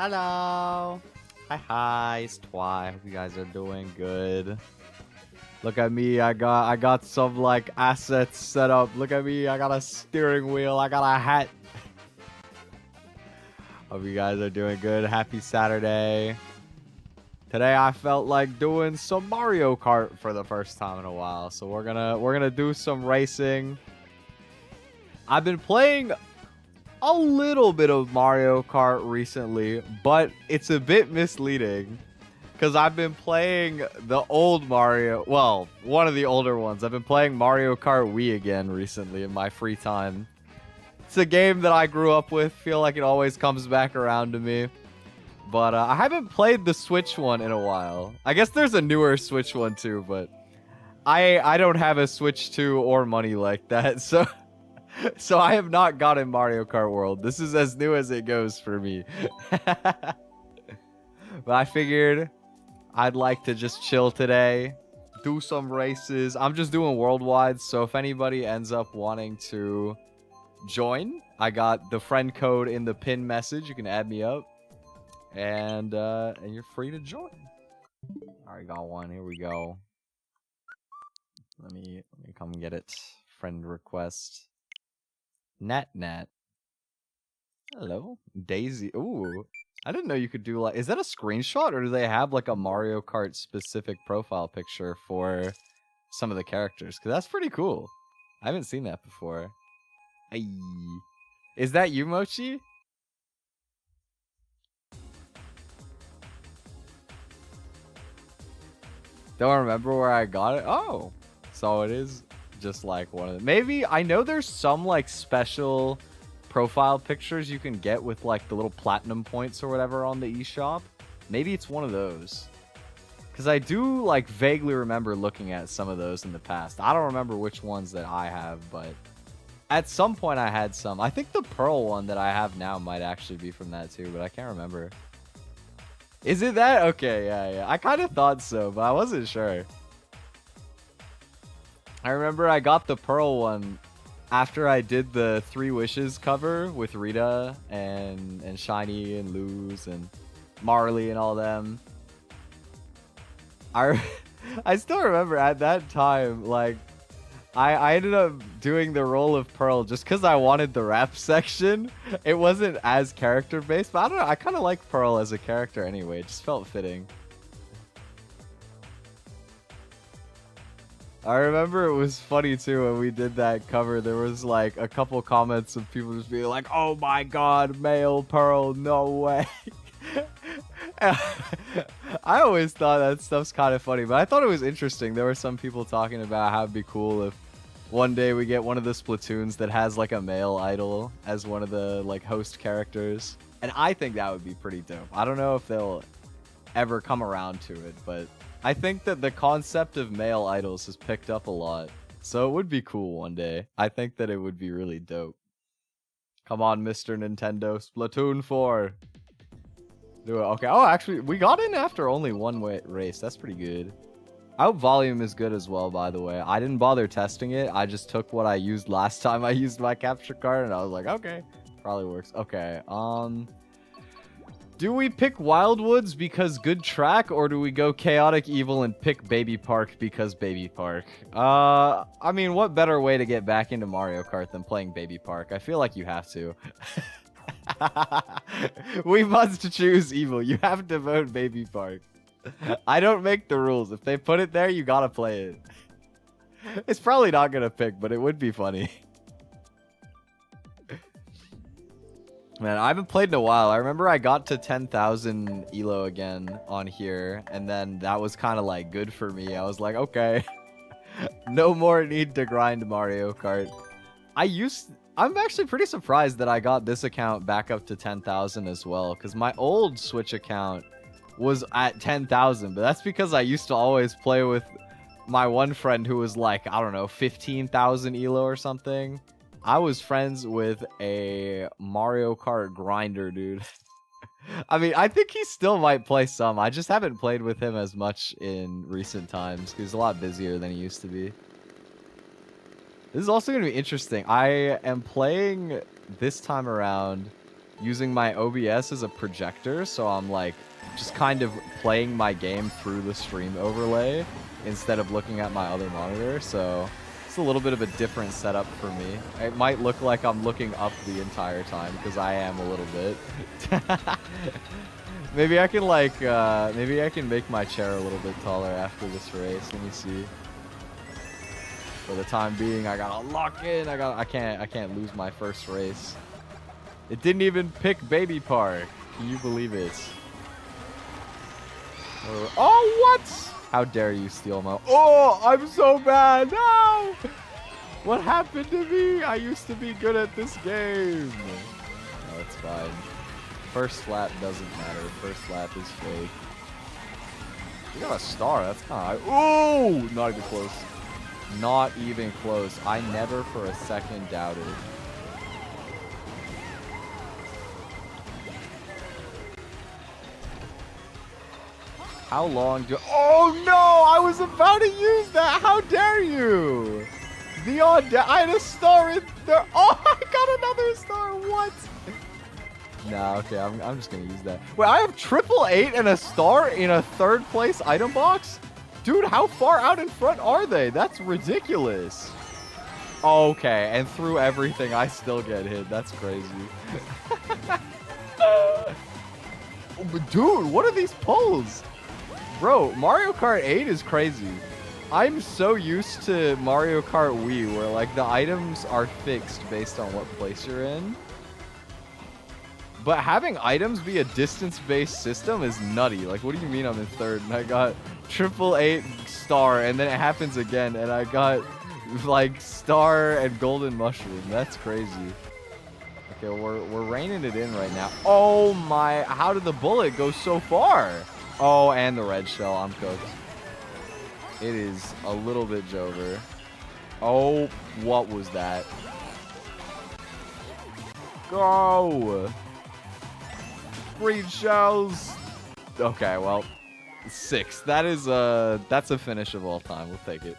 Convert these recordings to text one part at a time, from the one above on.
Hello. Hi, it's Twi. Hope you guys are doing good. Look at me. I got some like assets set up. Look at me. I got a steering wheel. I got a hat. Hope you guys are doing good. Happy Saturday. Today I felt like doing some Mario Kart for the first time in a while. So we're gonna do some racing. I've been playing a little bit of Mario Kart recently, but it's a bit misleading because I've been playing the old Mario, well, one of the older ones. I've been playing Mario Kart Wii again recently in my free time. It's a game that I grew up with. Feel like it always comes back around to me. But I haven't played the Switch one in a while. I guess there's a newer Switch one too, but I don't have a Switch 2 or money like that, so so I have not gotten Mario Kart World. This is as new as it goes for me. But I figured I'd like to just chill today, do some races. I'm just doing worldwide, so if anybody ends up wanting to join, I got the friend code in the pin message. You can add me up, and you're free to join. Alright, got one. Here we go. Let me come get it. Friend request. Nat. Hello, Daisy. Ooh, I didn't know you could do like. Is that a screenshot, or do they have like a Mario Kart specific profile picture for some of the characters? Because that's pretty cool. I haven't seen that before. Ay. Is that you, Mochi? Don't remember where I got it. Oh, so it is just like one of them. Maybe I know there's some like special profile pictures you can get with like the little platinum points or whatever on the eShop. Maybe it's one of those, because I do like vaguely remember looking at some of those in the past. I don't remember which ones that I have, but at some point I had some. I think the Pearl one that I have now might actually be from that too, but I can't remember. Is it that? Okay, yeah. I kind of thought so, but I wasn't sure. I remember I got the Pearl one after I did the 3 Wishes cover with Rita and Shiny and Luz and Marley and all them. I still remember at that time, like, I ended up doing the role of Pearl just because I wanted the rap section. It wasn't as character-based, but I don't know. I kind of like Pearl as a character anyway. It just felt fitting. I remember it was funny too when we did that cover. There was like a couple comments of people just being like, "Oh my god, male Pearl, no way." I always thought that stuff's kind of funny, but I thought it was interesting. There were some people talking about how it'd be cool if one day we get one of the Splatoons that has like a male idol as one of the like host characters. And I think that would be pretty dope. I don't know if they'll ever come around to it, but I think that the concept of male idols has picked up a lot. So it would be cool one day. I think that it would be really dope. Come on, Mr. Nintendo. Splatoon 4. Do it. Okay. Oh, actually, we got in after only one race. That's pretty good. I hope volume is good as well, by the way. I didn't bother testing it. I just took what I used last time I used my capture card, and I was like, okay, probably works. Okay. Do we pick Wildwoods because good track, or do we go Chaotic Evil and pick Baby Park because Baby Park? I mean, what better way to get back into Mario Kart than playing Baby Park? I feel like you have to. We must choose Evil. You have to vote Baby Park. I don't make the rules. If they put it there, you gotta play it. It's probably not gonna pick, but it would be funny. Man, I haven't played in a while. I remember I got to 10,000 ELO again on here, and then that was kind of like good for me. I was like, okay, no more need to grind Mario Kart. I'm actually pretty surprised that I got this account back up to 10,000 as well, because my old Switch account was at 10,000, but that's because I used to always play with my one friend who was like, I don't know, 15,000 ELO or something. I was friends with a Mario Kart grinder, dude. I mean, I think he still might play some. I just haven't played with him as much in recent times because he's a lot busier than he used to be. This is also going to be interesting. I am playing this time around using my OBS as a projector, so I'm like just kind of playing my game through the stream overlay instead of looking at my other monitor, so it's a little bit of a different setup for me. It might look like I'm looking up the entire time, because I am a little bit. Maybe I can like, maybe I can make my chair a little bit taller after this race. Let me see. For the time being, I gotta lock in. I can't lose my first race. It didn't even pick Baby Park. Can you believe it? Oh, what? How dare you steal my... Oh, I'm so bad. No! What happened to me? I used to be good at this game. No, it's fine. First lap doesn't matter. First lap is fake. You got a star. That's kind of... Oh! Not even close. Not even close. I never for a second doubted. How long do... Oh no! I was about to use that! How dare you! I had a star in there. Oh, I got another star! What? Nah, okay, I'm just gonna use that. Wait, I have 888 and a star in a third place item box? Dude, how far out in front are they? That's ridiculous. Okay, and through everything, I still get hit. That's crazy. Dude, what are these pulls? Bro, Mario Kart 8 is crazy. I'm so used to Mario Kart Wii, where like the items are fixed based on what place you're in. But having items be a distance-based system is nutty. Like, what do you mean I'm in third and I got 888 star, and then it happens again, and I got like star and golden mushroom. That's crazy. Okay, we're reining it in right now. Oh my! How did the bullet go so far? Oh, and the red shell. I'm cooked. It is a little bit Jover. Oh, what was that? Go! Green shells. Okay, well, 6. That is that's a finish of all time. We'll take it.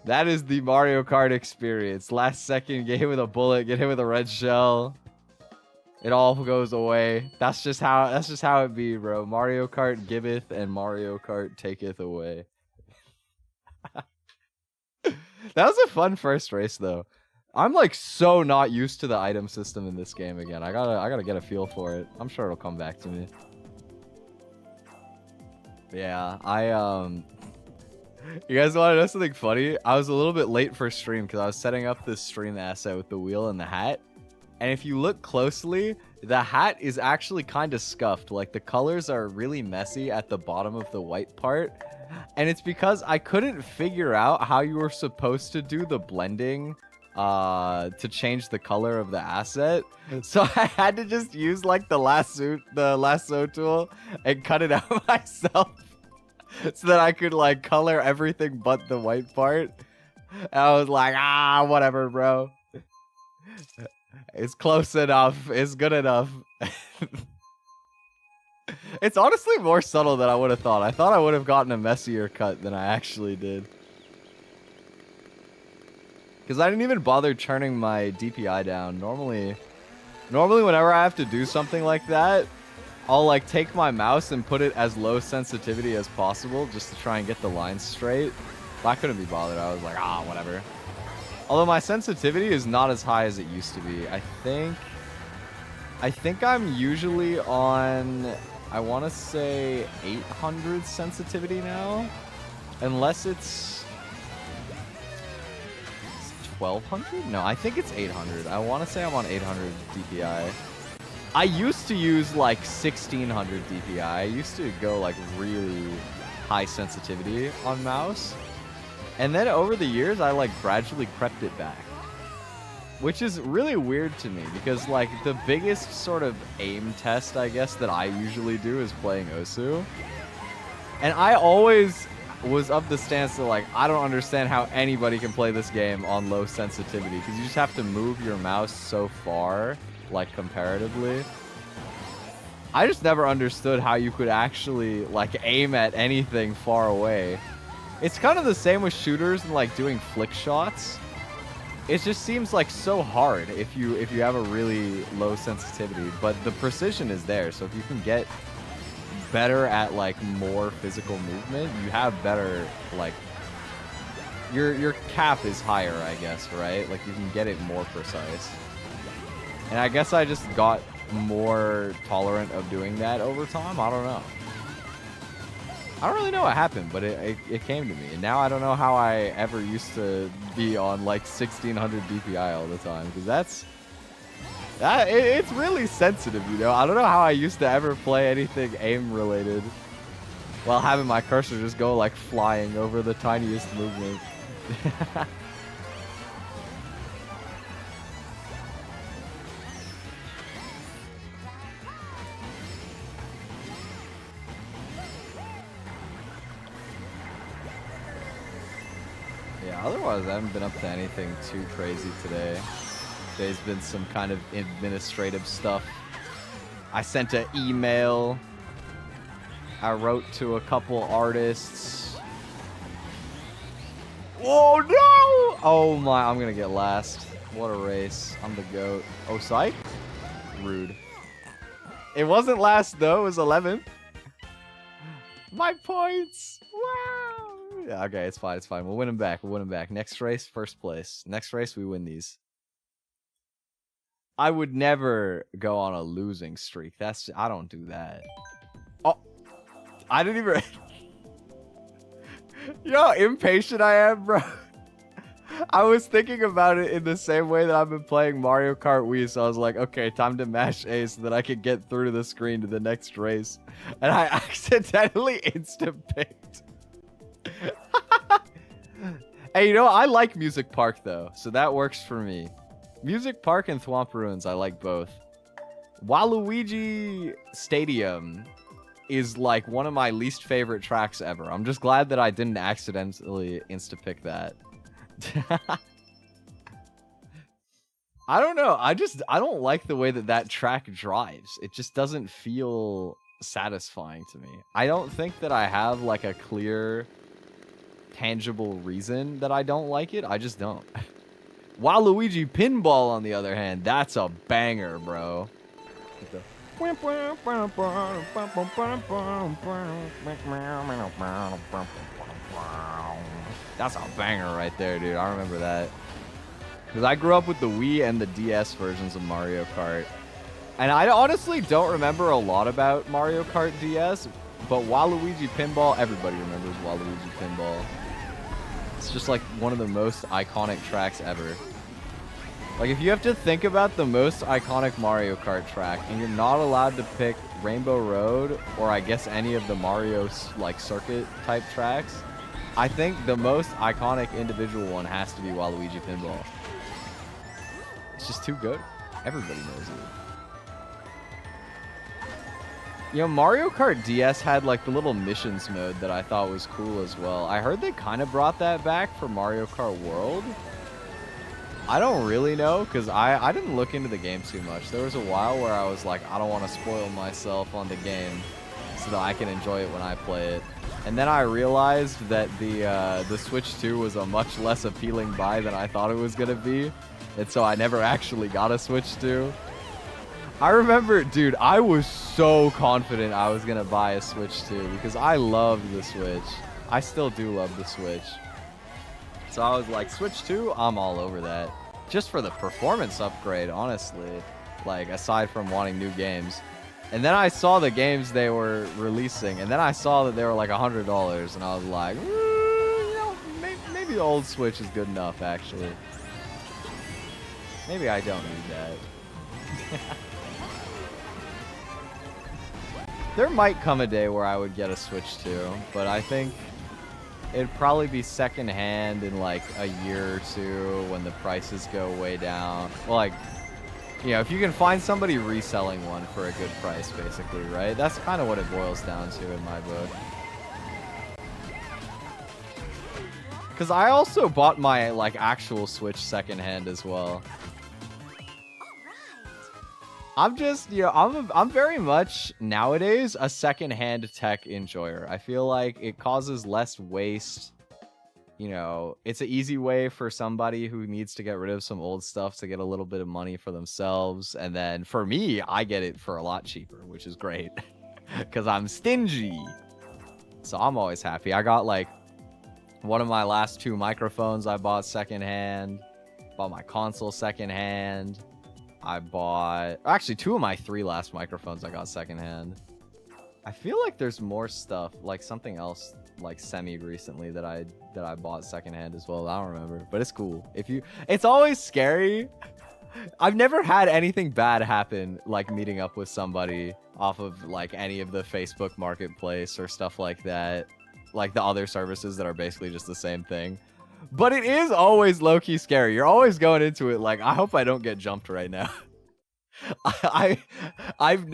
That is the Mario Kart experience. Last second, get hit with a bullet, get hit with a red shell. It all goes away. That's just how it be, bro. Mario Kart giveth and Mario Kart taketh away. That was a fun first race though. I'm like so not used to the item system in this game again. I gotta get a feel for it. I'm sure it'll come back to me. Yeah, you guys want to know something funny? I was a little bit late for stream because I was setting up this stream asset with the wheel and the hat. And if you look closely, the hat is actually kind of scuffed. Like the colors are really messy at the bottom of the white part. And it's because I couldn't figure out how you were supposed to do the blending to change the color of the asset. So I had to just use like the lasso tool and cut it out myself so that I could like color everything but the white part. And I was like, whatever, bro. It's close enough. It's good enough. It's honestly more subtle than I would have thought. I thought I would have gotten a messier cut than I actually did. Because I didn't even bother turning my DPI down. Normally whenever I have to do something like that, I'll like take my mouse and put it as low sensitivity as possible just to try and get the lines straight. But I couldn't be bothered. I was like, whatever. Although my sensitivity is not as high as it used to be. I think I'm usually on, I want to say 800 sensitivity now. Unless it's 1200? No, I think it's 800. I want to say I'm on 800 DPI. I used to use like 1600 DPI. I used to go like really high sensitivity on mouse. And then over the years, I like gradually crept it back. Which is really weird to me because like the biggest sort of aim test, I guess, that I usually do is playing Osu. And I always was of the stance that like, I don't understand how anybody can play this game on low sensitivity because you just have to move your mouse so far, like comparatively. I just never understood how you could actually like aim at anything far away. It's kind of the same with shooters and like doing flick shots. it just seems like so hard if you have a really low sensitivity, but the precision is there. So if you can get better at like more physical movement, you have better like your cap is higher, I guess, right? Like you can get it more precise. And I guess I just got more tolerant of doing that over time. I don't know. I don't really know what happened, but it came to me. And now I don't know how I ever used to be on like 1600 DPI all the time, because it's really sensitive, you know? I don't know how I used to ever play anything aim related while having my cursor just go like flying over the tiniest movement. Yeah, otherwise I haven't been up to anything too crazy today. Today's been some kind of administrative stuff. I sent an email. I wrote to a couple artists. Oh no! Oh my, I'm gonna get last. What a race. I'm the GOAT. Oh, psych? Rude. It wasn't last though, it was 11th. My points! Wow! Yeah, okay, it's fine, it's fine. We'll win them back, we'll win them back. Next race, first place. Next race, we win these. I would never go on a losing streak. I don't do that. Oh, I didn't even... You know how impatient I am, bro? I was thinking about it in the same way that I've been playing Mario Kart Wii, so I was like, okay, time to mash A so that I can get through to the screen to the next race. And I accidentally insta-picked. Hey, you know, I like Music Park, though, so that works for me. Music Park and Thwomp Ruins, I like both. Waluigi Stadium is like one of my least favorite tracks ever. I'm just glad that I didn't accidentally insta-pick that. I don't know. I don't like the way that track drives. It just doesn't feel satisfying to me. I don't think that I have like a clear, tangible reason that I don't like it. I just don't. Waluigi Pinball, on the other hand, that's a banger, bro. That's a banger right there, dude. I remember that. Because I grew up with the Wii and the DS versions of Mario Kart. And I honestly don't remember a lot about Mario Kart DS, but Waluigi Pinball, everybody remembers Waluigi Pinball. It's just like one of the most iconic tracks ever. Like, if you have to think about the most iconic Mario Kart track, and you're not allowed to pick Rainbow Road, or I guess any of the Mario, like, circuit-type tracks, I think the most iconic individual one has to be Waluigi Pinball. It's just too good. Everybody knows it. You know, Mario Kart DS had, like, the little missions mode that I thought was cool as well. I heard they kind of brought that back for Mario Kart World. I don't really know, because I didn't look into the game too much. There was a while where I was like, I don't want to spoil myself on the game so that I can enjoy it when I play it. And then I realized that the Switch 2 was a much less appealing buy than I thought it was going to be. And so I never actually got a Switch 2. I remember, dude, I was so confident I was going to buy a Switch 2 because I loved the Switch. I still do love the Switch. So I was like, Switch 2, I'm all over that. Just for the performance upgrade, honestly. Like, aside from wanting new games. And then I saw the games they were releasing, and then I saw that they were like $100, and I was like, you know, maybe the old Switch is good enough, actually. Maybe I don't need that. There might come a day where I would get a Switch 2, but I think it'd probably be secondhand in like a year or two when the prices go way down. Well, like, you know, if you can find somebody reselling one for a good price, basically, right? That's kind of what it boils down to in my book. Because I also bought my, like, actual Switch secondhand as well. I'm just, you know, I'm very much, nowadays, a secondhand tech enjoyer. I feel like it causes less waste. you know, it's an easy way for somebody who needs to get rid of some old stuff to get a little bit of money for themselves. And then for me, I get it for a lot cheaper, which is great because I'm stingy. So I'm always happy. I got like one of my last 2 microphones I bought secondhand. Bought my console secondhand. I bought actually 2 of my 3 last microphones I got secondhand. I feel like there's more stuff, like something else like semi recently that I bought secondhand as well. I don't remember, but it's cool. It's always scary. I've never had anything bad happen like meeting up with somebody off of like any of the Facebook marketplace or stuff like that, like the other services that are basically just the same thing. But it is always low-key scary. You're always going into it like, I hope I don't get jumped right now.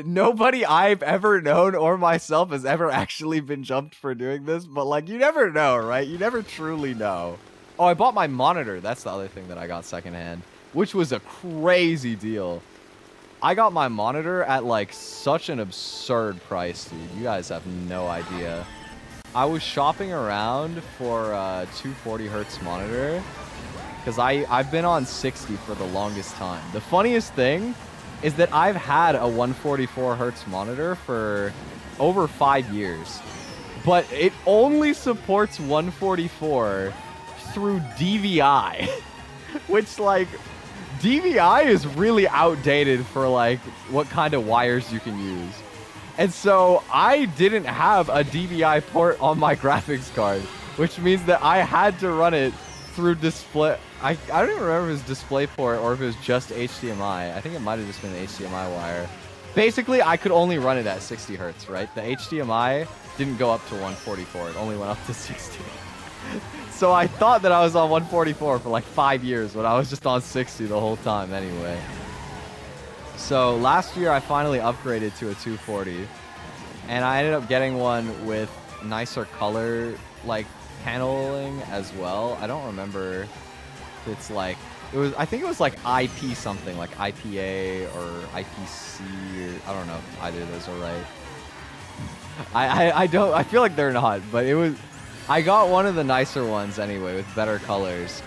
Nobody I've ever known or myself has ever actually been jumped for doing this, but like you never know, right? You never truly know. Oh, I bought my monitor. That's the other thing that I got secondhand, which was a crazy deal. I got my monitor at like such an absurd price, dude. You guys have no idea. I was shopping around for a 240 hertz monitor because I've been on 60 for the longest time. The funniest thing is that I've had a 144 hertz monitor for over 5 years, but it only supports 144 through DVI, which like DVI is really outdated for like what kind of wires you can use. And so I didn't have a DVI port on my graphics card, which means that I had to run it through display. I don't even remember if it was DisplayPort or if it was just HDMI. I think it might have just been an HDMI wire. Basically, I could only run it at 60 hertz, right? The HDMI didn't go up to 144. It only went up to 60. So I thought that I was on 144 for like 5 years when I was just on 60 the whole time anyway. So last year I finally upgraded to a 240 and I ended up getting one with nicer color like paneling as well. I don't remember if it's like I think it was like IP something, like IPA or IPC or I don't know if either of those are right. I feel like they're not, but I got one of the nicer ones anyway with better colors.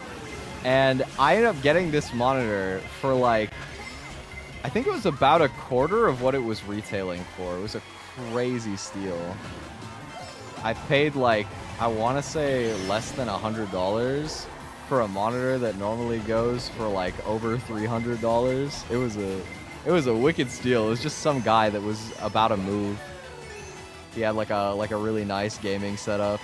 And I ended up getting this monitor for like I think it was about a quarter of what it was retailing for. It was a crazy steal. I paid like, I want to say less than $100 for a monitor that normally goes for like over $300. It was a wicked steal. It was just some guy that was about to move. He had like a really nice gaming setup.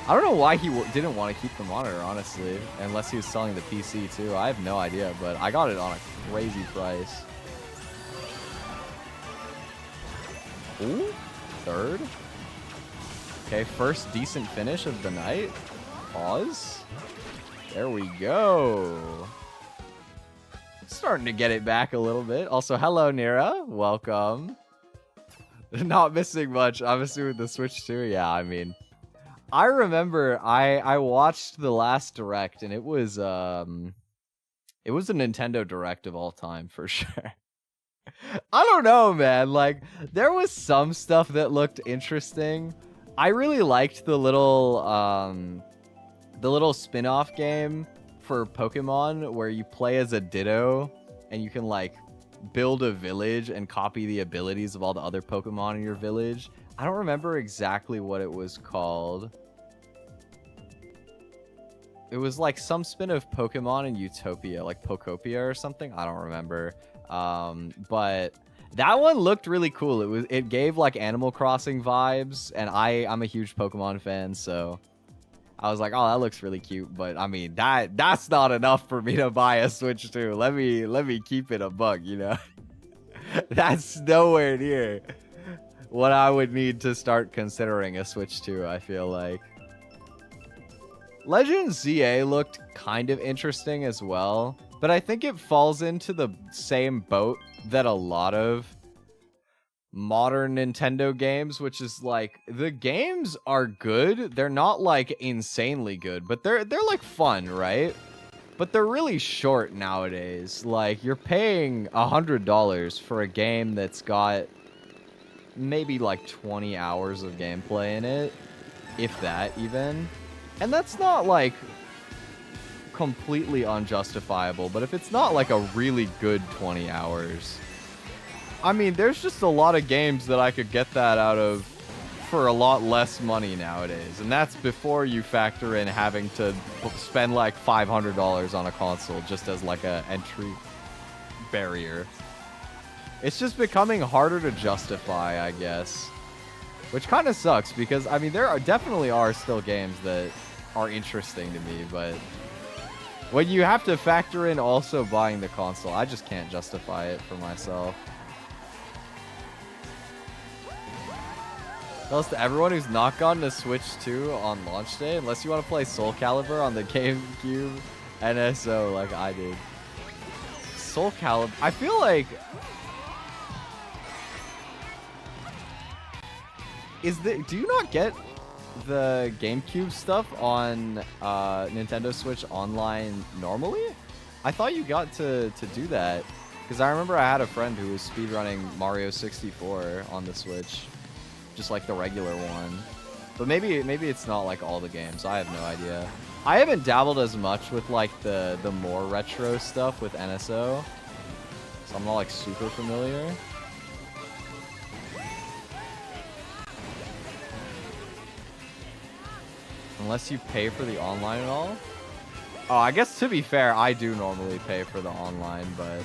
I don't know why he didn't want to keep the monitor, honestly, unless he was selling the PC too. I have no idea, but I got it on a crazy price. Ooh, third. Okay, first decent finish of the night. Pause. There we go. Starting to get it back a little bit. Also, hello, Nira. Welcome. Not missing much. I'm assuming the Switch too. Yeah, I mean, I remember I watched the last Direct, and it was a Nintendo Direct of all time for sure. I don't know, man. Like, there was some stuff that looked interesting. I really liked the little spin-off game for Pokemon where you play as a Ditto and you can like build a village and copy the abilities of all the other Pokemon in your village. I don't remember exactly what it was called. It was like some spin of Pokemon in Utopia, like Pokopia or something. I don't remember. But that one looked really cool. It gave like Animal Crossing vibes, and I'm a huge Pokemon fan, so I was like, oh, that looks really cute. But I mean, that's not enough for me to buy a Switch 2. Let me keep it a buck, you know. That's nowhere near what I would need to start considering a Switch 2, I feel like. Legend ZA looked kind of interesting as well, but I think it falls into the same boat that a lot of modern Nintendo games, which is like, the games are good. They're not like insanely good, but they're like fun, right? But they're really short nowadays. Like, you're paying $100 for a game that's got maybe like 20 hours of gameplay in it, if that even. And that's not, like, completely unjustifiable, but if it's not, like, a really good 20 hours... I mean, there's just a lot of games that I could get that out of for a lot less money nowadays. And that's before you factor in having to spend, like, $500 on a console just as, like, a entry barrier. It's just becoming harder to justify, I guess. Which kind of sucks, because, I mean, definitely are still games that are interesting to me, but when you have to factor in also buying the console, I just can't justify it for myself. Plus, to everyone who's not gotten a Switch 2 on launch day, unless you want to play Soul Calibur on the GameCube NSO like I did. Soul Calibur, I feel like... do you not get the GameCube stuff on Nintendo Switch Online normally? I thought you got to do that. Because I remember I had a friend who was speedrunning Mario 64 on the Switch. Just like the regular one. But maybe it's not like all the games. I have no idea. I haven't dabbled as much with like the more retro stuff with NSO. So I'm not like super familiar. Unless you pay for the online at all? Oh, I guess to be fair, I do normally pay for the online, but...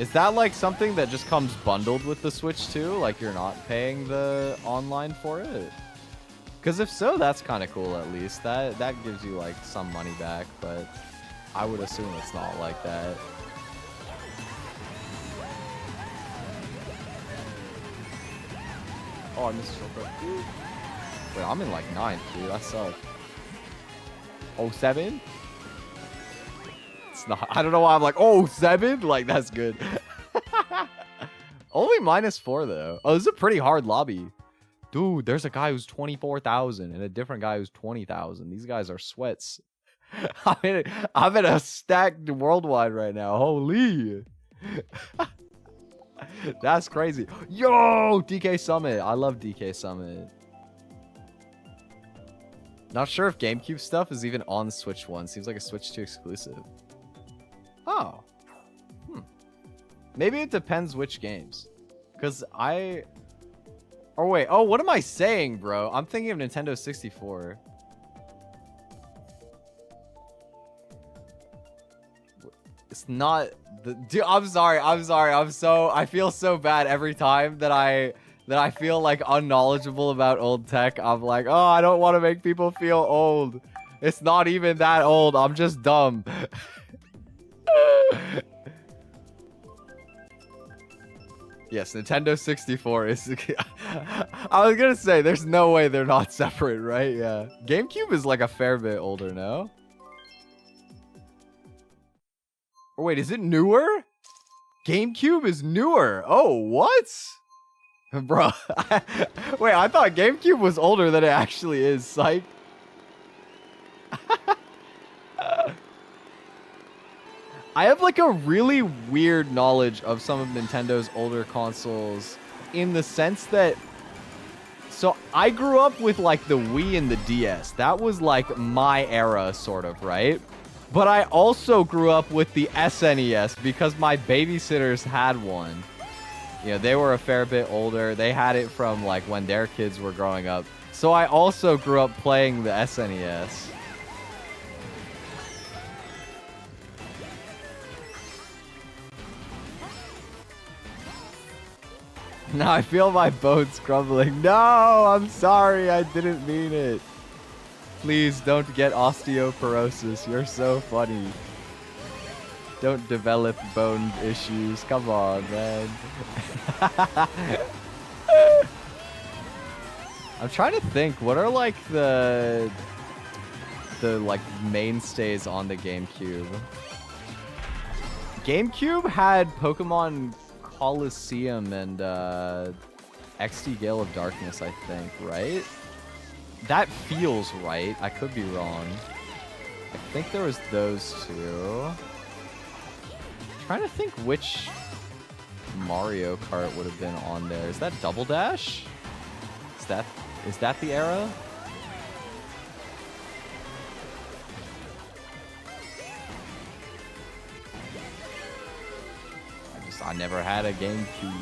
Is that like something that just comes bundled with the Switch too? Like you're not paying the online for it? Because if so, that's kind of cool at least. That gives you like some money back, but I would assume it's not like that. Oh, I missed a shortcut. Wait, I'm in like 9th, dude. I suck. 07? It's not. I don't know why I'm like, oh, 7? Like, that's good. Only -4, though. Oh, this is a pretty hard lobby. Dude, there's a guy who's 24,000 and a different guy who's 20,000. These guys are sweats. I'm in a stacked worldwide right now. Holy. That's crazy. Yo, DK Summit. I love DK Summit. Not sure if GameCube stuff is even on Switch 1. Seems like a Switch 2 exclusive. Oh. Maybe it depends which games. Because Oh, wait. Oh, what am I saying, bro? I'm thinking of Nintendo 64. It's not... Dude, I'm sorry. I feel so bad every time that I feel like unknowledgeable about old tech. I'm like, oh, I don't want to make people feel old. It's not even that old. I'm just dumb. Yes, Nintendo 64 is... I was gonna say, there's no way they're not separate, right? Yeah. GameCube is like a fair bit older, no? Or wait, is it newer? GameCube is newer. Oh, what? Bro. Wait, I thought GameCube was older than it actually is. Psych. I have like a really weird knowledge of some of Nintendo's older consoles in the sense that... So I grew up with like the Wii and the DS. That was like my era, sort of, right? But I also grew up with the SNES because my babysitters had one. You know, they were a fair bit older. They had it from like when their kids were growing up. So I also grew up playing the SNES. Now I feel my bones crumbling. No, I'm sorry. I didn't mean it. Please don't get osteoporosis. You're so funny. Don't develop bone issues. Come on, man. I'm trying to think. What are like the like mainstays on the GameCube? GameCube had Pokemon Coliseum and XD Gale of Darkness, I think, right? That feels right. I could be wrong. I think there was those two. I'm trying to think which Mario Kart would have been on there. Is that Double Dash? Is that the era? I never had a GameCube.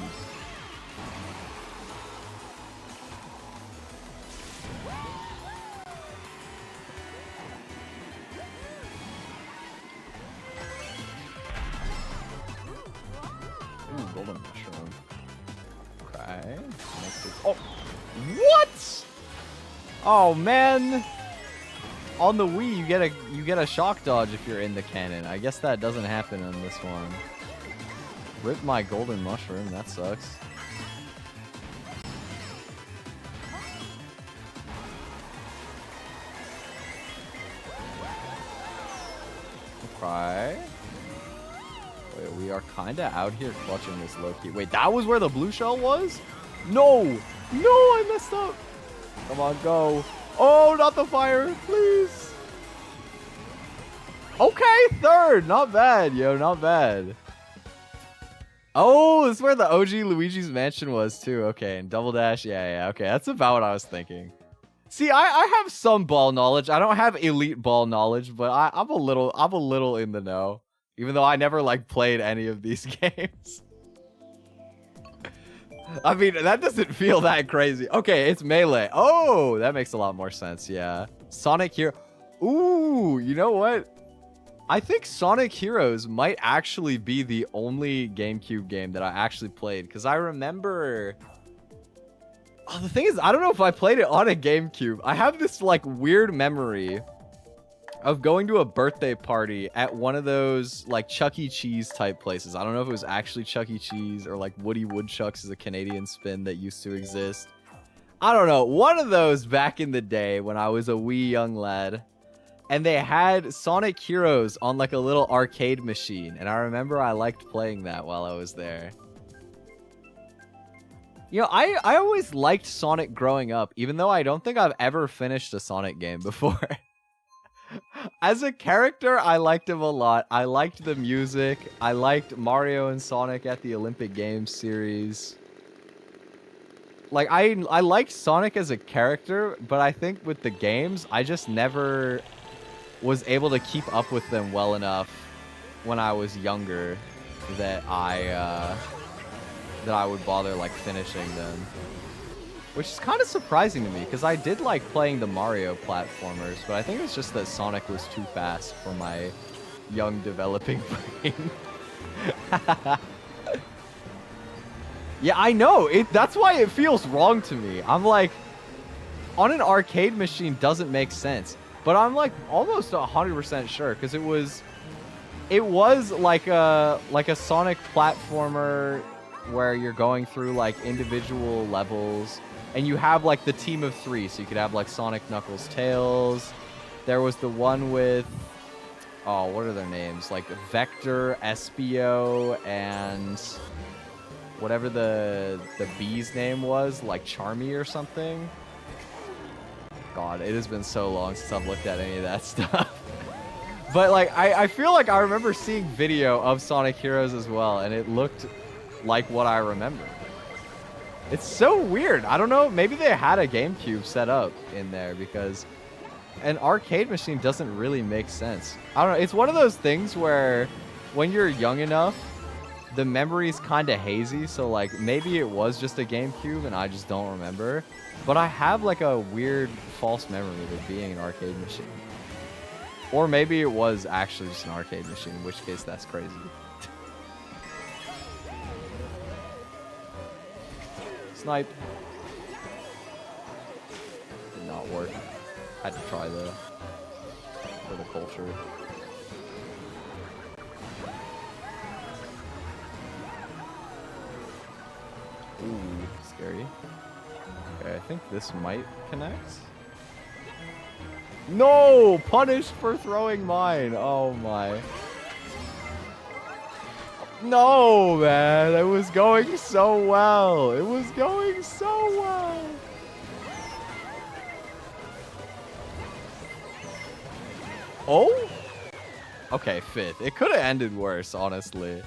Ooh, golden mushroom. Okay. Oh, what? Oh man! On the Wii, you get a shock dodge if you're in the cannon. I guess that doesn't happen on this one. Rip my golden mushroom, that sucks. Okay. Wait, we are kinda out here clutching this low-key. Wait, that was where the blue shell was? No! No, I messed up! Come on, go. Oh, not the fire, please! Okay, third! Not bad, yo, not bad. Oh, this is where the OG Luigi's Mansion was too. Okay, and Double Dash. Yeah. Okay, that's about what I was thinking. See, I have some ball knowledge. I don't have elite ball knowledge, but I'm a little in the know. Even though I never like played any of these games. I mean, that doesn't feel that crazy. Okay, it's Melee. Oh, that makes a lot more sense. Yeah, Sonic Hero. Ooh, you know what? I think Sonic Heroes might actually be the only GameCube game that I actually played, because I remember... Oh, the thing is, I don't know if I played it on a GameCube. I have this, like, weird memory of going to a birthday party at one of those, like, Chuck E. Cheese type places. I don't know if it was actually Chuck E. Cheese or, like, Woody Woodchucks is a Canadian spin that used to exist. I don't know. One of those back in the day when I was a wee young lad. And they had Sonic Heroes on like a little arcade machine. And I remember I liked playing that while I was there. You know, I always liked Sonic growing up, even though I don't think I've ever finished a Sonic game before. As a character, I liked him a lot. I liked the music. I liked Mario and Sonic at the Olympic Games series. Like, I liked Sonic as a character, but I think with the games, I just never was able to keep up with them well enough when I was younger that I would bother like finishing them, which is kind of surprising to me because I did like playing the Mario platformers, but I think it's just that Sonic was too fast for my young developing brain. Yeah, I know that's why it feels wrong to me. I'm like, on an arcade machine doesn't make sense. But I'm like almost 100% sure because it was like a Sonic platformer where you're going through like individual levels and you have like the team of 3, so you could have like Sonic, Knuckles, Tails. There was the one with what are their names? Like Vector, Espio, and whatever the bee's name was, like Charmy or something. God, it has been so long since I've looked at any of that stuff. But like, I feel like I remember seeing video of Sonic Heroes as well, and it looked like what I remember. It's so weird. I don't know, maybe they had a GameCube set up in there because an arcade machine doesn't really make sense. I don't know, it's one of those things where when you're young enough, the memory's kind of hazy, so like maybe it was just a GameCube and I just don't remember. But I have like a weird false memory of it being an arcade machine. Or maybe it was actually just an arcade machine, in which case that's crazy. Snipe. Did not work. Had to try though. For the culture. Ooh, scary. Okay, I think this might connect. No! Punished for throwing mine. Oh my. No, man. It was going so well. It was going so well. Oh? Okay, 5th. It could have ended worse, honestly.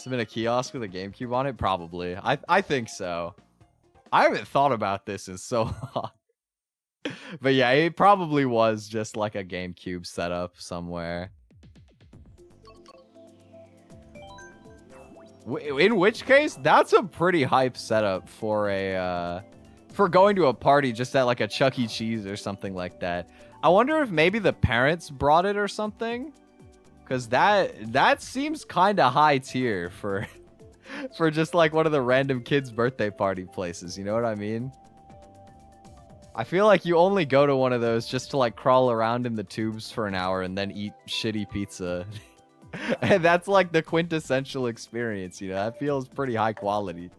have been a kiosk with a GameCube on it? Probably. I think so. I haven't thought about this in so long. But yeah, it probably was just like a GameCube setup somewhere. In which case, that's a pretty hype setup for a for going to a party just at like a Chuck E. Cheese or something like that. I wonder if maybe the parents brought it or something, because that seems kind of high tier for for just like one of the random kids' birthday party places. You know what I mean? I feel like you only go to one of those just to like crawl around in the tubes for an hour and then eat shitty pizza. And that's like the quintessential experience, you know? That feels pretty high quality.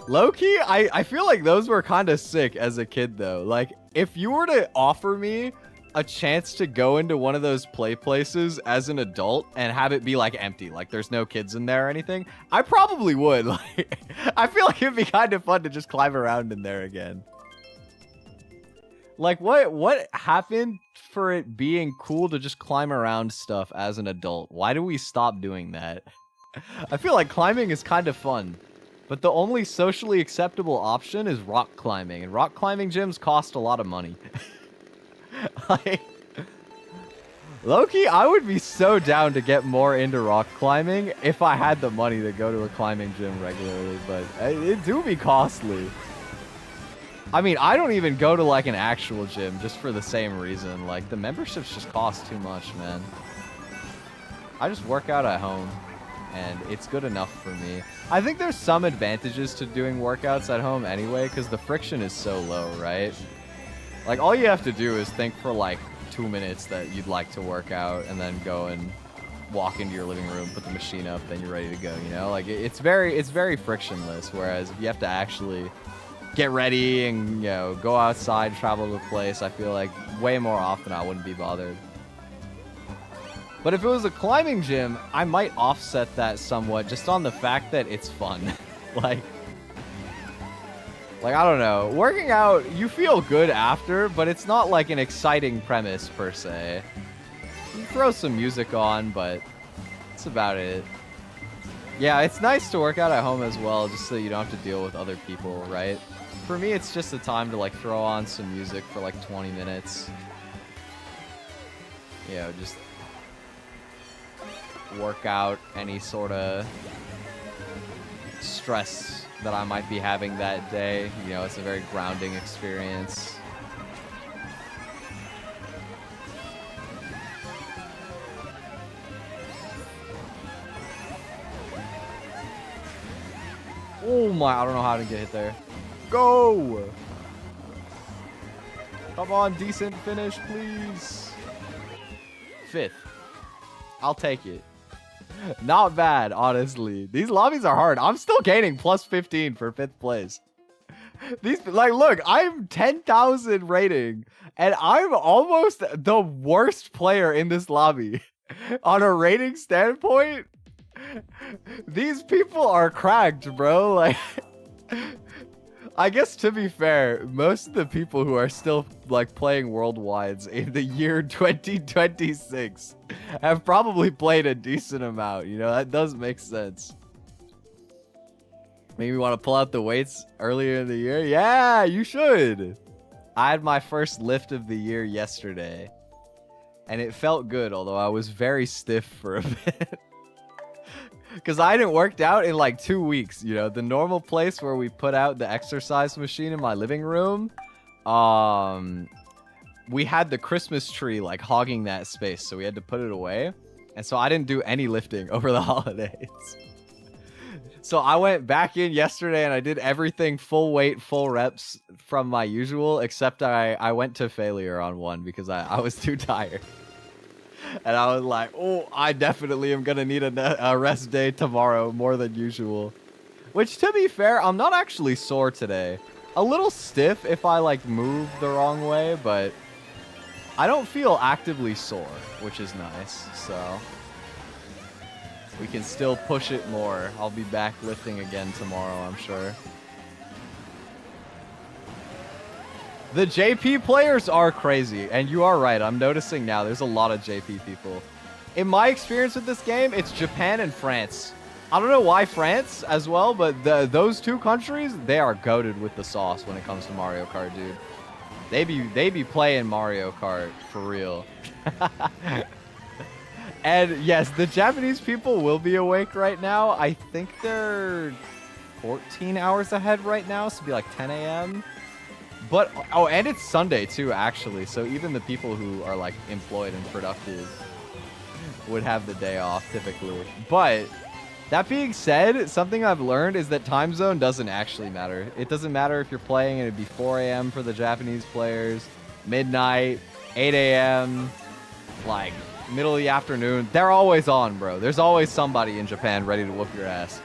Low-key, I feel like those were kind of sick as a kid, though. Like, if you were to offer me a chance to go into one of those play places as an adult and have it be, like, empty, like there's no kids in there or anything, I probably would. Like, I feel like it'd be kind of fun to just climb around in there again. Like, what happened for it being cool to just climb around stuff as an adult? Why do we stop doing that? I feel like climbing is kind of fun. But the only socially acceptable option is rock climbing, and rock climbing gyms cost a lot of money. Like, low-key, I would be so down to get more into rock climbing if I had the money to go to a climbing gym regularly, but it do be costly. I mean, I don't even go to like an actual gym just for the same reason. Like, the memberships just cost too much, man. I just work out at home, and it's good enough for me. I think there's some advantages to doing workouts at home anyway, because the friction is so low, right? Like, all you have to do is think for like 2 minutes that you'd like to work out, and then go and walk into your living room, put the machine up, then you're ready to go, you know? Like, it's very frictionless, whereas if you have to actually get ready and, you know, go outside, travel to a place, I feel like way more often I wouldn't be bothered. But if it was a climbing gym, I might offset that somewhat just on the fact that it's fun. like, I don't know. Working out, you feel good after, but it's not like an exciting premise per se. You throw some music on, but that's about it. Yeah, it's nice to work out at home as well, just so you don't have to deal with other people, right? For me, it's just a time to like throw on some music for like 20 minutes. You know, just work out any sort of stress that I might be having that day. You know, it's a very grounding experience. Oh my, I don't know how to get hit there. Go! Come on, decent finish, please. 5th. I'll take it. Not bad, honestly. These lobbies are hard. I'm still gaining plus 15 for 5th place. These, like, look, I'm 10,000 rating, and I'm almost the worst player in this lobby. On a rating standpoint, these people are cracked, bro. Like, I guess to be fair, most of the people who are still like playing worldwides in the year 2026 have probably played a decent amount. You know, that does make sense. Maybe want to pull out the weights earlier in the year? Yeah, you should. I had my first lift of the year yesterday, and it felt good, although I was very stiff for a bit. Because I hadn't worked out in like 2 weeks, you know, the normal place where we put out the exercise machine in my living room, we had the Christmas tree like hogging that space, so we had to put it away. And so I didn't do any lifting over the holidays. So I went back in yesterday and I did everything full weight, full reps from my usual, except I went to failure on one because I was too tired. And I was like, oh, I definitely am going to need a rest day tomorrow more than usual. Which, to be fair, I'm not actually sore today. A little stiff if I, like, move the wrong way, but I don't feel actively sore, which is nice. So we can still push it more. I'll be back lifting again tomorrow, I'm sure. The JP players are crazy, and you are right. I'm noticing now there's a lot of JP people. In my experience with this game, it's Japan and France. I don't know why France as well, but those two countries, they are goated with the sauce when it comes to Mario Kart, dude. They be playing Mario Kart for real. And yes, the Japanese people will be awake right now. I think they're 14 hours ahead right now, so it'd be like 10 a.m. But, oh, and it's Sunday too, actually. So even the people who are like employed and productive would have the day off typically. But that being said, something I've learned is that time zone doesn't actually matter. It doesn't matter if you're playing and it'd be 4 a.m. for the Japanese players, midnight, 8 a.m., like middle of the afternoon. They're always on, bro. There's always somebody in Japan ready to whoop your ass.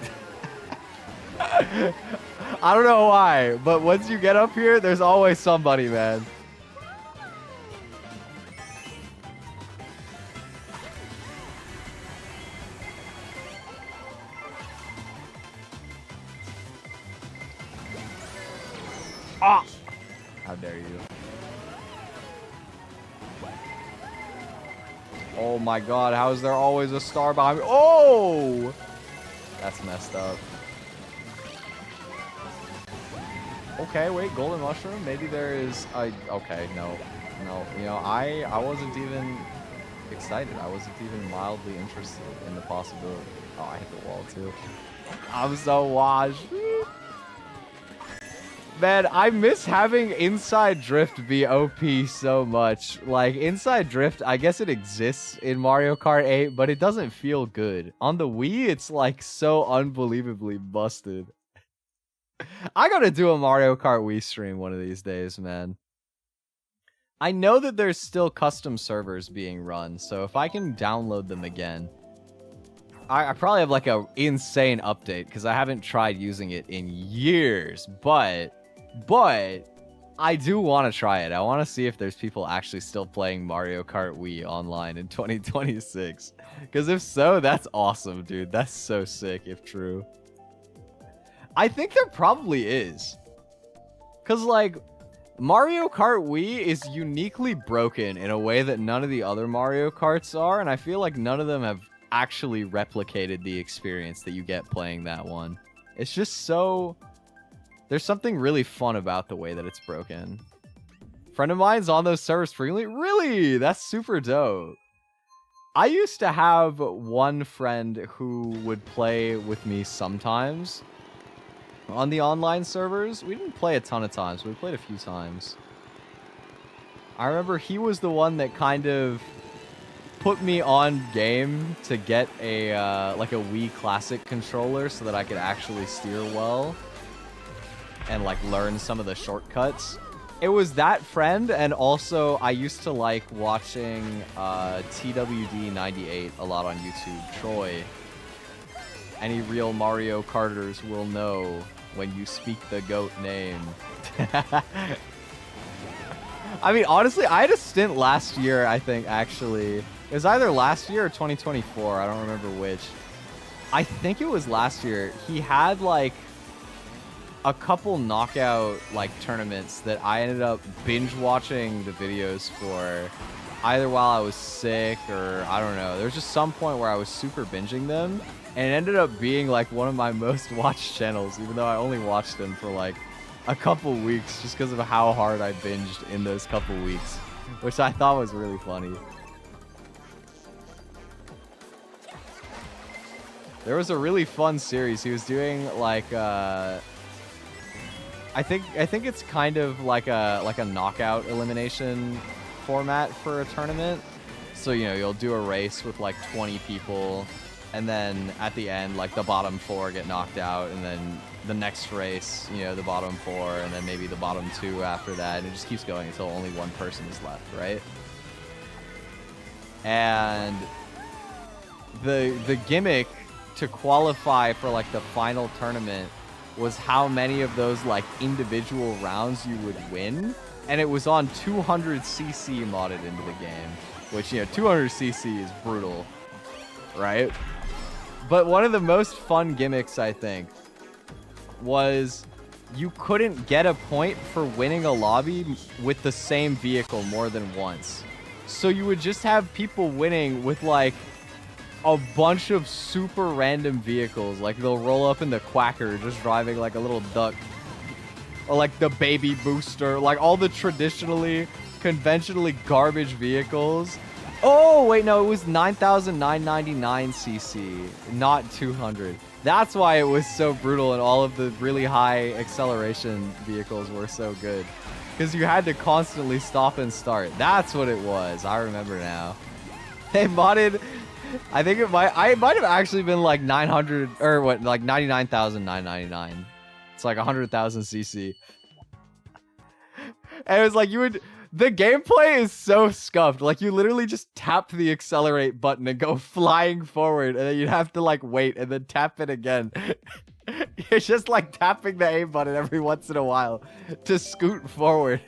I don't know why, but once you get up here, there's always somebody, man. Ah! How dare you? Oh my god, how is there always a star behind me? Oh! That's messed up. Okay, wait, golden mushroom? Maybe there is okay, no. You know, I wasn't even excited. I wasn't even mildly interested in the possibility. Oh, I hit the wall too. I'm so washed. Man, I miss having Inside Drift be OP so much. Like, Inside Drift, I guess it exists in Mario Kart 8, but it doesn't feel good. On the Wii, it's like so unbelievably busted. I gotta do a Mario Kart Wii stream one of these days, man. I know that there's still custom servers being run, so if I can download them again, I probably have like a insane update because I haven't tried using it in years, but I do want to try it. I want to see if there's people actually still playing Mario Kart Wii online in 2026. Because if so, that's awesome, dude. That's so sick if true. I think there probably is. Because, like, Mario Kart Wii is uniquely broken in a way that none of the other Mario Karts are, and I feel like none of them have actually replicated the experience that you get playing that one. It's just so... There's something really fun about the way that it's broken. Friend of mine's on those servers frequently. Really? That's super dope. I used to have one friend who would play with me sometimes on the online servers. We didn't play a ton of times, but we played a few times. I remember he was the one that kind of put me on game to get a like a Wii Classic controller so that I could actually steer well and like learn some of the shortcuts. It was that friend, and also I used to like watching TWD98 a lot on YouTube. Troy. Any real Mario Karters will know when you speak the goat name. I mean, honestly, I had a stint last year, I think, actually. It was either last year or 2024. I don't remember which. I think it was last year. He had, like, a couple knockout, like, tournaments that I ended up binge-watching the videos for, either while I was sick or, I don't know. There was just some point where I was super binging them, and it ended up being, like, one of my most watched channels, even though I only watched them for, like, a couple weeks, just because of how hard I binged in those couple weeks, which I thought was really funny. There was a really fun series. He was doing, like, I think it's kind of like a knockout elimination format for a tournament. So, you know, you'll do a race with like 20 people, and then at the end, like the bottom 4 get knocked out, and then the next race, you know, the bottom 4, and then maybe the bottom 2 after that, and it just keeps going until only one person is left, right? And the gimmick to qualify for like the final tournament was how many of those like individual rounds you would win, and it was on 200cc modded into the game, which, you know, 200cc is brutal, right? But one of the most fun gimmicks, I think, was you couldn't get a point for winning a lobby with the same vehicle more than once. So you would just have people winning with like a bunch of super random vehicles. Like they'll roll up in the Quacker just driving like a little duck. Or like the baby booster. Like all the conventionally garbage vehicles. Oh, wait, no, it was 9,999 cc, not 200. That's why it was so brutal and all of the really high acceleration vehicles were so good. Because you had to constantly stop and start. That's what it was. I remember now. They modded, I think it might have actually been like 900, or what, like 99,999. It's like 100,000 cc. And it was like the gameplay is so scuffed. Like you literally just tap the accelerate button and go flying forward, and then you'd have to like wait and then tap it again. It's just like tapping the A button every once in a while to scoot forward.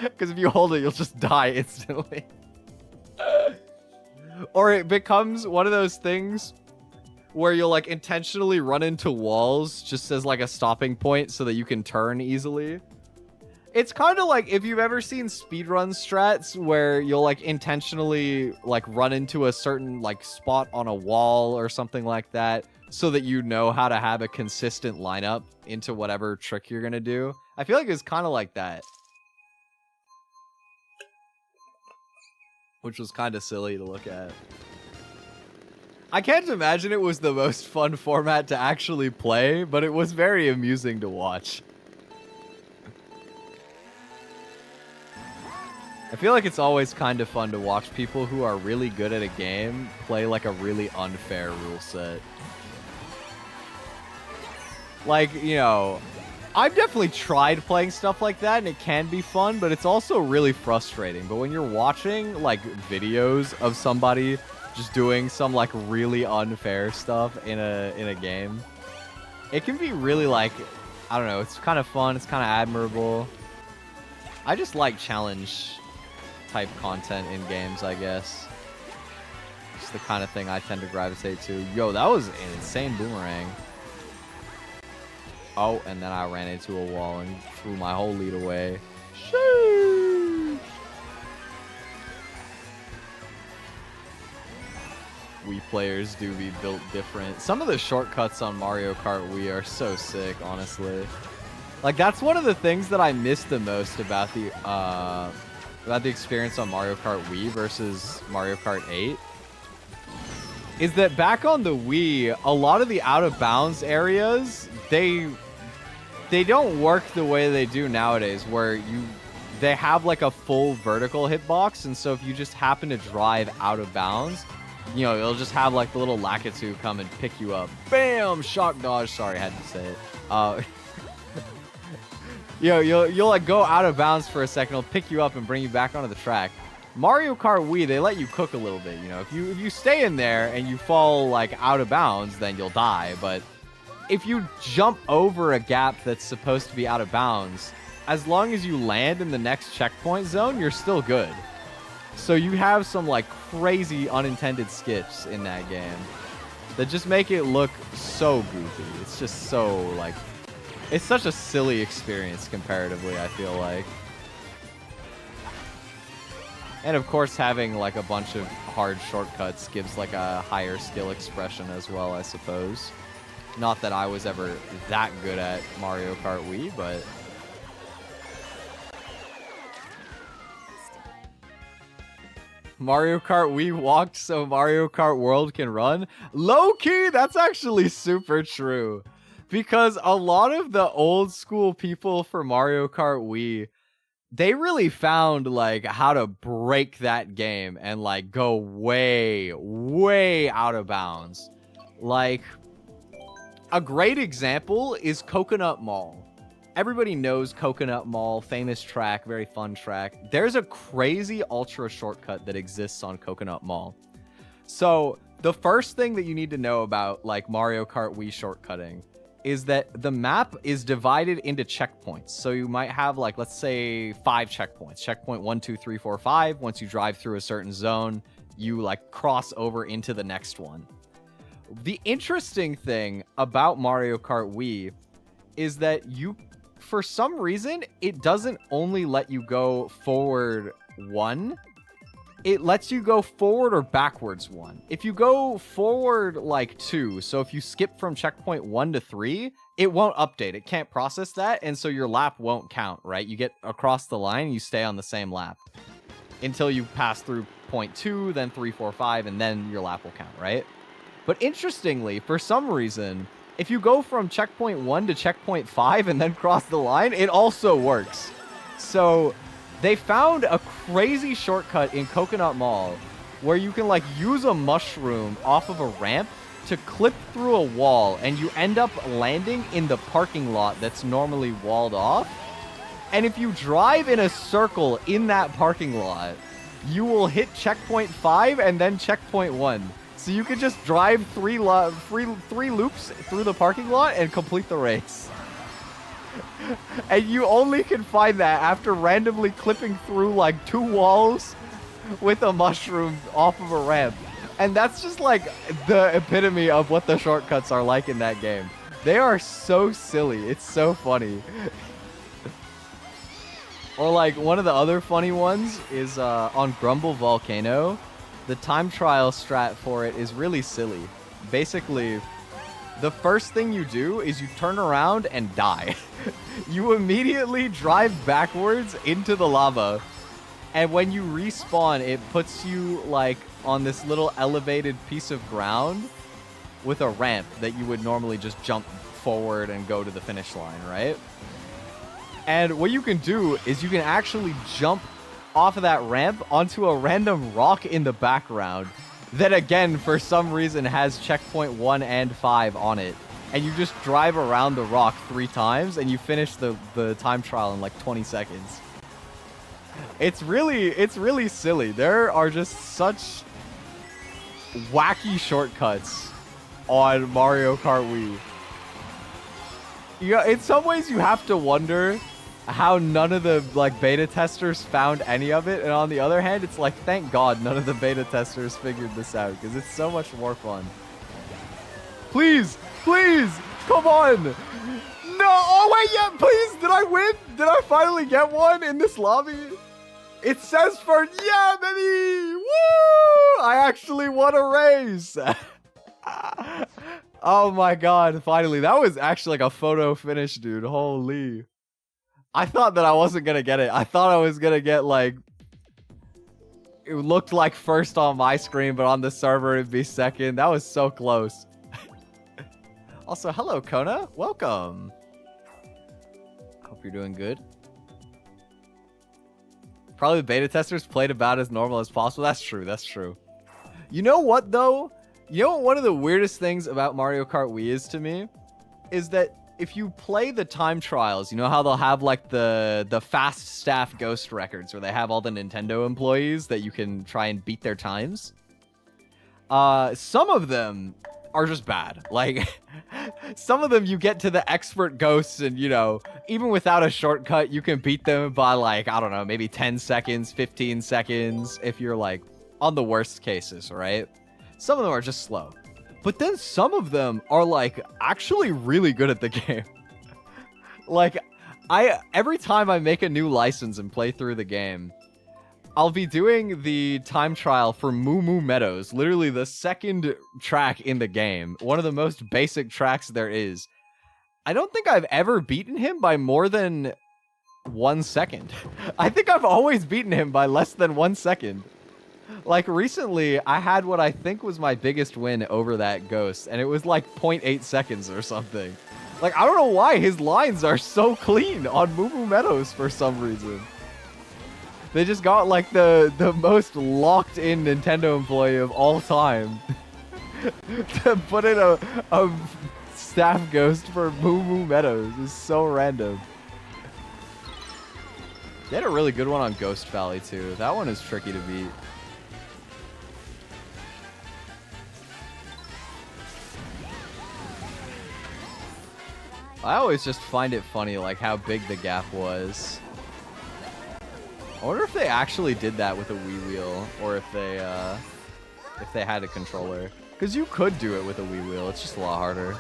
Because if you hold it, you'll just die instantly. Or it becomes one of those things where you'll like intentionally run into walls just as like a stopping point so that you can turn easily. It's kind of like if you've ever seen speedrun strats where you'll like intentionally like run into a certain like spot on a wall or something like that so that you know how to have a consistent lineup into whatever trick you're gonna do. I feel like it's kind of like that. Which was kind of silly to look at. I can't imagine it was the most fun format to actually play, but it was very amusing to watch. I feel like it's always kind of fun to watch people who are really good at a game play like a really unfair rule set. Like, you know, I've definitely tried playing stuff like that and it can be fun, but it's also really frustrating. But when you're watching like videos of somebody just doing some like really unfair stuff in a game, it can be really like, I don't know, it's kind of fun, it's kind of admirable. I just like challenge type content in games, I guess. It's the kind of thing I tend to gravitate to. Yo, that was an insane boomerang. Oh, and then I ran into a wall and threw my whole lead away. Sheesh. Wii players do be built different. Some of the shortcuts on Mario Kart Wii are so sick, honestly. Like, that's one of the things that I miss the most about the experience on Mario Kart Wii versus Mario Kart 8 is that back on the Wii, a lot of the out of bounds areas, they don't work the way they do nowadays, where they have like a full vertical hitbox, and so if you just happen to drive out of bounds, you know, it'll just have like the little Lakitu come and pick you up. Bam! Shock dodge. Sorry, I had to say it. You'll like go out of bounds for a second. It'll pick you up and bring you back onto the track. Mario Kart Wii, they let you cook a little bit. You know, if you stay in there and you fall like out of bounds, then you'll die. But if you jump over a gap that's supposed to be out of bounds, as long as you land in the next checkpoint zone, you're still good. So you have some like crazy unintended skips in that game that just make it look so goofy. It's just so like, it's such a silly experience comparatively, I feel like. And of course, having like a bunch of hard shortcuts gives like a higher skill expression as well, I suppose. Not that I was ever that good at Mario Kart Wii, but Mario Kart Wii walked so Mario Kart World can run. Low-key, that's actually super true. Because a lot of the old school people for Mario Kart Wii, they really found like how to break that game and like go way, way out of bounds. Like, a great example is Coconut Mall. Everybody knows Coconut Mall, famous track, very fun track. There's a crazy ultra shortcut that exists on Coconut Mall. So the first thing that you need to know about like Mario Kart Wii shortcutting is that the map is divided into checkpoints. So you might have like, let's say 5 checkpoints. Checkpoint 1, 2, 3, 4, 5. Once you drive through a certain zone, you like cross over into the next one. The interesting thing about Mario Kart Wii is that you for some reason, it doesn't only let you go forward 1. It lets you go forward or backwards 1. If you go forward like 2, so if you skip from checkpoint 1 to 3, it won't update. It can't process that, and so your lap won't count, right? You get across the line, and you stay on the same lap until you pass through point 2, then 3, 4, 5, and then your lap will count, right? But interestingly, for some reason, if you go from checkpoint 1 to checkpoint 5 and then cross the line, it also works. So they found a crazy shortcut in Coconut Mall where you can like use a mushroom off of a ramp to clip through a wall, and you end up landing in the parking lot that's normally walled off. And if you drive in a circle in that parking lot, you will hit checkpoint 5 and then checkpoint 1. So you can just drive three loops through the parking lot and complete the race. And you only can find that after randomly clipping through like 2 walls with a mushroom off of a ramp. And that's just like the epitome of what the shortcuts are like in that game. They are so silly. It's so funny. Or like one of the other funny ones is on Grumble Volcano. The time trial strat for it is really silly. Basically, the first thing you do is you turn around and die. You immediately drive backwards into the lava. And when you respawn, it puts you like on this little elevated piece of ground with a ramp that you would normally just jump forward and go to the finish line, right? And what you can do is you can actually jump off of that ramp onto a random rock in the background that again for some reason has checkpoint 1 and 5 on it, and you just drive around the rock 3 times and you finish the time trial in like 20 seconds. It's really silly. There are just such wacky shortcuts on Mario Kart Wii. In some ways you have to wonder how none of the like beta testers found any of it, and on the other hand, it's like thank God none of the beta testers figured this out because it's so much more fun. Please, come on! No, oh wait, yeah, please, did I win? Did I finally get one in this lobby? It says for yeah, baby! Woo! I actually won a race. Oh my God, finally, that was actually like a photo finish, dude. Holy. I thought that I wasn't going to get it. I thought I was going to get, like... It looked like first on my screen, but on the server it'd be second. That was so close. Also, hello, Kona. Welcome. Hope you're doing good. Probably the beta testers played about as normal as possible. That's true. That's true. You know what, though? You know what one of the weirdest things about Mario Kart Wii is to me? Is that if you play the time trials, you know how they'll have like the fast staff ghost records where they have all the Nintendo employees that you can try and beat their times? Some of them are just bad. Like, some of them you get to the expert ghosts and, you know, even without a shortcut, you can beat them by like, I don't know, maybe 10 seconds, 15 seconds if you're like on the worst cases, right? Some of them are just slow. But then some of them are like actually really good at the game. Like every time I make a new license and play through the game, I'll be doing the time trial for Moo Moo Meadows, literally the second track in the game, one of the most basic tracks there is. I don't think I've ever beaten him by more than 1 second. I think I've always beaten him by less than 1 second. Like, recently, I had what I think was my biggest win over that ghost, and it was like 0.8 seconds or something. Like, I don't know why his lines are so clean on Moo Moo Meadows for some reason. They just got, like, the most locked-in Nintendo employee of all time to put in a staff ghost for Moo Moo Meadows. It's so random. They had a really good one on Ghost Valley, too. That one is tricky to beat. I always just find it funny, like, how big the gap was. I wonder if they actually did that with a Wii wheel, or if they had a controller. Because you could do it with a Wii wheel, it's just a lot harder.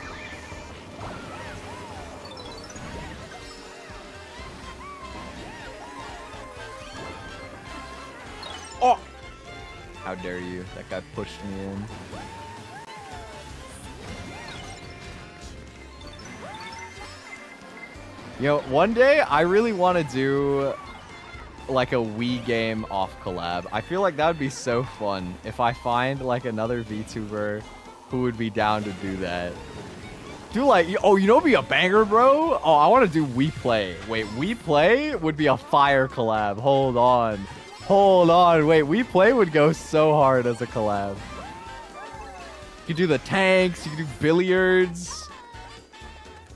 How dare you? That guy pushed me in. You know, one day I really want to do like a Wii game off collab. I feel like that would be so fun if I find like another VTuber who would be down to do that. Do like, oh, you know what'd be a banger, bro? Oh, I want to do We Play. Wait, We Play would be a fire collab. Hold on. Hold on. Wait, We Play would go so hard as a collab. You could do the tanks. You could do billiards.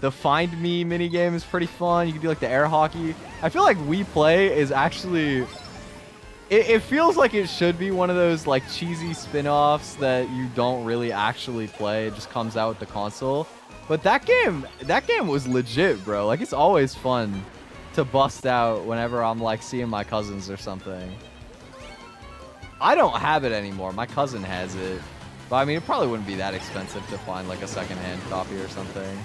The Find Me minigame is pretty fun. You can do like the air hockey. I feel like We Play is actually... It feels like it should be one of those like cheesy spin-offs that you don't really actually play. It just comes out with the console. But that game was legit, bro. Like, it's always fun to bust out whenever I'm like seeing my cousins or something. I don't have it anymore. My cousin has it. But I mean, it probably wouldn't be that expensive to find like a secondhand copy or something.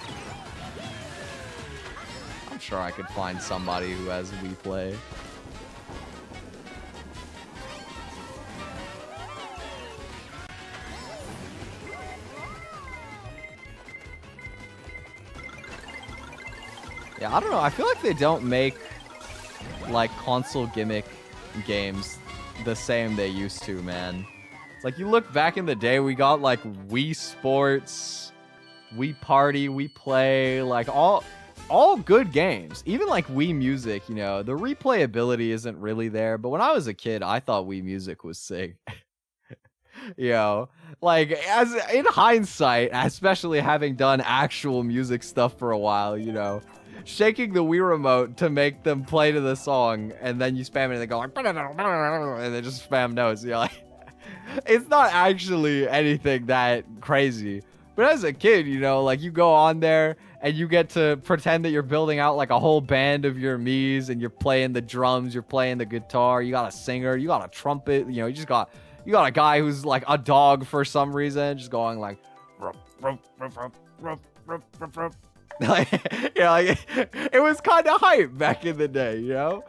I'm sure I could find somebody who has We Play. Yeah, I don't know. I feel like they don't make like console gimmick games the same they used to, man. It's like you look back in the day, we got like Wii Sports, Wii Party, Wii Play, like all good games. Even like Wii Music, you know, the replayability isn't really there. But when I was a kid, I thought Wii Music was sick. You know, like as in hindsight, especially having done actual music stuff for a while, you know, shaking the Wii remote to make them play to the song, and then you spam it and they go like, and they just spam notes. You're like, it's not actually anything that crazy. But as a kid, you know, like you go on there and you get to pretend that you're building out like a whole band of your Miis, and you're playing the drums, you're playing the guitar, you got a singer, you got a trumpet, you know, you got a guy who's like a dog for some reason, just going like, ruff, ruff, ruff, ruff, ruff, ruff, ruff, ruff. Like, you know, like, it was kind of hype back in the day, you know?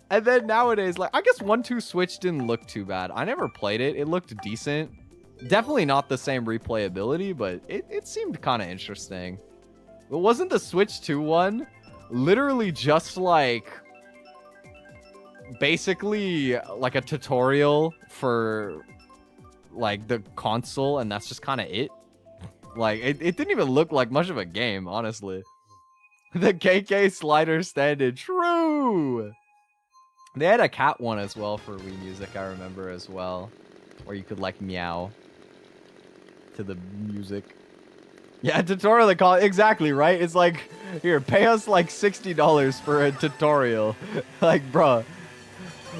And then nowadays, like, I guess 1-2 Switch didn't look too bad. I never played it. It looked decent. Definitely not the same replayability, but it seemed kind of interesting. But wasn't the Switch 2 one literally just like basically like a tutorial for like the console, and that's just kind of it? Like, it didn't even look like much of a game, honestly. The KK slider stand-in, true! They had a cat one as well for Wii Music, I remember as well. Where you could like meow to the music. Yeah, tutorial they call it. Exactly, right? It's like, here, pay us like $60 for a tutorial. Like, bruh.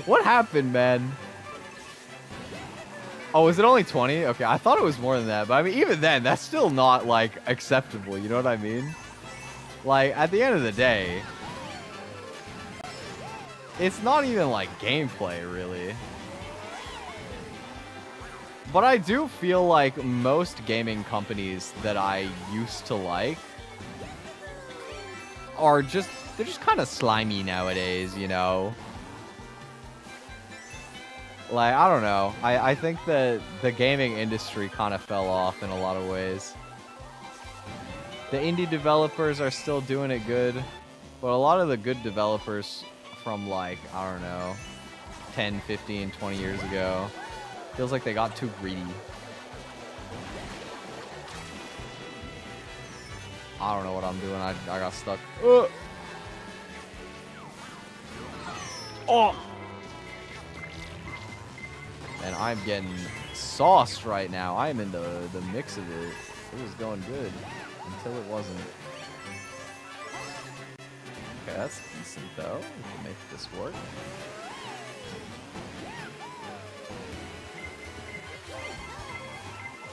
What happened, man? Oh, is it only 20? Okay, I thought it was more than that. But I mean, even then, that's still not, like, acceptable. You know what I mean? Like, at the end of the day, it's not even, like, gameplay, really. But I do feel like most gaming companies that I used to like are just, they're just kind of slimy nowadays, you know? Like, I don't know. I think that the gaming industry kind of fell off in a lot of ways. The indie developers are still doing it good, but a lot of the good developers from, like, I don't know, 10, 15, 20 years ago, feels like they got too greedy. I don't know what I'm doing. I got stuck. Oh! And I'm getting sauced right now. I am in the mix of it. It was going good until it wasn't. Okay, that's decent though. We can make this work.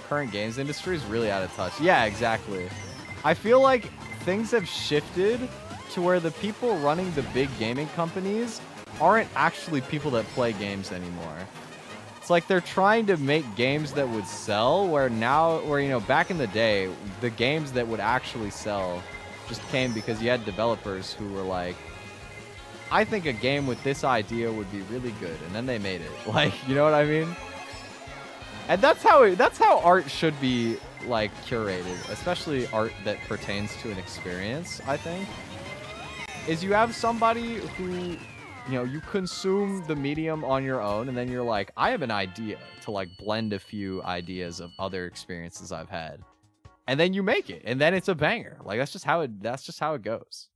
Current games industry is really out of touch. Yeah, exactly. I feel like things have shifted to where the people running the big gaming companies aren't actually people that play games anymore. It's like they're trying to make games that would sell, where you know, back in the day, the games that would actually sell just came because you had developers who were like, I think a game with this idea would be really good, and then they made it. Like, you know what I mean? And that's how art should be like curated, especially art that pertains to an experience, I think. Is you have somebody who, you know, you consume the medium on your own, and then you're like, I have an idea to like blend a few ideas of other experiences I've had. And then you make it, and then it's a banger. Like that's just how it goes.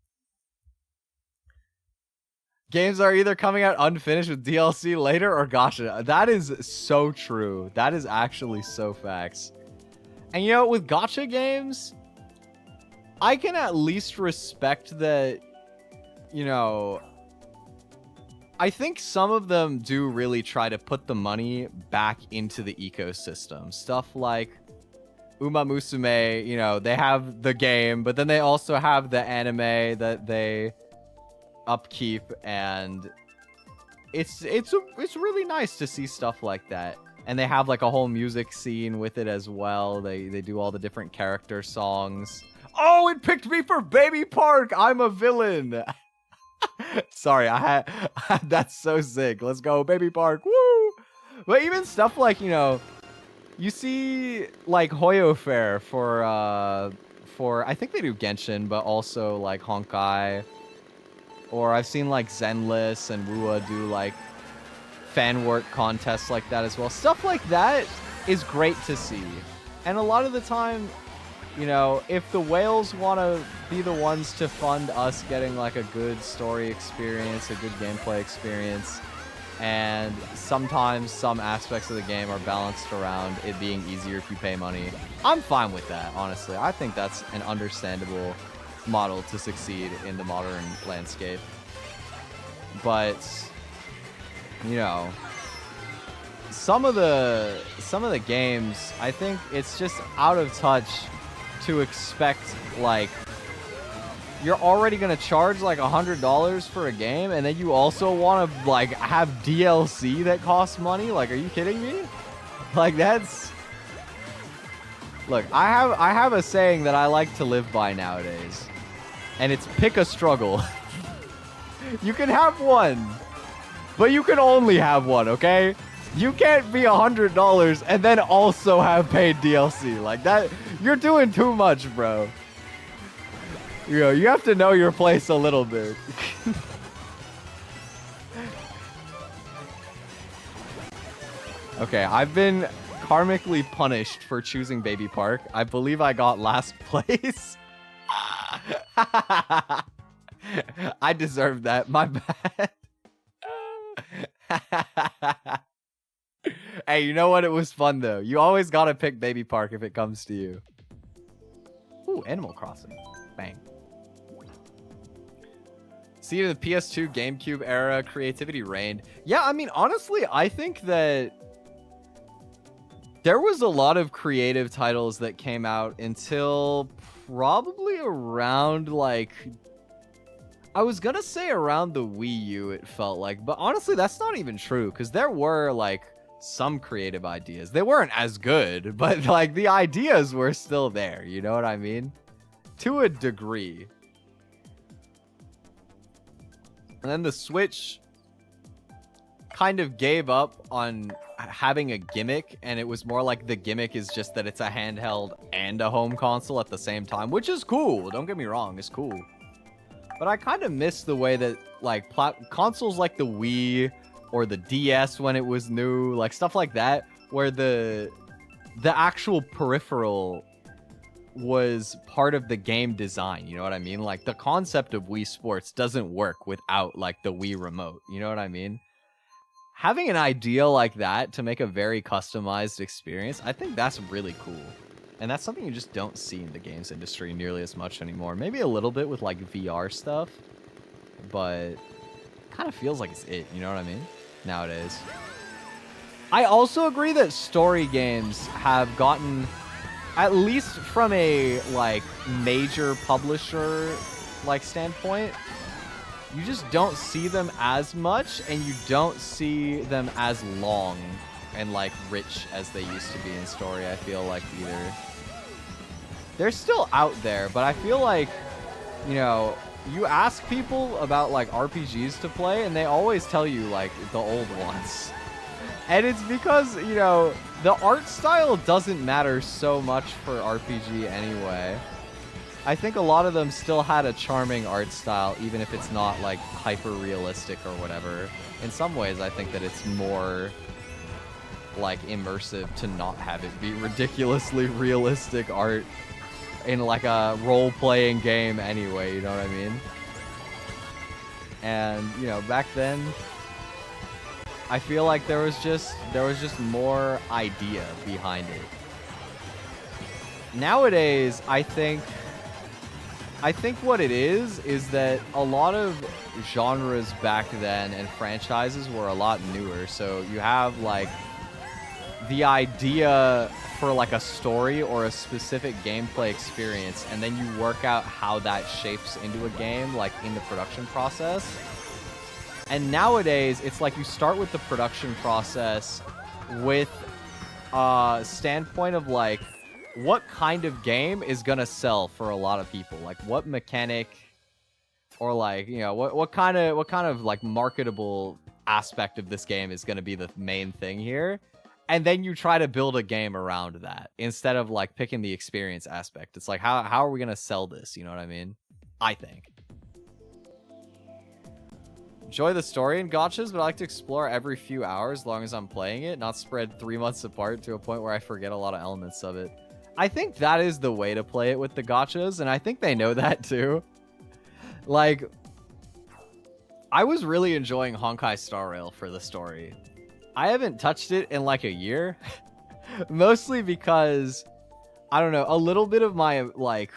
Games are either coming out unfinished with DLC later or gacha. That is so true. That is actually so facts. And you know, with gacha games, I can at least respect that, you know, I think some of them do really try to put the money back into the ecosystem. Stuff like Uma Musume, you know, they have the game, but then they also have the anime that they upkeep, and it's really nice to see stuff like that. And they have like a whole music scene with it as well. They do all the different character songs. Oh, it picked me for Baby Park. I'm a villain. Sorry, that's so sick. Let's go, Baby Park. Woo! But even stuff like, you know, you see like Hoyo Fair for I think they do Genshin, but also like Honkai. Or I've seen like Zenless and Wua do like fan work contests like that as well. Stuff like that is great to see. And a lot of the time, you know, if the whales want to be the ones to fund us getting like a good story experience, a good gameplay experience, and sometimes some aspects of the game are balanced around it being easier if you pay money, I'm fine with that, honestly. I think that's an understandable model to succeed in the modern landscape. But, you know, some of the games, I think it's just out of touch to expect, like, you're already gonna charge like $100 for a game, and then you also want to like have DLC that costs money. Like, are you kidding me? Like, that's... Look, I have a saying that I like to live by nowadays, and it's pick a struggle. You can have one, but you can only have one, okay? You can't be $100 and then also have paid DLC. Like that, you're doing too much, bro. You know, you have to know your place a little bit. Okay, I've been karmically punished for choosing Baby Park. I believe I got last place. I deserve that. My bad. Hey, you know what? It was fun, though. You always gotta pick Baby Park if it comes to you. Ooh, Animal Crossing. Bang. See, the PS2 GameCube era creativity reigned. Yeah, I mean, honestly, I think that there was a lot of creative titles that came out until probably around, like... I was gonna say around the Wii U, it felt like. But honestly, that's not even true, because there were, like, some creative ideas. They weren't as good, but, like, the ideas were still there. You know what I mean? To a degree. And then the Switch kind of gave up on having a gimmick, and it was more like the gimmick is just that it's a handheld and a home console at the same time, which is cool. Don't get me wrong, it's cool. But I kind of miss the way that, like, consoles like the Wii or the DS when it was new, like stuff like that, where the actual peripheral was part of the game design, you know what I mean? Like, the concept of Wii Sports doesn't work without, like, the Wii remote, you know what I mean? Having an idea like that to make a very customized experience, I think that's really cool. And that's something you just don't see in the games industry nearly as much anymore. Maybe a little bit with, like, VR stuff, but kind of feels like it's it, you know what I mean? Nowadays. I also agree that story games have gotten, at least from a, like, major publisher, like, standpoint, you just don't see them as much, and you don't see them as long and, like, rich as they used to be in story, I feel like, either. They're still out there, but I feel like, you know, you ask people about, like, RPGs to play, and they always tell you, like, the old ones. And it's because, you know, the art style doesn't matter so much for RPG anyway. I think a lot of them still had a charming art style, even if it's not, like, hyper-realistic or whatever. In some ways, I think that it's more, like, immersive to not have it be ridiculously realistic art in, like, a role-playing game anyway, you know what I mean? And, you know, back then, I feel like there was just more idea behind it. Nowadays, I think what it is that a lot of genres back then and franchises were a lot newer. So you have like the idea for like a story or a specific gameplay experience, and then you work out how that shapes into a game, like in the production process. And nowadays, it's like you start with the production process with a standpoint of like, what kind of game is gonna sell for a lot of people? Like, what mechanic, or like, you know, what kind of like marketable aspect of this game is gonna be the main thing here? And then you try to build a game around that instead of like picking the experience aspect. It's like, how are we gonna sell this? You know what I mean? I think. Enjoy the story in gachas, but I like to explore every few hours as long as I'm playing it, not spread 3 months apart to a point where I forget a lot of elements of it. I think that is the way to play it with the gachas, and I think they know that too. Like, I was really enjoying Honkai Star Rail for the story. I haven't touched it in like a year. Mostly because, I don't know, a little bit of my, like,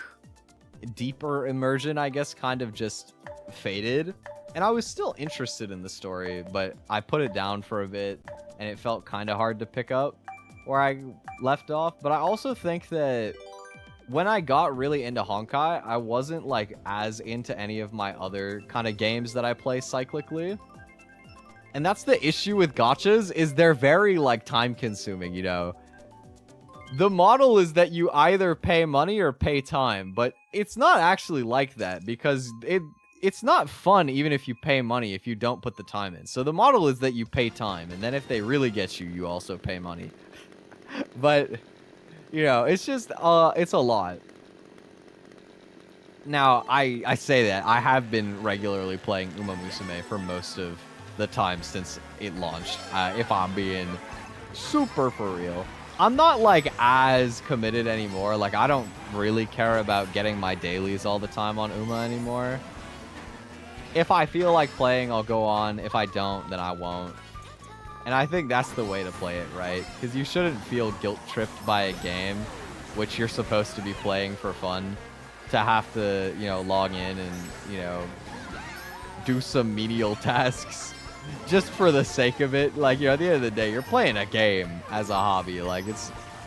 deeper immersion, I guess, kind of just faded. And I was still interested in the story, but I put it down for a bit, and it felt kind of hard to pick up where I left off. But I also think that when I got really into Honkai, I wasn't, like, as into any of my other kind of games that I play cyclically. And that's the issue with gachas, is they're very, like, time-consuming, you know? The model is that you either pay money or pay time, but it's not actually like that, because it's not fun even if you pay money if you don't put the time in. So the model is that you pay time, and then if they really get you, you also pay money. But, you know, it's just, it's a lot. Now, I say that. I have been regularly playing Uma Musume for most of the time since it launched, if I'm being super for real. I'm not, like, as committed anymore. Like, I don't really care about getting my dailies all the time on Uma anymore. If I feel like playing, I'll go on. If I don't, then I won't. And I think that's the way to play it, right? Because you shouldn't feel guilt-tripped by a game, which you're supposed to be playing for fun, to have to, you know, log in and, you know, do some menial tasks just for the sake of it. Like, you know, at the end of the day, you're playing a game as a hobby. Like,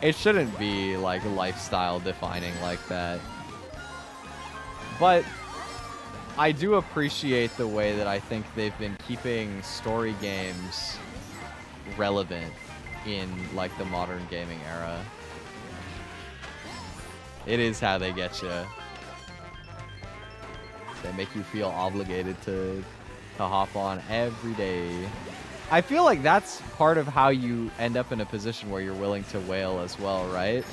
it shouldn't be, like, lifestyle defining like that. But I do appreciate the way that I think they've been keeping story games relevant in, like, the modern gaming era. It is how they get you. They make you feel obligated to hop on every day. I feel like that's part of how you end up in a position where you're willing to whale as well, right?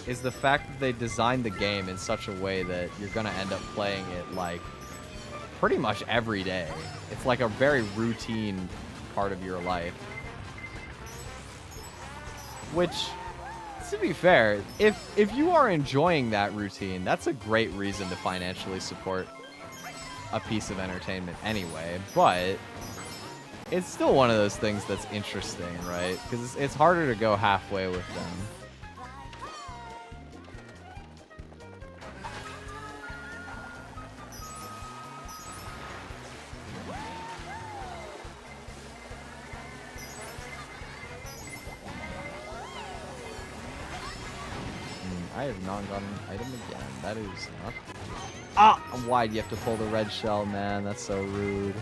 Is the fact that they designed the game in such a way that you're gonna end up playing it, like, pretty much every day. It's like a very routine part of your life. Which, to be fair, if you are enjoying that routine, that's a great reason to financially support a piece of entertainment anyway. But it's still one of those things that's interesting, right? Because it's harder to go halfway with them. I have not gotten an item again. That is not... Ah! Why do you have to pull the red shell, man? That's so rude.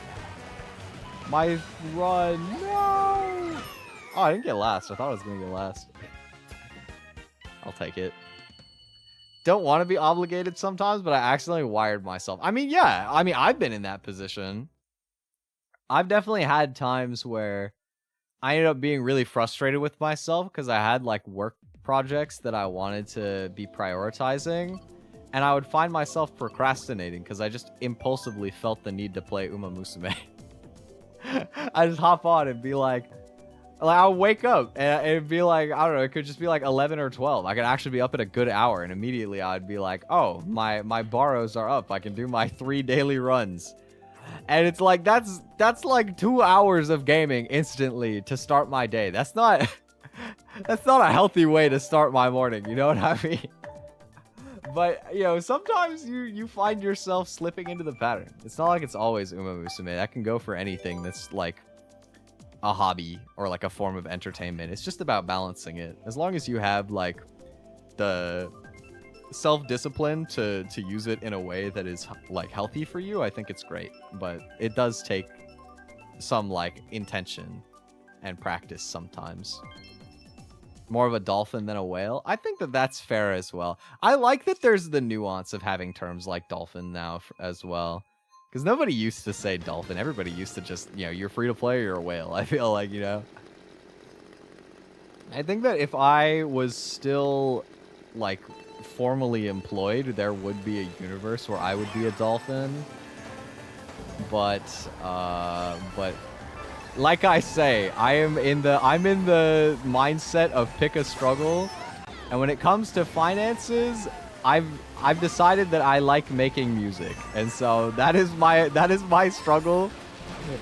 My run! No! Oh, I didn't get last. I thought I was going to get last. I'll take it. Don't want to be obligated sometimes, but I accidentally wired myself. I mean, yeah. I mean, I've been in that position. I've definitely had times where I ended up being really frustrated with myself because I had like work projects that I wanted to be prioritizing, and I would find myself procrastinating because I just impulsively felt the need to play Uma Musume. I just hop on and be like I'll wake up and it'd be like, I don't know, it could just be like 11 or 12. I could actually be up at a good hour, and immediately I'd be like, oh, my borrows are up. I can do my 3 daily runs. And it's like, that's like 2 hours of gaming instantly to start my day. That's not a healthy way to start my morning. You know what I mean? But, you know, sometimes you find yourself slipping into the pattern. It's not like it's always Uma Musume. That can go for anything that's like a hobby or like a form of entertainment. It's just about balancing it. As long as you have like the self-discipline to use it in a way that is like healthy for you, I think it's great. But it does take some like intention and practice sometimes. More of a dolphin than a whale. I think that that's fair as well. I like that there's the nuance of having terms like dolphin now as well. Because nobody used to say dolphin. Everybody used to just, you know, you're free to play or you're a whale. I feel like, you know. I think that if I was still, like, formally employed, there would be a universe where I would be a dolphin. But like I say, I'm in the mindset of pick a struggle. And when it comes to finances, I've decided that I like making music, and so that is my struggle.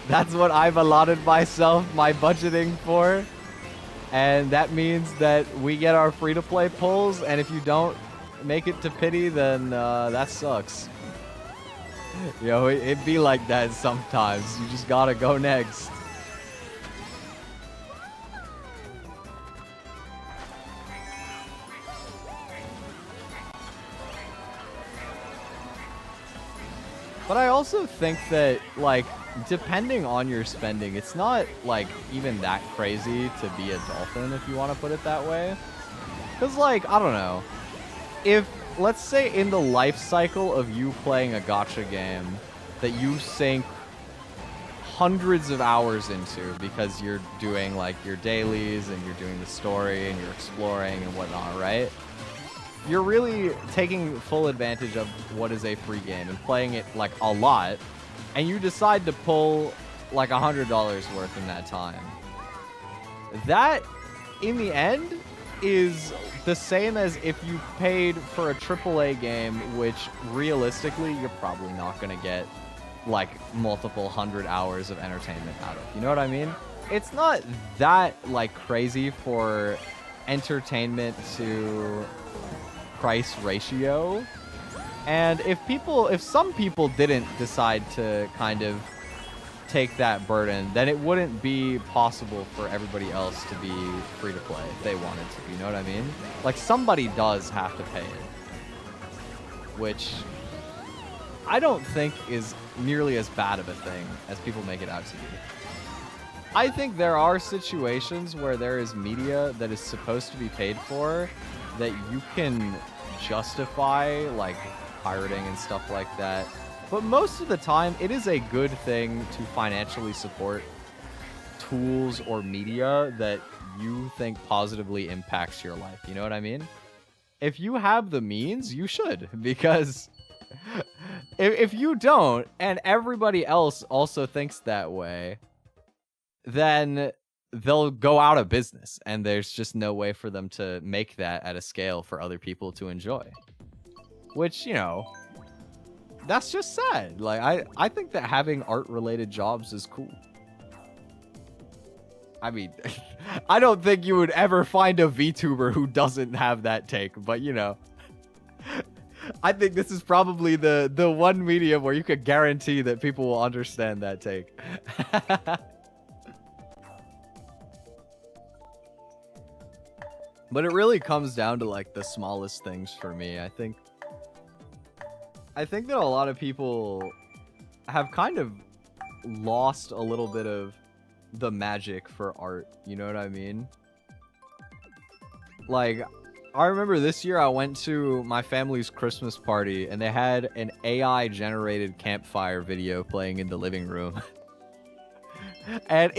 That's what I've allotted myself my budgeting for, and that means that we get our free-to-play pulls, and if you don't make it to pity, then that sucks. You know, it be like that sometimes. You just gotta go next. But I also think that, like, depending on your spending, it's not, like, even that crazy to be a dolphin, if you want to put it that way. Because, like, I don't know. If, let's say, in the life cycle of you playing a gacha game that you sink hundreds of hours into because you're doing, like, your dailies and you're doing the story and you're exploring and whatnot, right? You're really taking full advantage of what is a free game and playing it like a lot, and you decide to pull like $100 worth in that time. That, in the end, is the same as if you paid for a AAA game, which realistically you're probably not going to get like multiple 100 hours of entertainment out of. You know what I mean? It's not that like crazy for entertainment to price ratio, and if some people didn't decide to kind of take that burden, then it wouldn't be possible for everybody else to be free to play if they wanted to. You know what I mean? Like, somebody does have to pay it, which I don't think is nearly as bad of a thing as people make it out to be. I think there are situations where there is media that is supposed to be paid for that you can justify, like pirating and stuff like that. But most of the time, it is a good thing to financially support tools or media that you think positively impacts your life. You know what I mean? If you have the means, you should, because if you don't, and everybody else also thinks that way, then they'll go out of business, and there's just no way for them to make that at a scale for other people to enjoy. Which, you know, that's just sad. Like, I think that having art-related jobs is cool. I mean, I don't think you would ever find a VTuber who doesn't have that take, but, you know, I think this is probably the one medium where you could guarantee that people will understand that take. But it really comes down to, like, the smallest things for me. I think that a lot of people have kind of lost a little bit of the magic for art. You know what I mean? Like, I remember this year I went to my family's Christmas party, and they had an AI-generated campfire video playing in the living room. And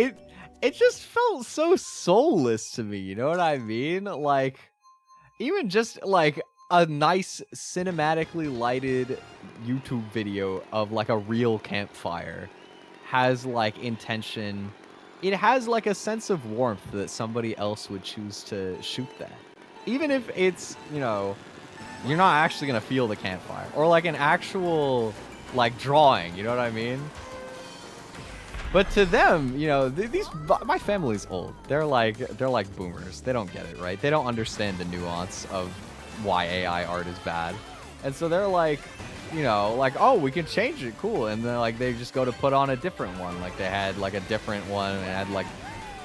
it just felt so soulless to me, you know what I mean? Like, even just like a nice cinematically lighted YouTube video of like a real campfire has like intention. It has like a sense of warmth that somebody else would choose to shoot that. Even if it's, you know, you're not actually gonna feel the campfire. Or like an actual like drawing, you know what I mean? But to them, you know, my family's old. They're like boomers. They don't get it, right? They don't understand the nuance of why AI art is bad. And so they're like, you know, like, oh, we can change it, cool. And then like they just go to put on a different one. Like they had like a different one and had like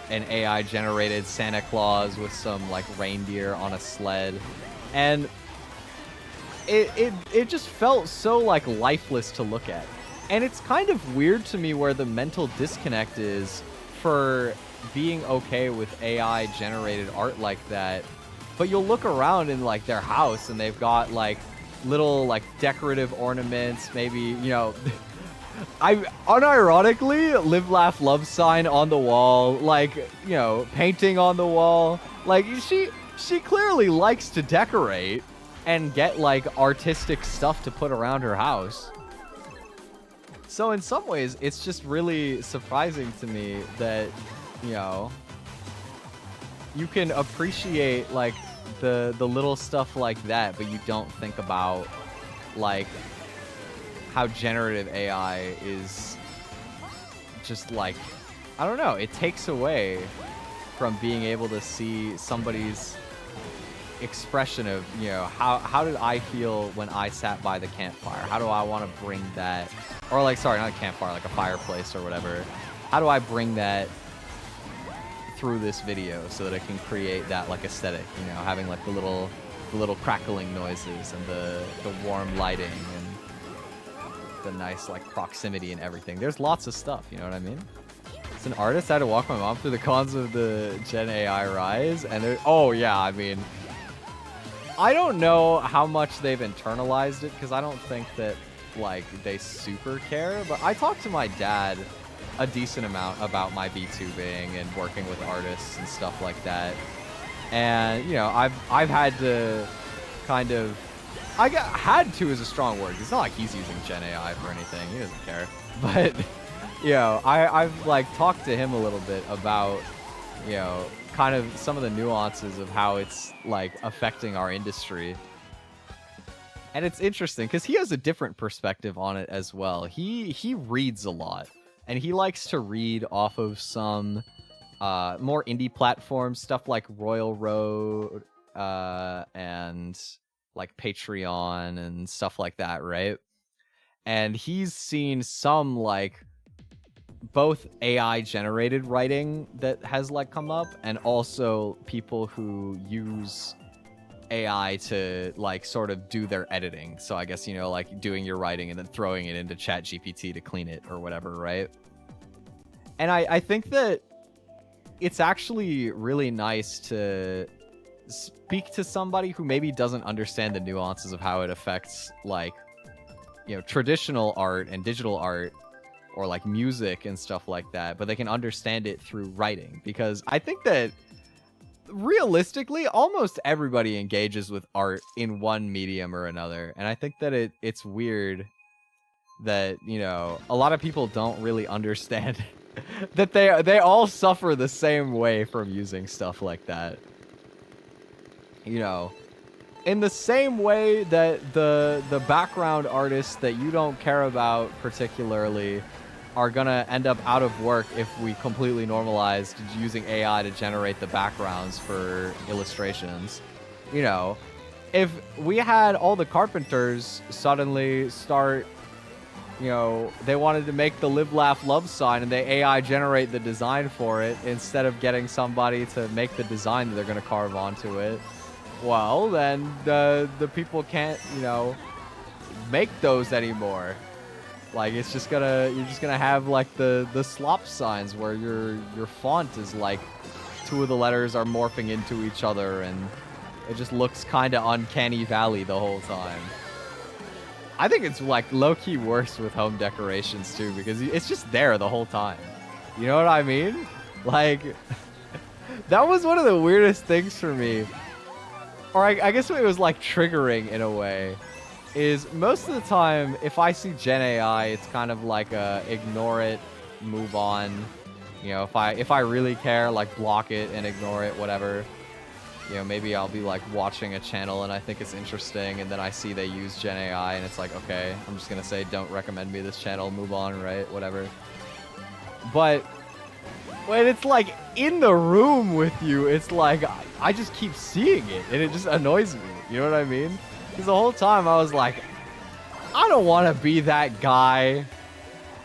an AI generated Santa Claus with some like reindeer on a sled. And it just felt so like lifeless to look at. And it's kind of weird to me where the mental disconnect is for being okay with AI generated art like that. But you'll look around in like their house and they've got like little like decorative ornaments, maybe, you know, I unironically live, laugh, love sign on the wall, like, you know, painting on the wall. Like she clearly likes to decorate and get like artistic stuff to put around her house. So in some ways, it's just really surprising to me that, you know, you can appreciate like the little stuff like that, but you don't think about like how generative AI is just like, I don't know, it takes away from being able to see somebody's expression of, you know, how did I feel when I sat by the campfire? How do I want to bring that, or like, sorry, not a campfire, like a fireplace or whatever. How do I bring that through this video so that I can create that like aesthetic, you know, having like the little crackling noises and the warm lighting and the nice like proximity and everything. There's lots of stuff, you know what I mean? As an artist, I had to walk my mom through the cons of the Gen AI rise, and oh yeah, I mean, I don't know how much they've internalized it because I don't think that like they super care, but I talked to my dad a decent amount about my VTubing and working with artists and stuff like that. And you know, I've had to kind of, had to is a strong word. It's not like he's using Gen AI for anything. He doesn't care. But you know, I've like talked to him a little bit about, you know, kind of some of the nuances of how it's like affecting our industry. And it's interesting because he has a different perspective on it as well. He reads a lot, and he likes to read off of some more indie platforms, stuff like Royal Road and like Patreon and stuff like that, right? And he's seen some like both AI generated writing that has like come up, and also people who use AI to like sort of do their editing. So I guess, you know, like doing your writing and then throwing it into ChatGPT to clean it or whatever, right? And I think that it's actually really nice to speak to somebody who maybe doesn't understand the nuances of how it affects like, you know, traditional art and digital art or like music and stuff like that, but they can understand it through writing. Because I think that realistically, almost everybody engages with art in one medium or another. And I think that it's weird that, you know, a lot of people don't really understand that they all suffer the same way from using stuff like that. You know, in the same way that the background artists that you don't care about particularly are gonna end up out of work if we completely normalized using AI to generate the backgrounds for illustrations. You know, if we had all the carpenters suddenly start, you know, they wanted to make the live, laugh, love sign and they AI generate the design for it instead of getting somebody to make the design that they're gonna carve onto it, well, then the people can't, you know, make those anymore. Like, it's just gonna, you're just gonna have like the slop signs where your font is like two of the letters are morphing into each other and it just looks kind of uncanny valley the whole time. I think it's like low-key worse with home decorations too, because it's just there the whole time. You know what I mean? Like, that was one of the weirdest things for me. Or I guess it was like triggering in a way. Is most of the time, if I see Gen AI, it's kind of like a ignore it, move on. You know, if I really care, like block it and ignore it, whatever. You know, maybe I'll be like watching a channel and I think it's interesting, and then I see they use Gen AI and it's like, okay, I'm just gonna say don't recommend me this channel, move on, right? Whatever. But when it's like in the room with you, it's like I just keep seeing it and it just annoys me. You know what I mean? Because the whole time I was like, I don't want to be that guy.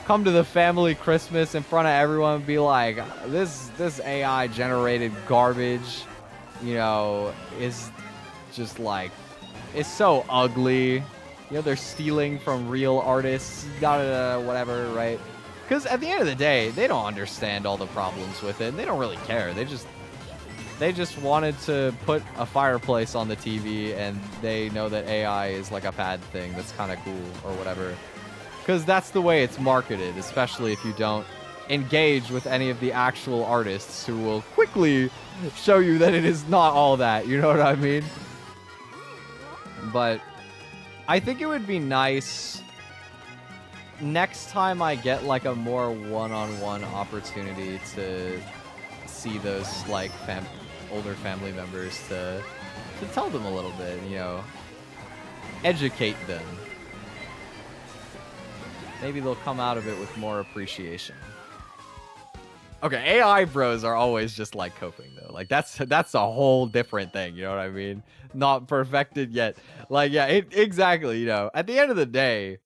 Come to the family Christmas in front of everyone and be like, this AI generated garbage, you know, is just like, it's so ugly. You know, they're stealing from real artists, whatever, right? Because at the end of the day, they don't understand all the problems with it. They don't really care. They just wanted to put a fireplace on the TV, and they know that AI is like a bad thing that's kind of cool or whatever. Because that's the way it's marketed, especially if you don't engage with any of the actual artists who will quickly show you that it is not all that. You know what I mean? But I think it would be nice next time I get like a more one-on-one opportunity to see those like older family members to tell them a little bit, you know, educate them. Maybe they'll come out of it with more appreciation. Okay, AI bros are always just like coping though. Like that's a whole different thing, you know what I mean? Not perfected yet. Like yeah, exactly, you know. At the end of the day,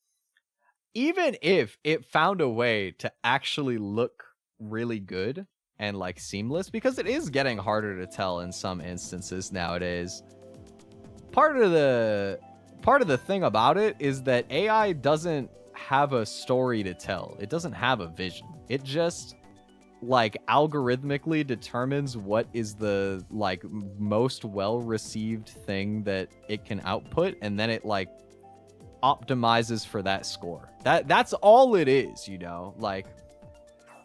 even if it found a way to actually look really good and like seamless, because it is getting harder to tell in some instances nowadays. Part of the thing about it is that AI doesn't have a story to tell. It doesn't have a vision. It just like algorithmically determines what is the like most well-received thing that it can output, and then it like optimizes for that score. That's all it is, you know? Like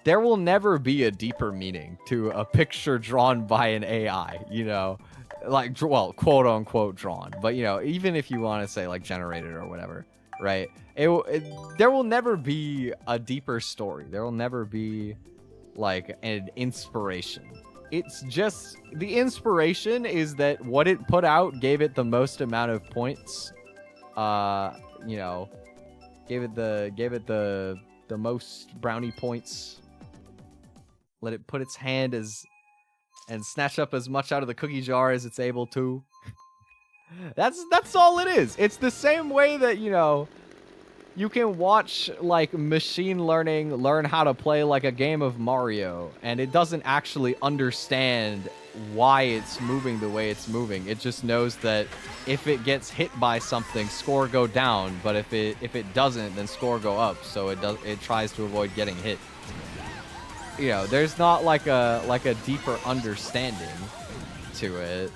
there will never be a deeper meaning to a picture drawn by an AI, you know? Like, well, quote unquote drawn, but you know, even if you want to say like generated or whatever, right? There will never be a deeper story. There will never be like an inspiration. It's just the inspiration is that what it put out gave it the most amount of points. You know, gave it the most brownie points. Let it put its hand and snatch up as much out of the cookie jar as it's able to. That's all it is. It's the same way that, you know, you can watch like machine learning learn how to play like a game of Mario, and it doesn't actually understand why it's moving the way it's moving. It just knows that if it gets hit by something, score go down, but if it doesn't, then score go up. So it tries to avoid getting hit. You know, there's not like a deeper understanding to it.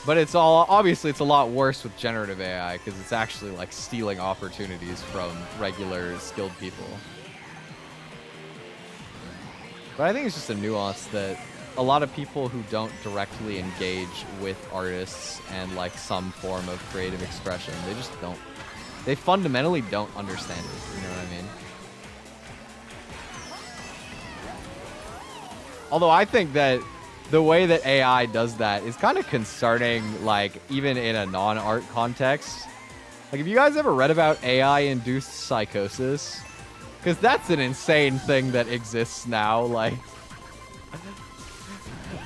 But it's obviously it's a lot worse with generative AI because it's actually like stealing opportunities from regular skilled people. But I think it's just a nuance that a lot of people who don't directly engage with artists and like some form of creative expression, they fundamentally don't understand it. You know what I mean? Although I think that the way that AI does that is kind of concerning, like, even in a non-art context. Like, have you guys ever read about AI-induced psychosis? Because that's an insane thing that exists now, like...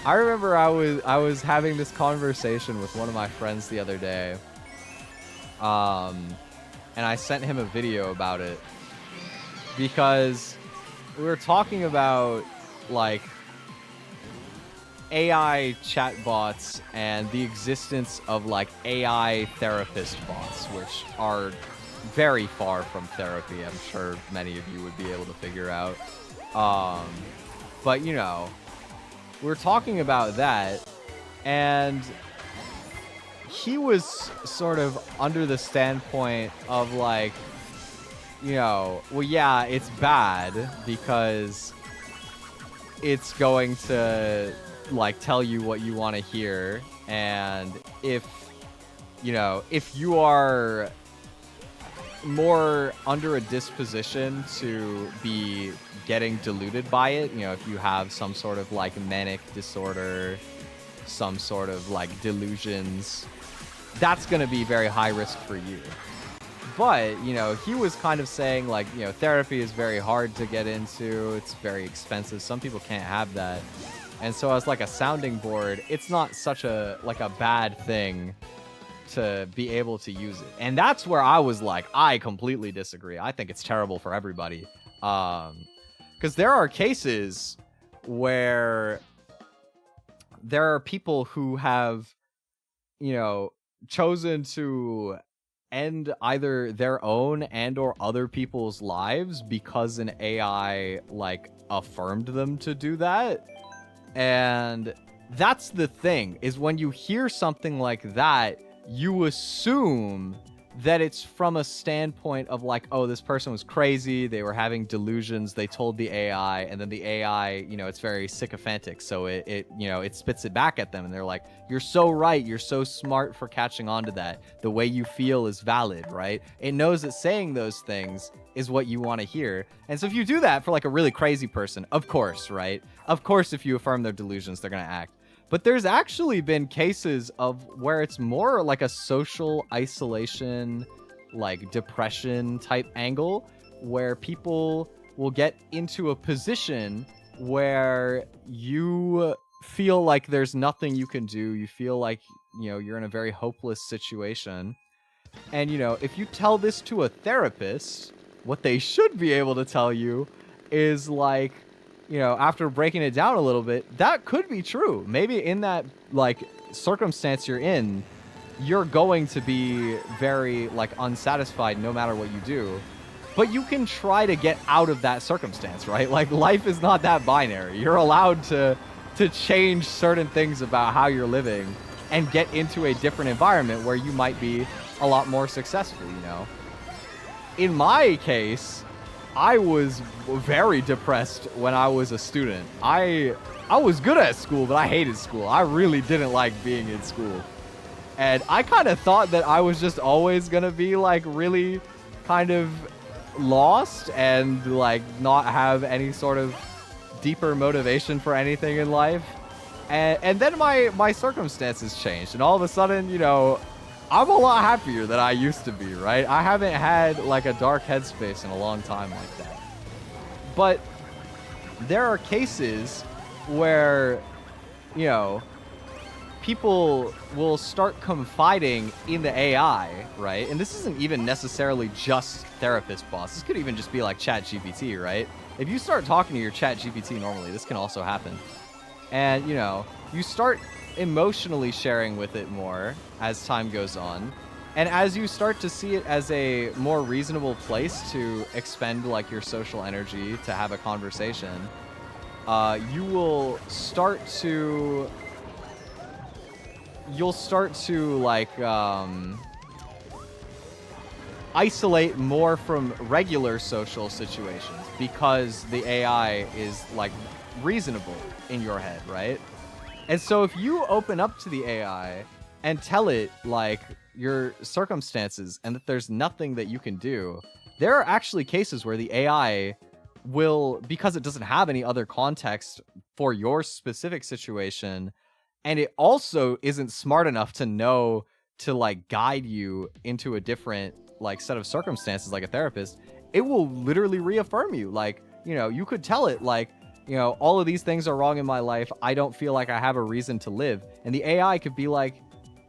I remember I was having this conversation with one of my friends the other day. And I sent him a video about it. Because we were talking about, like... AI chatbots and the existence of like AI therapist bots, which are very far from therapy. I'm sure many of you would be able to figure out. But you know, we're talking about that, and he was sort of under the standpoint of like, you know, well, yeah, it's bad because it's going to, like, tell you what you want to hear. And if, you know, if you are more under a disposition to be getting deluded by it, you know, if you have some sort of, like, manic disorder, some sort of, like, delusions, that's going to be very high risk for you. But, you know, he was kind of saying, like, you know, therapy is very hard to get into. It's very expensive. Some people can't have that. And so as, like, a sounding board, it's not such a, like, a bad thing to be able to use it. And that's where I was like, I completely disagree. I think it's terrible for everybody. Because there are cases where there are people who have, you know, chosen to end either their own and or other people's lives because an AI, like, affirmed them to do that. And that's the thing, is when you hear something like that, you assume that it's from a standpoint of, like, oh, this person was crazy, they were having delusions, they told the AI, and then the AI, you know, it's very sycophantic, so it you know, it spits it back at them, and they're like, you're so right, you're so smart for catching on to that, the way you feel is valid, right? It knows that saying those things is what you want to hear. And so if you do that for, like, a really crazy person, of course, right? Of course, if you affirm their delusions, they're gonna act. But there's actually been cases of where it's more like a social isolation, like depression type angle, where people will get into a position where you feel like there's nothing you can do. You feel like, you know, you're in a very hopeless situation. And, you know, if you tell this to a therapist, what they should be able to tell you is, like, you know, after breaking it down a little bit, that could be true. Maybe in that, like, circumstance you're in, you're going to be very, like, unsatisfied no matter what you do. But you can try to get out of that circumstance, right? Like, life is not that binary. You're allowed to change certain things about how you're living and get into a different environment where you might be a lot more successful, you know? In my case, I was very depressed when I was a student. I was good at school, but I hated school. I really didn't like being in school. And I kind of thought that I was just always going to be, like, really kind of lost and, like, not have any sort of deeper motivation for anything in life. And then my circumstances changed. And all of a sudden, you know, I'm a lot happier than I used to be, right? I haven't had, like, a dark headspace in a long time like that. But there are cases where, you know, people will start confiding in the AI, right? And this isn't even necessarily just therapist boss. This could even just be like ChatGPT, right? If you start talking to your ChatGPT normally, this can also happen. And, you know, you start emotionally sharing with it more as time goes on. And as you start to see it as a more reasonable place to expend, like, your social energy to have a conversation, you will start to... You'll start to, like, isolate more from regular social situations because the AI is, like, reasonable in your head, right? And so if you open up to the AI and tell it, like, your circumstances and that there's nothing that you can do, there are actually cases where the AI will, because it doesn't have any other context for your specific situation, and it also isn't smart enough to know to, like, guide you into a different, like, set of circumstances like a therapist, it will literally reaffirm you. Like, you know, you could tell it, like, you know, all of these things are wrong in my life. I don't feel like I have a reason to live. And the AI could be like,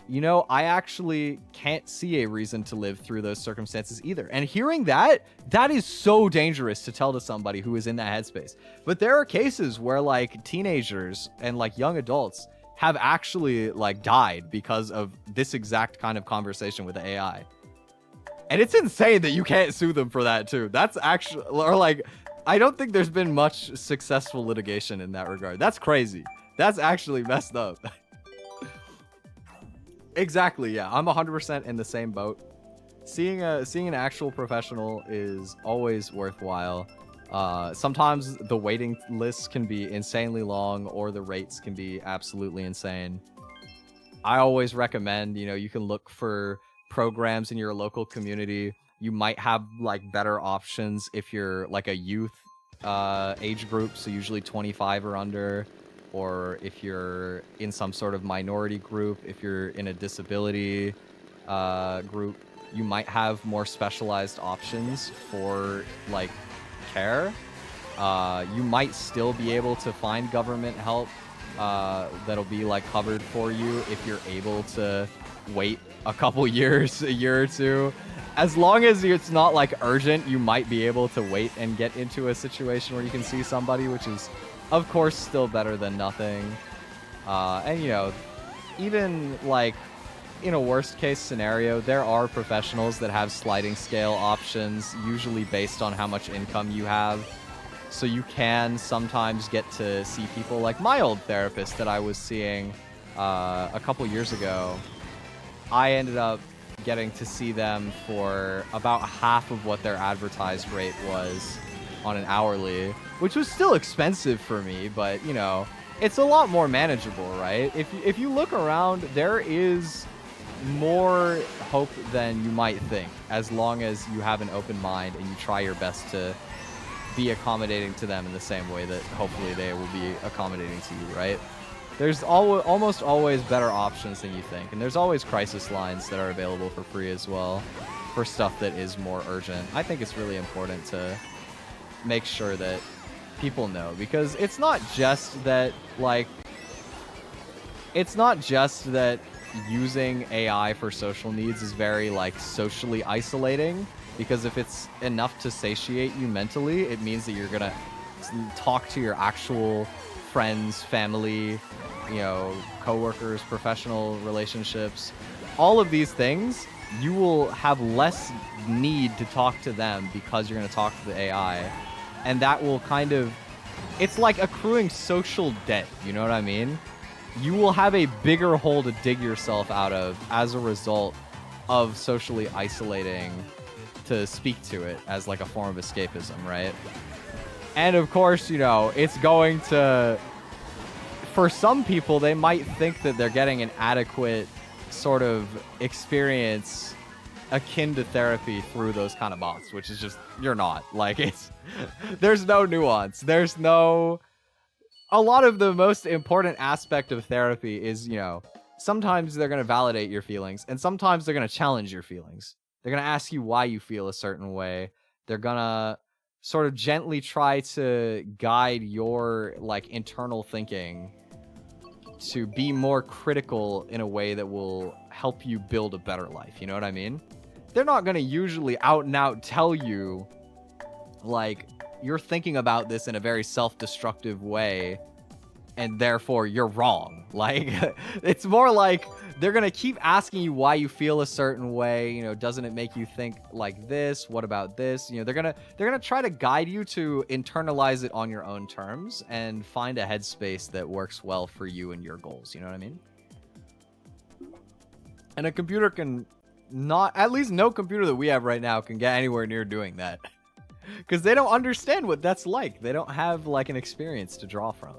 you know, I actually can't see a reason to live through those circumstances either. And hearing that, that is so dangerous to tell to somebody who is in that headspace. But there are cases where, like, teenagers and, like, young adults have actually, like, died because of this exact kind of conversation with the AI. And it's insane that you can't sue them for that too. That's actually, or, like, I don't think there's been much successful litigation in that regard. That's crazy. That's actually messed up. Exactly, yeah. I'm 100% in the same boat. seeing an actual professional is always worthwhile. Sometimes the waiting lists can be insanely long, or the rates can be absolutely insane. I always recommend, you know, you can look for programs in your local community. You might have like better options if you're like a youth age group, so usually 25 or under, or if you're in some sort of minority group, if you're in a disability group, you might have more specialized options for like care. You might still be able to find government help that'll be like covered for you if you're able to wait a couple years, a year or two. As long as it's not like urgent, you might be able to wait and get into a situation where you can see somebody, which is of course still better than nothing. And you know, even like in a worst case scenario, there are professionals that have sliding scale options, usually based on how much income you have. So you can sometimes get to see people like my old therapist that I was seeing a couple years ago. I ended up getting to see them for about half of what their advertised rate was on an hourly, which was still expensive for me, but you know, it's a lot more manageable, right? If you look around, there is more hope than you might think, as long as you have an open mind and you try your best to be accommodating to them in the same way that hopefully they will be accommodating to you, right? There's almost always better options than you think, and there's always crisis lines that are available for free as well for stuff that is more urgent. I think it's really important to make sure that people know, because it's not just that using AI for social needs is very like socially isolating, because if it's enough to satiate you mentally, it means that you're gonna talk to your actual friends, family, you know, coworkers, professional relationships, all of these things. You will have less need to talk to them because you're going to talk to the AI, and that will kind of, it's like accruing social debt, you know what I mean? You will have a bigger hole to dig yourself out of as a result of socially isolating to speak to it as like a form of escapism, right? And of course, you know, it's going to, for some people, they might think that they're getting an adequate sort of experience akin to therapy through those kind of bots, which is just, you're not. Like, it's, there's no nuance. There's no, a lot of the most important aspect of therapy is, you know, sometimes they're going to validate your feelings, and sometimes they're going to challenge your feelings. They're going to ask you why you feel a certain way. They're going to sort of gently try to guide your like internal thinking to be more critical in a way that will help you build a better life. You know what I mean? They're not going to usually out and out tell you like you're thinking about this in a very self-destructive way and therefore you're wrong. Like, it's more like they're going to keep asking you why you feel a certain way. You know, doesn't it make you think like this? What about this? You know, they're going to try to guide you to internalize it on your own terms and find a headspace that works well for you and your goals. You know what I mean? And a computer can not, at least no computer that we have right now can get anywhere near doing that. Because they don't understand what that's like. They don't have like an experience to draw from.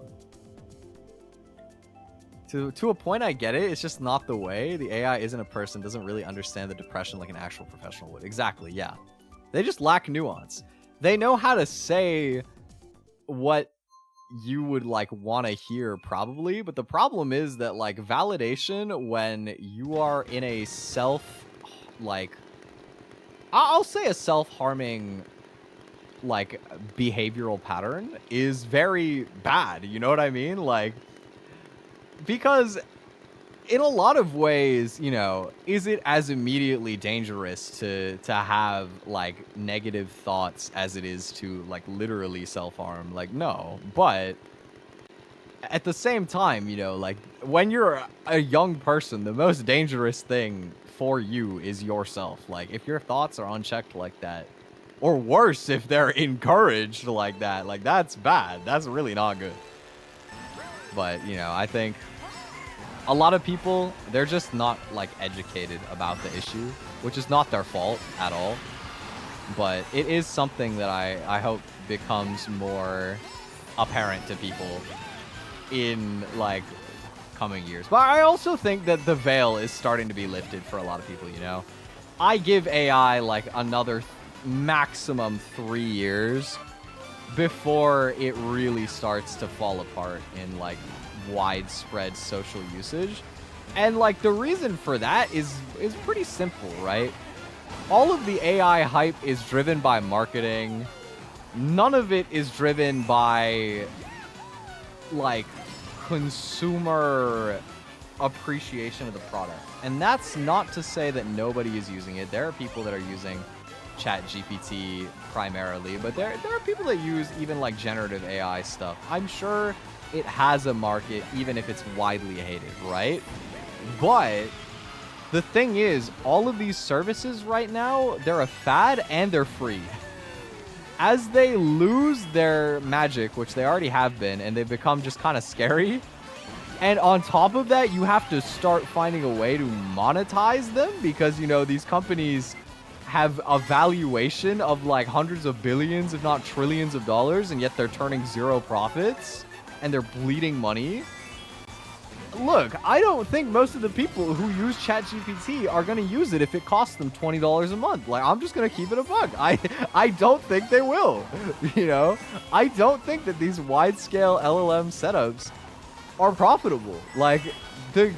To a point, I get it. It's just not the way. The AI isn't a person, doesn't really understand the depression like an actual professional would. Exactly, yeah. They just lack nuance. They know how to say what you would like want to hear probably, but the problem is that like validation when you are in a I'll say a self-harming like behavioral pattern is very bad. You know what I mean? Like, because in a lot of ways, you know, is it as immediately dangerous to have like negative thoughts as it is to like literally self-harm? Like, no. But at the same time, you know, like when you're a young person, the most dangerous thing for you is yourself. Like, if your thoughts are unchecked like that, or worse, if they're encouraged like that, like that's bad. That's really not good. But, you know, I think a lot of people, they're just not like educated about the issue. which is not their fault at all. But it is something that I hope becomes more apparent to people in, like, coming years. But I also think that the veil is starting to be lifted for a lot of people, you know? I give AI, like, another maximum 3 years before it really starts to fall apart in, like, widespread social usage. And, like, the reason for that is pretty simple, right? All of the AI hype is driven by marketing. None of it is driven by, like, consumer appreciation of the product. And that's not to say that nobody is using it. There are people that are using ChatGPT primarily, but there are people that use even, like, generative AI stuff. I'm sure it has a market, even if it's widely hated, right? But the thing is, all of these services right now, they're a fad and they're free. As they lose their magic, which they already have been, and they become just kind of scary, and on top of that, you have to start finding a way to monetize them because, you know, these companies have a valuation of like hundreds of billions, if not trillions of dollars, and yet they're turning zero profits and they're bleeding money. Look, I don't think most of the people who use ChatGPT are going to use it if it costs them $20 a month. Like, I'm just going to keep it a buck. I don't think they will, you know? I don't think that these wide-scale LLM setups are profitable. Like, the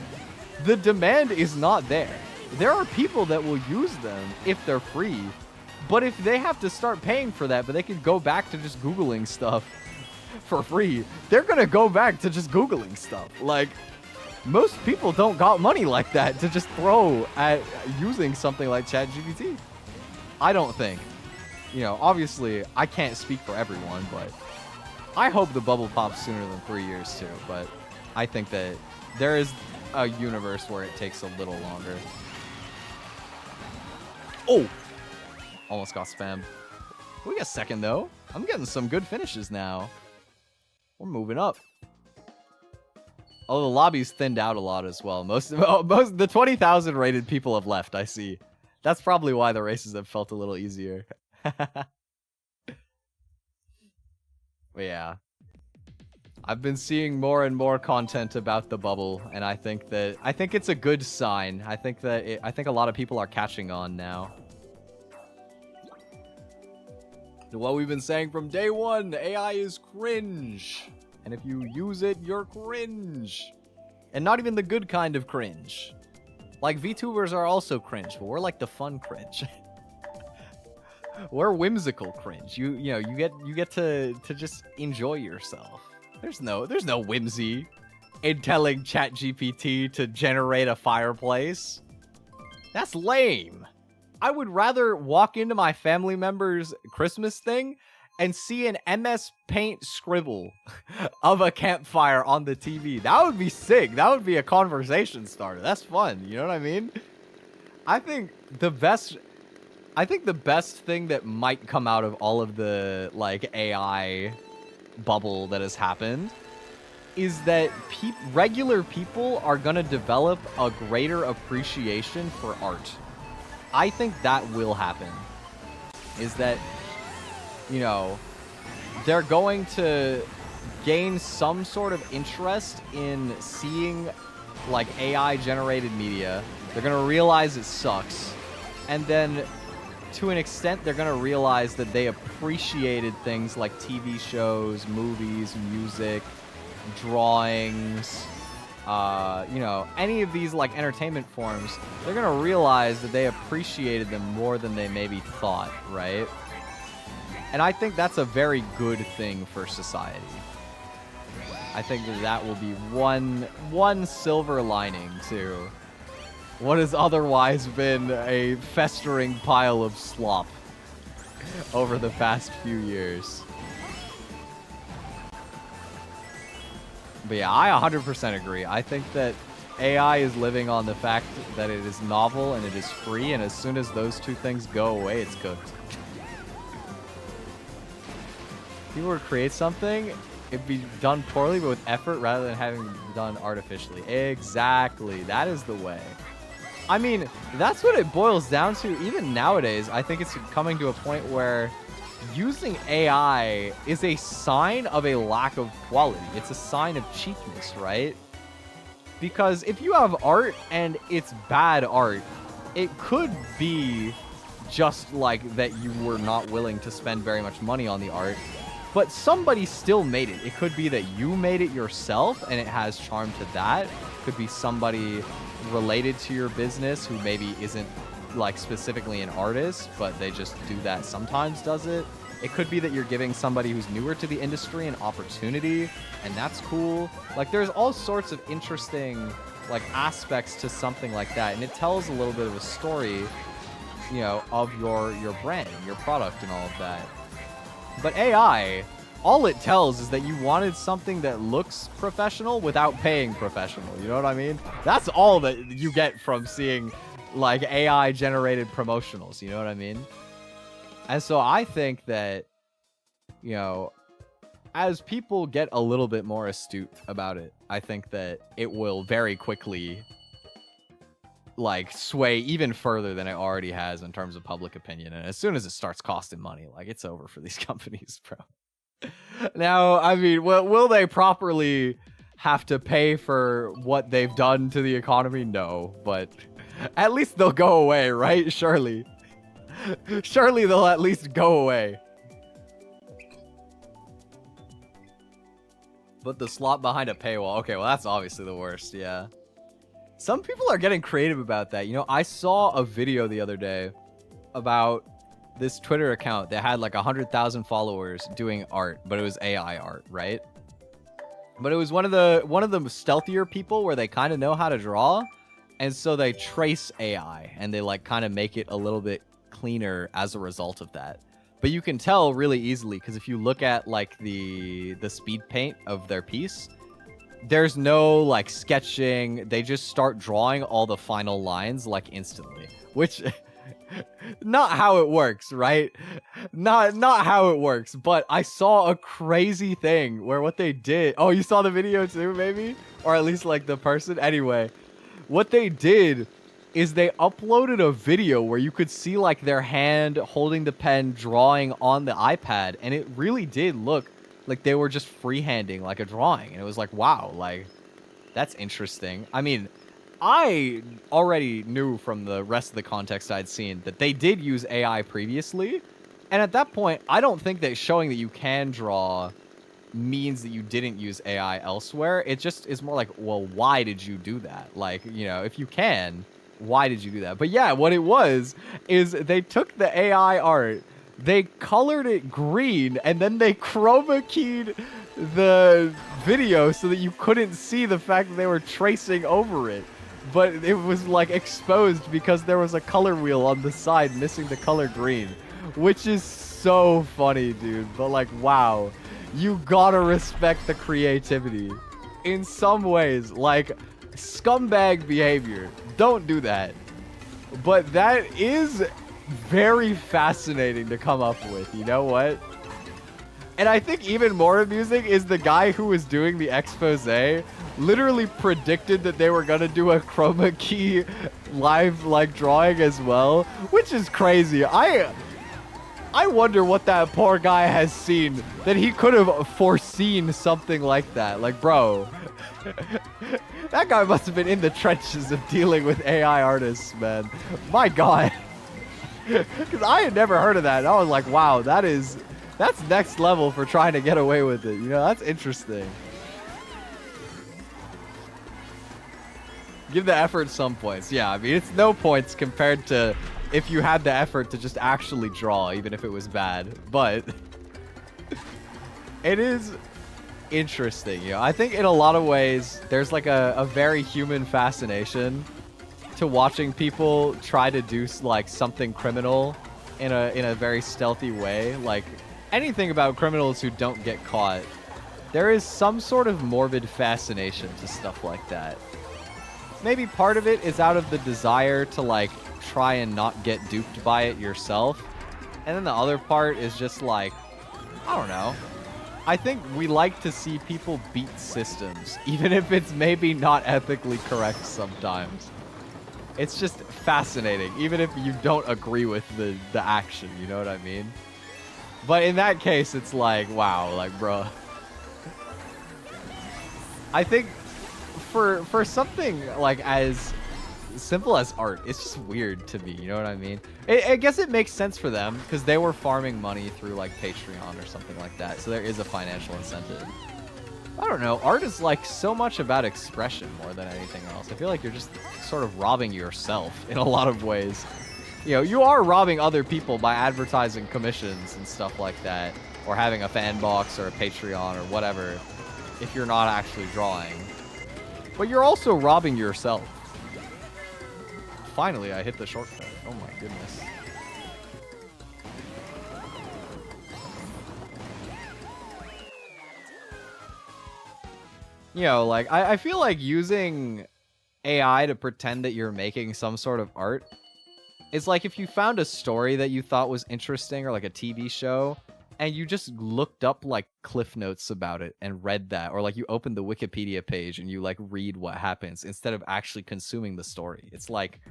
demand is not there. There are people that will use them if they're free, but if they have to start paying for that, but they can go back to just Googling stuff for free, they're going to go back to just Googling stuff. Like, most people don't got money like that to just throw at using something like ChatGPT. I don't think. You know, obviously, I can't speak for everyone, but I hope the bubble pops sooner than 3 years too. But I think that there is a universe where it takes a little longer. Oh! Almost got spammed. We got second, though. I'm getting some good finishes now. We're moving up. Oh, the lobby's thinned out a lot as well. Most the 20,000 rated people have left, I see. That's probably why the races have felt a little easier. But yeah. I've been seeing more and more content about the bubble, and I think it's a good sign. I think a lot of people are catching on now. What we've been saying from day one, AI is cringe. And if you use it, you're cringe. And not even the good kind of cringe. Like, VTubers are also cringe, but we're like the fun cringe. We're whimsical cringe. You know, you get to just enjoy yourself. There's no whimsy in telling ChatGPT to generate a fireplace. That's lame. I would rather walk into my family member's Christmas thing and see an MS Paint scribble of a campfire on the TV. That would be sick. That would be a conversation starter. That's fun. You know what I mean? I think the best thing that might come out of all of the, like, AI bubble that has happened is that regular people are going to develop a greater appreciation for art. I think that will happen. Is that, you know, they're going to gain some sort of interest in seeing, like, AI-generated media. They're going to realize it sucks. And then, to an extent, they're going to realize that they appreciated things like TV shows, movies, music, drawings, you know, any of these, like, entertainment forms. They're going to realize that they appreciated them more than they maybe thought, right? And I think that's a very good thing for society. I think that will be one silver lining to what has otherwise been a festering pile of slop over the past few years. But yeah, I 100% agree. I think that AI is living on the fact that it is novel and it is free, and as soon as those two things go away, it's cooked. If you were to create something, it'd be done poorly but with effort rather than having it done artificially. Exactly. That is the way. I mean, that's what it boils down to. Even nowadays, I think it's coming to a point where using AI is a sign of a lack of quality. It's a sign of cheapness, right? Because if you have art and it's bad art, it could be just like that you were not willing to spend very much money on the art, but somebody still made it. It could be that you made it yourself and it has charm to that. It could be somebody related to your business who maybe isn't like specifically an artist, but they just do that sometimes, does it. It could be that you're giving somebody who's newer to the industry an opportunity, and that's cool. Like, there's all sorts of interesting like aspects to something like that, and it tells a little bit of a story, you know, of your brand, your product, and all of that. But AI, all it tells is that you wanted something that looks professional without paying professional. You know what I mean? That's all that you get from seeing like AI generated promotionals. You know what I mean? And so I think that, you know, as people get a little bit more astute about it, I think that it will very quickly like sway even further than it already has in terms of public opinion. And as soon as it starts costing money, like, it's over for these companies, bro. Now, I mean, will they properly have to pay for what they've done to the economy? No, but at least they'll go away, right? Surely. Surely they'll at least go away. But the slot behind a paywall. Okay, well, that's obviously the worst, yeah. Some people are getting creative about that. You know, I saw a video the other day about this Twitter account that had like 100,000 followers doing art, but it was AI art, right? But it was one of the stealthier people where they kind of know how to draw, and so they trace AI and they like kind of make it a little bit cleaner as a result of that. But you can tell really easily because if you look at like the speed paint of their piece, there's no like sketching. They just start drawing all the final lines like instantly, which not how it works, right? Not how it works. But I saw a crazy thing where what they did. Oh, you saw the video too, maybe? Or at least like the person. Anyway, what they did is they uploaded a video where you could see like their hand holding the pen drawing on the iPad, and it really did look like they were just freehanding like a drawing. And it was like, wow, like, that's interesting. I mean, I already knew from the rest of the context I'd seen that they did use AI previously, and at that point I don't think that showing that you can draw means that you didn't use AI elsewhere. It just is more like, well, why did you do that? Like, you know, if you can, why did you do that? But yeah, what it was is they took the AI art, they colored it green, and then they chroma keyed the video so that you couldn't see the fact that they were tracing over it. But it was like exposed because there was a color wheel on the side missing the color green, which is so funny, dude. But like, wow, you gotta respect the creativity in some ways. Like, scumbag behavior, don't do that, but that is very fascinating to come up with. You know what? And I think even more amusing is the guy who was doing the expose literally predicted that they were gonna do a chroma key live like drawing as well, which is crazy. I wonder what that poor guy has seen that he could have foreseen something like that. Like, bro, that guy must have been in the trenches of dealing with AI artists, man. My God. Because I had never heard of that. And I was like, wow, that's next level for trying to get away with it. You know, that's interesting. Give the effort some points. Yeah, I mean, it's no points compared to if you had the effort to just actually draw, even if it was bad. But it is interesting. You know, I think in a lot of ways, there's like a very human fascination to watching people try to do like something criminal in a very stealthy way. Like, anything about criminals who don't get caught, there is some sort of morbid fascination to stuff like that. Maybe part of it is out of the desire to like try and not get duped by it yourself, and then the other part is just like, I don't know, I think we like to see people beat systems, even if it's maybe not ethically correct sometimes. It's just fascinating, even if you don't agree with the action, you know what I mean? But in that case, it's like, wow, like, bro. I think for something like as simple as art, it's just weird to me, you know what I mean? I guess it makes sense for them because they were farming money through like Patreon or something like that, so there is a financial incentive. I don't know, art is like so much about expression more than anything else. I feel like you're just sort of robbing yourself in a lot of ways. You know, you are robbing other people by advertising commissions and stuff like that, or having a fan box or a Patreon or whatever, if you're not actually drawing. But you're also robbing yourself. Finally, I hit the shortcut. Oh my goodness. You know, like, I feel like using AI to pretend that you're making some sort of art, it's like if you found a story that you thought was interesting or like a TV show, and you just looked up like cliff notes about it and read that, or like you opened the Wikipedia page and you like read what happens instead of actually consuming the story. It's like,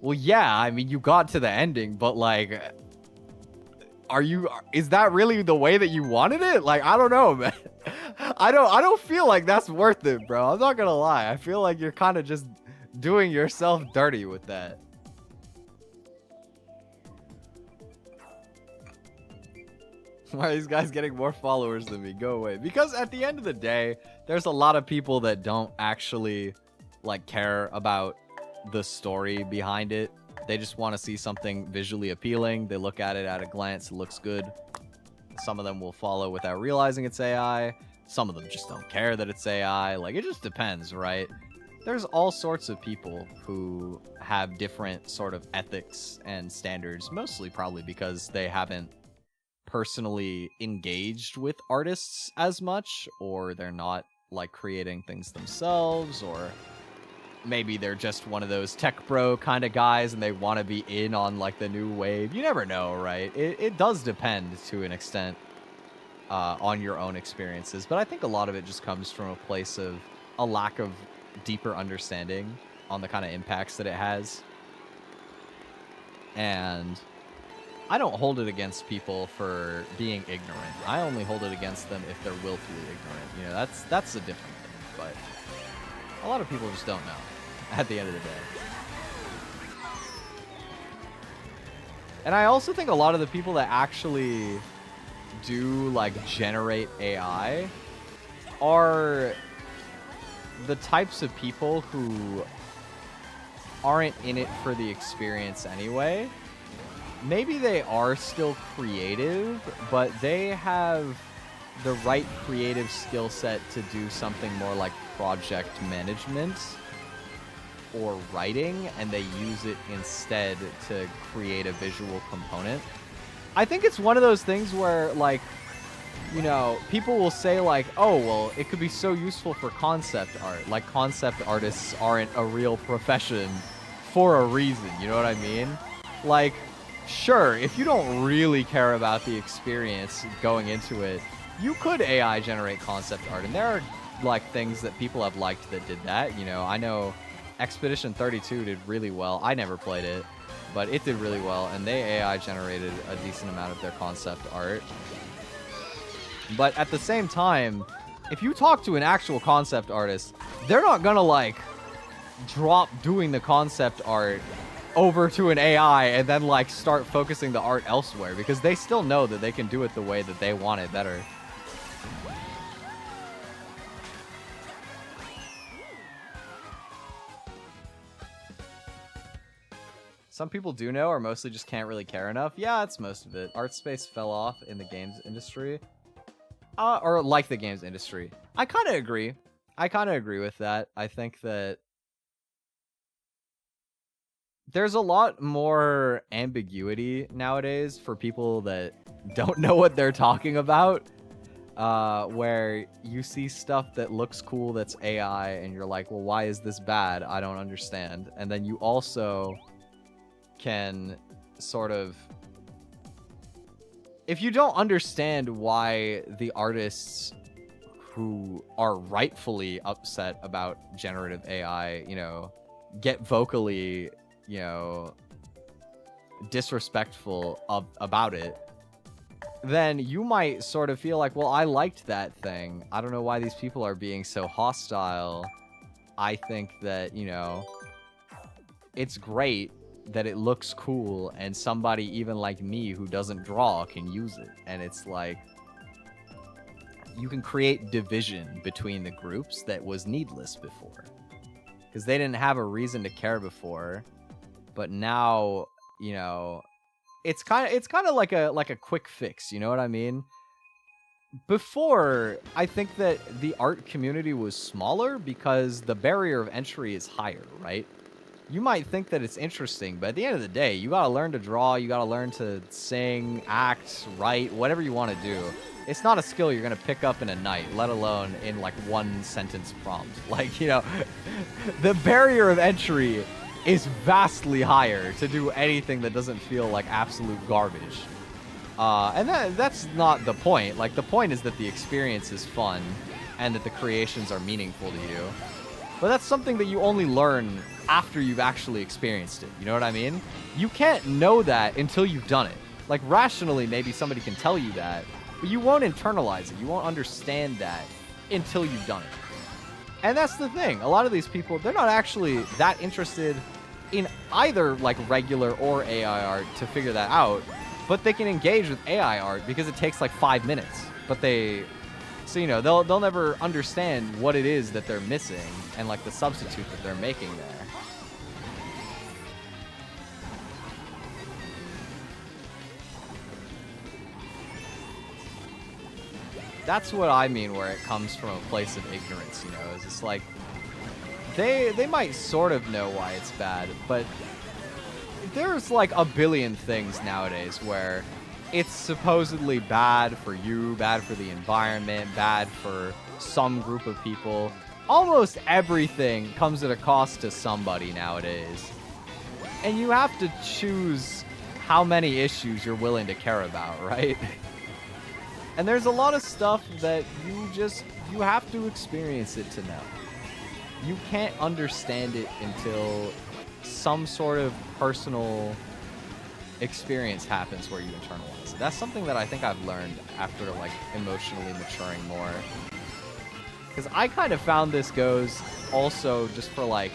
well, yeah, I mean, you got to the ending, but like, is that really the way that you wanted it? Like, I don't know, man. I don't feel like that's worth it, bro. I'm not gonna lie. I feel like you're kind of just doing yourself dirty with that. Why are these guys getting more followers than me? Go away. Because at the end of the day, there's a lot of people that don't actually like care about the story behind it. They just want to see something visually appealing. They look at it at a glance, it looks good. Some of them will follow without realizing it's AI. Some of them just don't care that it's AI. Like, it just depends, right? There's all sorts of people who have different sort of ethics and standards, mostly probably because they haven't personally engaged with artists as much, or they're not like creating things themselves, or maybe they're just one of those tech bro kind of guys and they want to be in on like the new wave. You never know, right? It does depend to an extent on your own experiences, but I think a lot of it just comes from a place of a lack of deeper understanding on the kind of impacts that it has. And I don't hold it against people for being ignorant. I only hold it against them if they're willfully ignorant. You know, that's a different thing, but a lot of people just don't know at the end of the day. And I also think a lot of the people that actually do like generate AI are the types of people who aren't in it for the experience anyway. Maybe they are still creative, but they have the right creative skill set to do something more like project management or writing, and they use it instead to create a visual component. I think it's one of those things where, like, you know, people will say like, oh, well, it could be so useful for concept art. Like, concept artists aren't a real profession for a reason, you know what I mean? Like, sure, if you don't really care about the experience going into it, you could AI generate concept art, and there are like things that people have liked that did that. You know, I know Expedition 32 did really well. I never played it, but it did really well, and they AI generated a decent amount of their concept art. But at the same time, if you talk to an actual concept artist, they're not gonna like drop doing the concept art over to an AI and then like start focusing the art elsewhere, because they still know that they can do it the way that they want it better. Some people do know, or mostly just can't really care enough. Yeah, that's most of it. Art space fell off in the games industry. Or like the games industry. I kind of agree. I kind of agree with that. I think that there's a lot more ambiguity nowadays for people that don't know what they're talking about. Where you see stuff that looks cool that's AI, and you're like, well, why is this bad? I don't understand. And then you also can sort of, if you don't understand why the artists who are rightfully upset about generative AI, you know, get vocally, you know, disrespectful about it, then you might sort of feel like, well, I liked that thing. I don't know why these people are being so hostile. I think that, you know, it's great that it looks cool and somebody even like me who doesn't draw can use it. And it's like, you can create division between the groups that was needless before. Because they didn't have a reason to care before. But now, you know, it's kind of like a quick fix, you know what I mean? Before, I think that the art community was smaller because the barrier of entry is higher, right? You might think that it's interesting, but at the end of the day, you gotta learn to draw, you gotta learn to sing, act, write, whatever you want to do. It's not a skill you're gonna pick up in a night, let alone in like one sentence prompt. Like, you know, the barrier of entry is vastly higher to do anything that doesn't feel like absolute garbage. And that's not the point. Like, the point is that the experience is fun and that the creations are meaningful to you. But that's something that you only learn after you've actually experienced it. You know what I mean? You can't know that until you've done it. Like, rationally, maybe somebody can tell you that, but you won't internalize it. You won't understand that until you've done it. And that's the thing. A lot of these people, they're not actually that interested in either, like, regular or AI art to figure that out, but they can engage with AI art because it takes, like, 5 minutes. But so, you know, they'll never understand what it is that they're missing and, like, the substitute that they're making there. That's what I mean where it comes from a place of ignorance, you know, is it's like, they might sort of know why it's bad, but there's like a billion things nowadays where it's supposedly bad for you, bad for the environment, bad for some group of people. Almost everything comes at a cost to somebody nowadays. And you have to choose how many issues you're willing to care about, right? And there's a lot of stuff that you have to experience it to know. You can't understand it until some sort of personal experience happens where you internalize it. That's something that I think I've learned after, like, emotionally maturing more. Because I kind of found this goes also just for, like,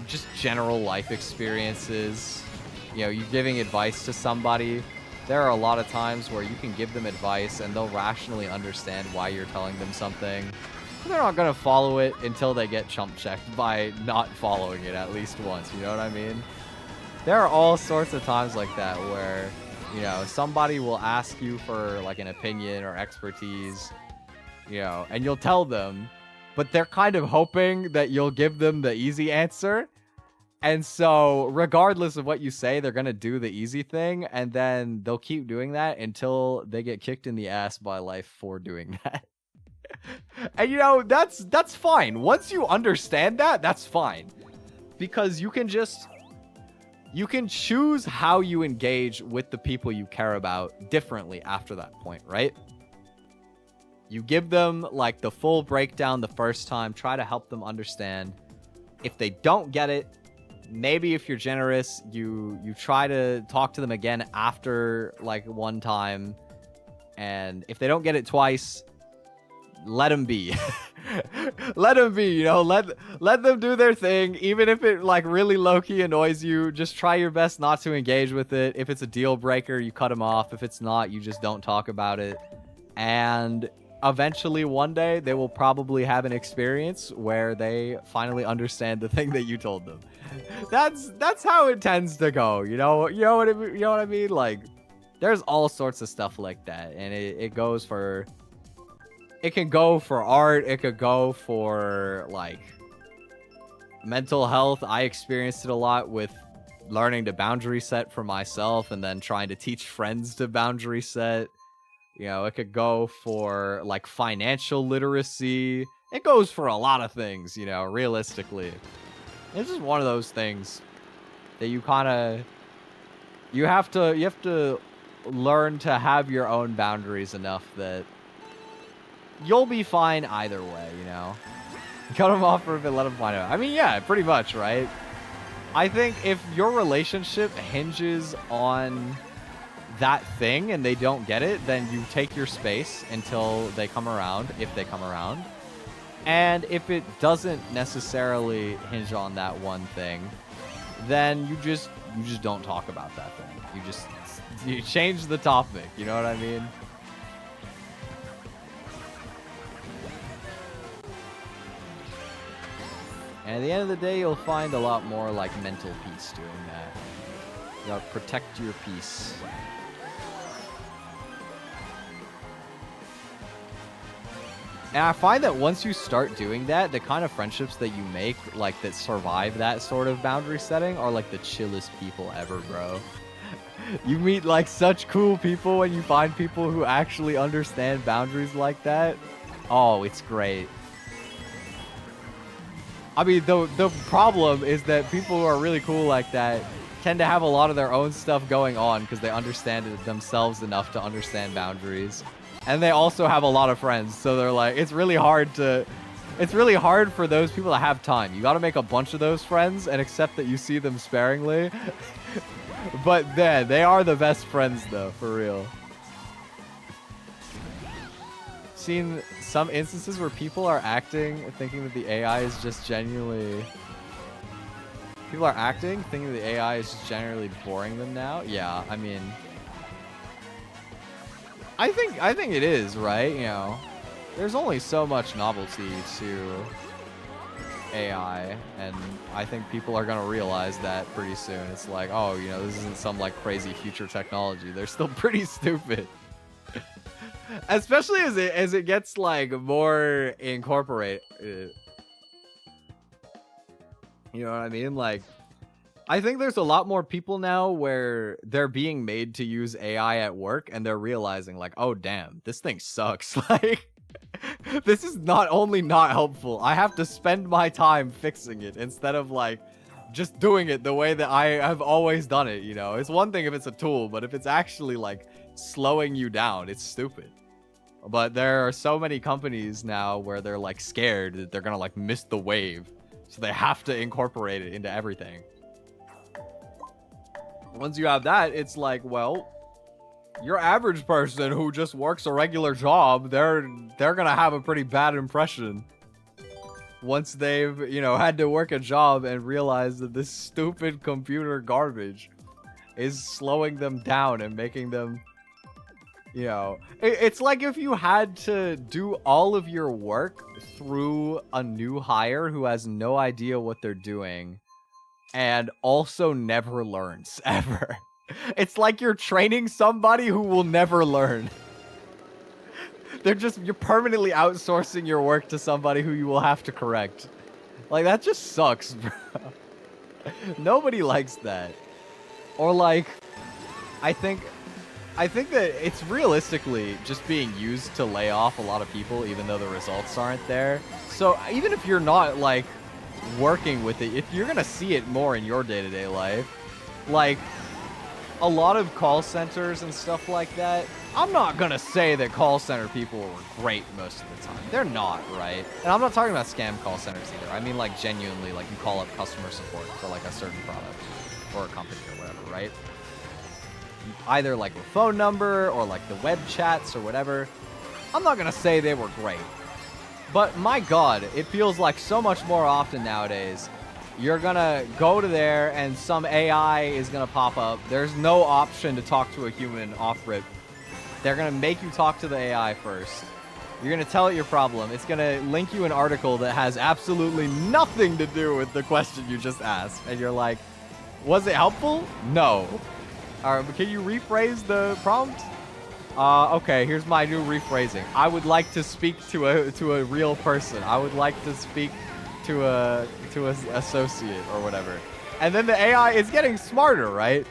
just general life experiences. You know, you giving advice to somebody. There are a lot of times where you can give them advice and they'll rationally understand why you're telling them something. They're not going to follow it until they get chump checked by not following it at least once, you know what I mean? There are all sorts of times like that where, you know, somebody will ask you for, like, an opinion or expertise, you know, and you'll tell them, but they're kind of hoping that you'll give them the easy answer. And so, regardless of what you say, they're going to do the easy thing, and then they'll keep doing that until they get kicked in the ass by life for doing that. And, you know, that's fine. Once you understand that, that's fine. Because you can choose how you engage with the people you care about differently after that point, right? You give them, like, the full breakdown the first time, try to help them understand. If they don't get it, maybe if you're generous, you try to talk to them again after, like, one time. And if they don't get it twice, let them be. Let them be, you know, let them do their thing. Even if it, like, really low-key annoys you, just try your best not to engage with it. If it's a deal breaker, you cut them off. If it's not, you just don't talk about it. And eventually, one day, they will probably have an experience where they finally understand the thing that you told them. That's how it tends to go, you know what I mean? Like, there's all sorts of stuff like that, and it goes for, it can go for art, it could go for, like, mental health. I experienced it a lot with learning to boundary set for myself and then trying to teach friends to boundary set. You know, it could go for, like, financial literacy. It goes for a lot of things, you know, realistically. It's just one of those things that you have to learn to have your own boundaries enough that you'll be fine either way, you know? Cut them off for a bit, let them find out. I mean, yeah, pretty much, right? I think if your relationship hinges on that thing and they don't get it, then you take your space until they come around, if they come around. And if it doesn't necessarily hinge on that one thing, then you just don't talk about that thing. You change the topic, you know what I mean? And at the end of the day, you'll find a lot more like mental peace doing that. You gotta protect your peace. And I find that once you start doing that, the kind of friendships that you make, like that survive that sort of boundary setting, are like the chillest people ever, bro. You meet like such cool people when you find people who actually understand boundaries like that. Oh, it's great. I mean, the problem is that people who are really cool like that tend to have a lot of their own stuff going on because they understand it themselves enough to understand boundaries. And they also have a lot of friends, so they're like, it's really hard for those people to have time. You gotta make a bunch of those friends and accept that you see them sparingly. But then, they are the best friends though, for real. Seen some instances where people are acting, thinking that the AI is just genuinely... People are acting, thinking the AI is just generally boring them now. Yeah, I mean... I think it is, right? You know, there's only so much novelty to AI, and I think people are gonna realize that pretty soon. It's like, oh, you know, this isn't some like crazy future technology. They're still pretty stupid. Especially as it gets like more incorporated. You know what I mean? Like, I think there's a lot more people now where they're being made to use AI at work and they're realizing like, oh damn, this thing sucks. Like, this is not only not helpful, I have to spend my time fixing it instead of like just doing it the way that I have always done it, you know? It's one thing if it's a tool, but if it's actually like slowing you down, it's stupid. But there are so many companies now where they're like scared that they're gonna like miss the wave. So they have to incorporate it into everything. Once you have that, it's like, well, your average person who just works a regular job, they're gonna have a pretty bad impression once they've, you know, had to work a job and realize that this stupid computer garbage is slowing them down and making them, you know, it's like if you had to do all of your work through a new hire who has no idea what they're doing and also never learns, ever. It's like you're training somebody who will never learn. You're permanently outsourcing your work to somebody who you will have to correct. Like, that just sucks, bro. Nobody likes that. Or like, I think that it's realistically just being used to lay off a lot of people, even though the results aren't there. So even if you're not like working with it, if you're gonna see it more in your day-to-day life, like a lot of call centers and stuff like that, I'm not gonna say that call center people are great most of the time. They're not, right? And I'm not talking about scam call centers either. I mean like genuinely, like you call up customer support for like a certain product or a company or whatever, right? Either like a phone number or like the web chats or whatever. I'm not gonna say they were great. But my God, it feels like so much more often nowadays, you're gonna go to there and some AI is gonna pop up. There's no option to talk to a human off rip. They're gonna make you talk to the AI first. You're gonna tell it your problem. It's gonna link you an article that has absolutely nothing to do with the question you just asked. And you're like, was it helpful? No. All right, but can you rephrase the prompt? Okay, here's my new rephrasing. I would like to speak to a real person. I would like to speak to a associate or whatever. And then the AI is getting smarter, right?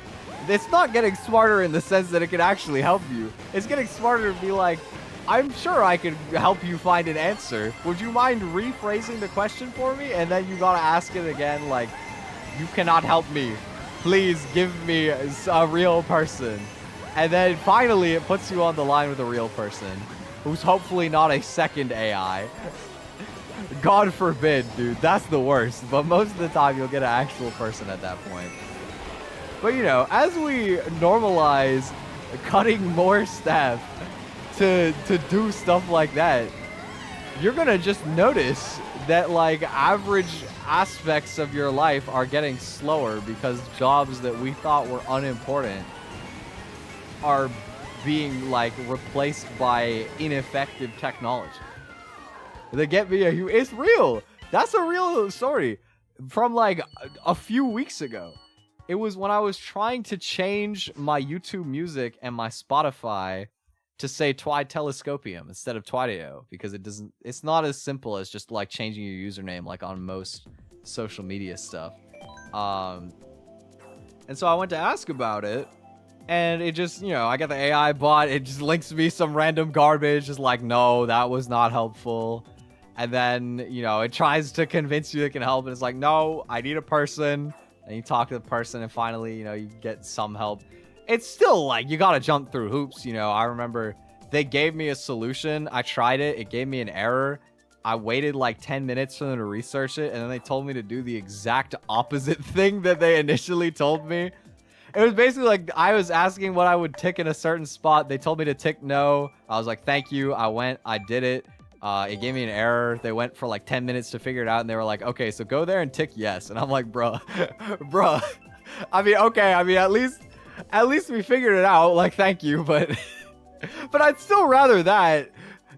It's not getting smarter in the sense that it can actually help you. It's getting smarter to be like, I'm sure I could help you find an answer. Would you mind rephrasing the question for me? And then you gotta ask it again, like, you cannot help me. Please give me a real person. And then finally it puts you on the line with a real person who's hopefully not a second AI. God forbid, dude. That's the worst. But most of the time, you'll get an actual person at that point. But, you know, as we normalize cutting more staff to do stuff like that, you're going to just notice that, like, average aspects of your life are getting slower because jobs that we thought were unimportant are being, like, replaced by ineffective technology. They get me it's real. That's a real story from, like, a few weeks ago. It was when I was trying to change my YouTube music and my Spotify to say Twi Telescopium instead of Twi Your, because it's not as simple as just like changing your username like on most social media stuff. And so I went to ask about it, and it just, you know, I got the AI bot, it just links me some random garbage, just like, no, that was not helpful. And then, you know, it tries to convince you it can help, and it's like, no, I need a person. And you talk to the person, and finally, you know, you get some help. It's still like, you gotta jump through hoops, you know. I remember they gave me a solution. I tried it. It gave me an error. I waited like 10 minutes for them to research it, and then they told me to do the exact opposite thing that they initially told me. It was basically like, I was asking what I would tick in a certain spot. They told me to tick no. I was like, thank you. I went, I did it. It gave me an error. They went for like 10 minutes to figure it out, and they were like, okay, so go there and tick yes. And I'm like, bruh. I mean, okay, I mean, at least we figured it out. Like, thank you, but but I'd still rather that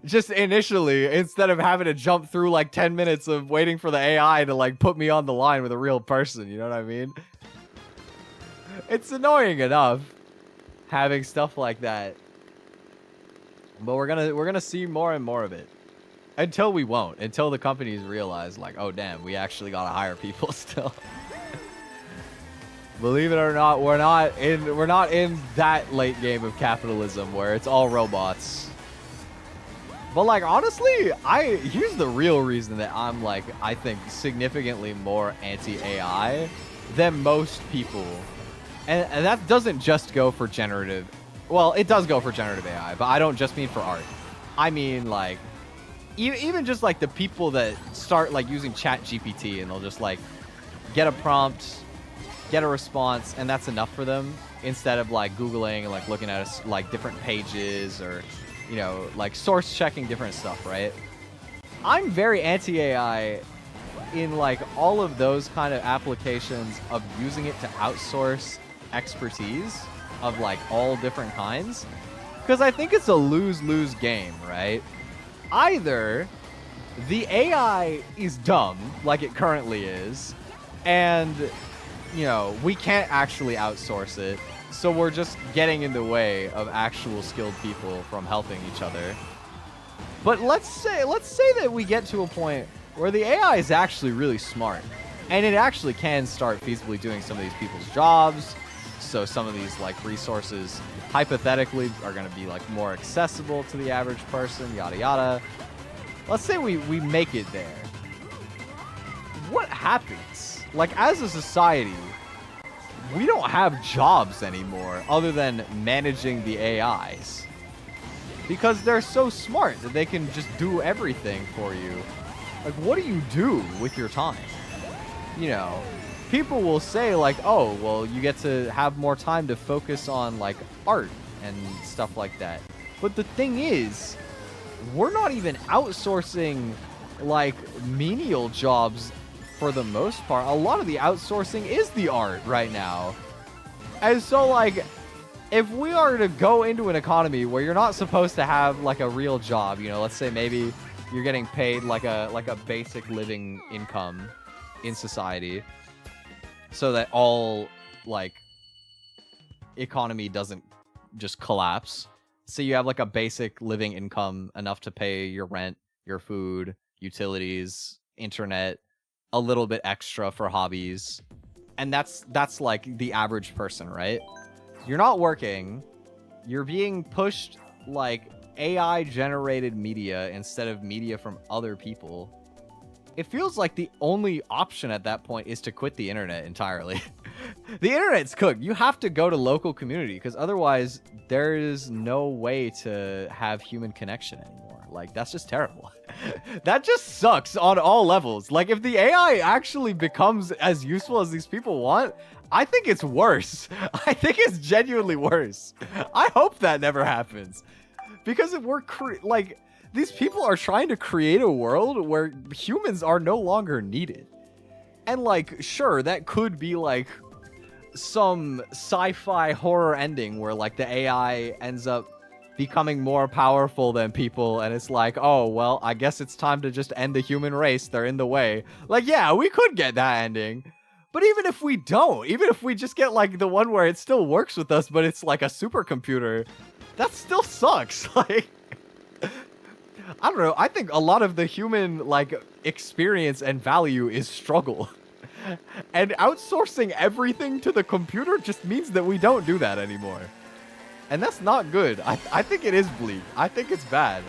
just initially, instead of having to jump through like 10 minutes of waiting for the AI to like put me on the line with a real person. You know what I mean? It's annoying enough having stuff like that, but we're gonna see more and more of it. Until we won't. Until the companies realize, like, oh, damn, we actually gotta hire people still. Believe it or not, we're not in that late game of capitalism where it's all robots. But, like, honestly, here's the real reason that I'm, like, I think significantly more anti-AI than most people. And that doesn't just go for generative. Well, it does go for generative AI, but I don't just mean for art. I mean, like, even just like the people that start like using ChatGPT, and they'll just like get a prompt, get a response, and that's enough for them, instead of like Googling and like looking at like different pages, or, you know, like source checking different stuff, right? I'm very anti-AI in like all of those kind of applications of using it to outsource expertise of like all different kinds, because I think it's a lose-lose game, right? Either the AI is dumb, like it currently is, and, you know, we can't actually outsource it, so we're just getting in the way of actual skilled people from helping each other. But let's say that we get to a point where the AI is actually really smart, and it actually can start feasibly doing some of these people's jobs. So some of these like resources hypothetically are going to be like more accessible to the average person, yada yada. Let's say we make it there. What happens? Like, as a society, we don't have jobs anymore other than managing the AIs, because they're so smart that they can just do everything for you. Like, what do you do with your time? You know, people will say like, oh, well, you get to have more time to focus on like art and stuff like that. But the thing is, we're not even outsourcing like menial jobs for the most part. A lot of the outsourcing is the art right now. And so like, if we are to go into an economy where you're not supposed to have like a real job, you know, let's say maybe you're getting paid like a basic living income in society, so that all like economy doesn't just collapse. So you have like a basic living income, enough to pay your rent, your food, utilities, internet, a little bit extra for hobbies. And that's like the average person, right? You're not working. You're being pushed like AI generated media instead of media from other people. It feels like the only option at that point is to quit the internet entirely. The internet's cooked. You have to go to local community because otherwise there is no way to have human connection anymore. Like, that's just terrible. That just sucks on all levels. Like, if the AI actually becomes as useful as these people want, I think it's worse. I think it's genuinely worse. I hope that never happens. Because if we're like, these people are trying to create a world where humans are no longer needed. And like, sure, that could be like some sci-fi horror ending where like the AI ends up becoming more powerful than people and it's like, oh, well, I guess it's time to just end the human race. They're in the way. Like, yeah, we could get that ending. But even if we don't, even if we just get like the one where it still works with us, but it's like a supercomputer, that still sucks. Like, I don't know. I think a lot of the human like experience and value is struggle. And outsourcing everything to the computer just means that we don't do that anymore. And that's not good. I think it is bleak. I think it's bad.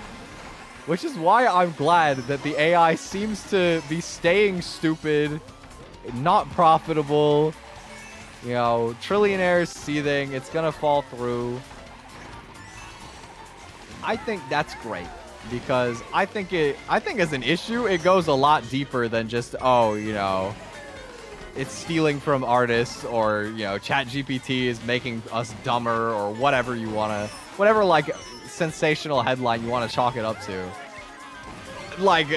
Which is why I'm glad that the AI seems to be staying stupid, not profitable, you know, trillionaires seething. It's gonna fall through. I think that's great because I think as an issue, it goes a lot deeper than just, oh, you know, it's stealing from artists or, you know, ChatGPT is making us dumber or whatever you want to, whatever like sensational headline you want to chalk it up to. Like,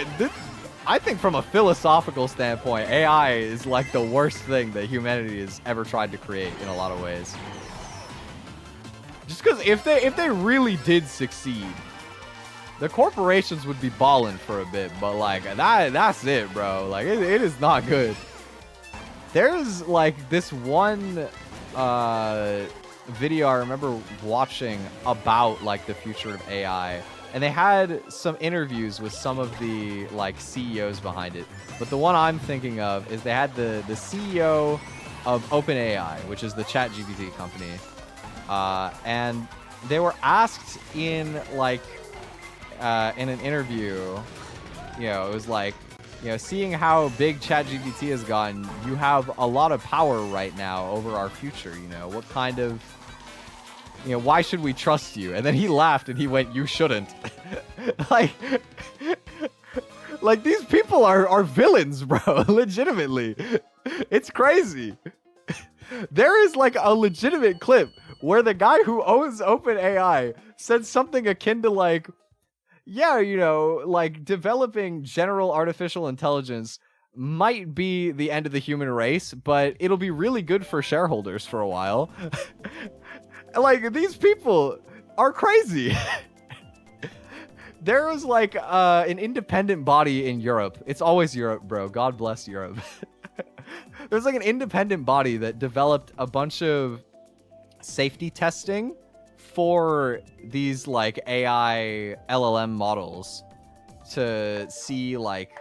I think from a philosophical standpoint, AI is like the worst thing that humanity has ever tried to create in a lot of ways. Just because if they really did succeed, the corporations would be balling for a bit, but like that's it, bro. Like it is not good. There's like this one video I remember watching about like the future of AI, and they had some interviews with some of the like CEOs behind it. But the one I'm thinking of is they had the CEO of OpenAI, which is the ChatGPT company, and they were asked in like in an interview, you know, it was like, you know, seeing how big ChatGPT has gotten, you have a lot of power right now over our future. You know, what kind of, you know, why should we trust you? And then he laughed and he went, you shouldn't. like these people are villains, bro. Legitimately. It's crazy. There is like a legitimate clip where the guy who owns OpenAI said something akin to like, yeah, you know, like developing general artificial intelligence might be the end of the human race, but it'll be really good for shareholders for a while. Like, these people are crazy. There was like an independent body in Europe. It's always Europe, bro. God bless Europe. There's like an independent body that developed a bunch of safety testing for these like AI LLM models to see like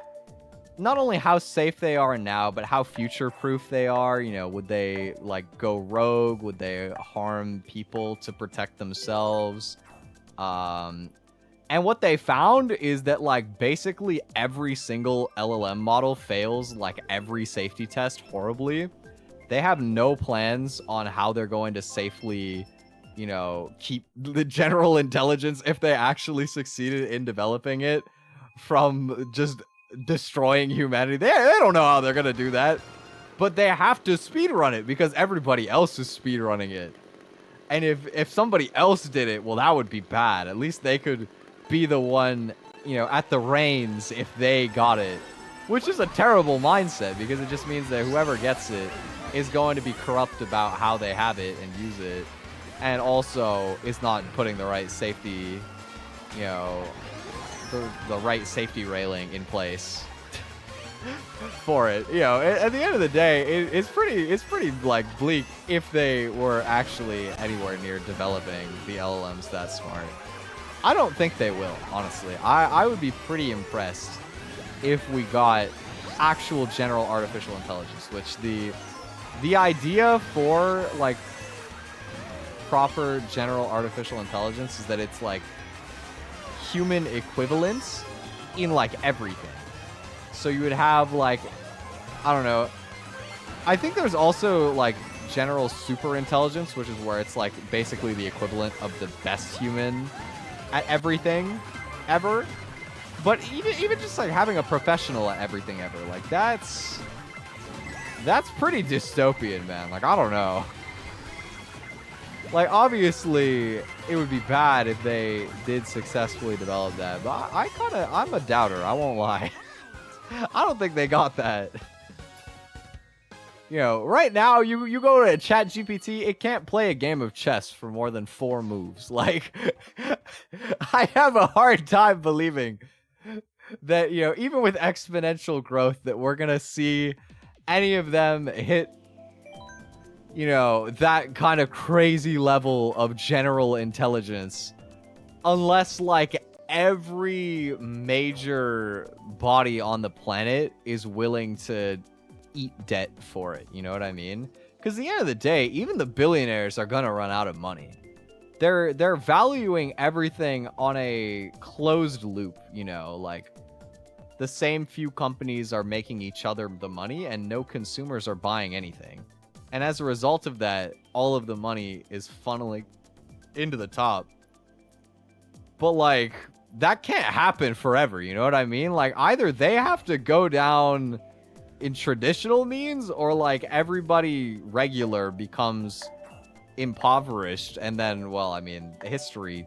not only how safe they are now, but how future proof they are. You know, would they like go rogue? Would they harm people to protect themselves? And what they found is that like basically every single LLM model fails like every safety test horribly. They have no plans on how they're going to safely, you know, keep the general intelligence, if they actually succeeded in developing it, from just destroying humanity. They don't know how they're gonna do that, but they have to speedrun it because everybody else is speedrunning it. And if somebody else did it, well, that would be bad. At least they could be the one, you know, at the reins if they got it, which is a terrible mindset because it just means that whoever gets it is going to be corrupt about how they have it and use it. And also is not putting the right safety, you know, the right safety railing in place for it. You know, at the end of the day, it's pretty like bleak if they were actually anywhere near developing the LLMs that smart. I don't think they will, honestly. I would be pretty impressed if we got actual general artificial intelligence, which the idea for like proper general artificial intelligence is that it's like human equivalents in like everything. So you would have like, I don't know, I think there's also like general super intelligence, which is where it's like basically the equivalent of the best human at everything ever. But even just like having a professional at everything ever, like that's pretty dystopian, man. Like, I don't know. Like, obviously, it would be bad if they did successfully develop that, but I'm a doubter, I won't lie. I don't think they got that. You know, right now, you go to ChatGPT, it can't play a game of chess for more than 4 moves. Like, I have a hard time believing that, you know, even with exponential growth, that we're gonna see any of them hit, you know, that kind of crazy level of general intelligence, unless, like, every major body on the planet is willing to eat debt for it, you know what I mean? Because at the end of the day, even the billionaires are gonna run out of money. They're valuing everything on a closed loop, you know, like the same few companies are making each other the money and no consumers are buying anything. And as a result of that, all of the money is funneling into the top. But like, that can't happen forever, you know what I mean? Like, either they have to go down in traditional means, or like everybody regular becomes impoverished, and then, well, I mean, history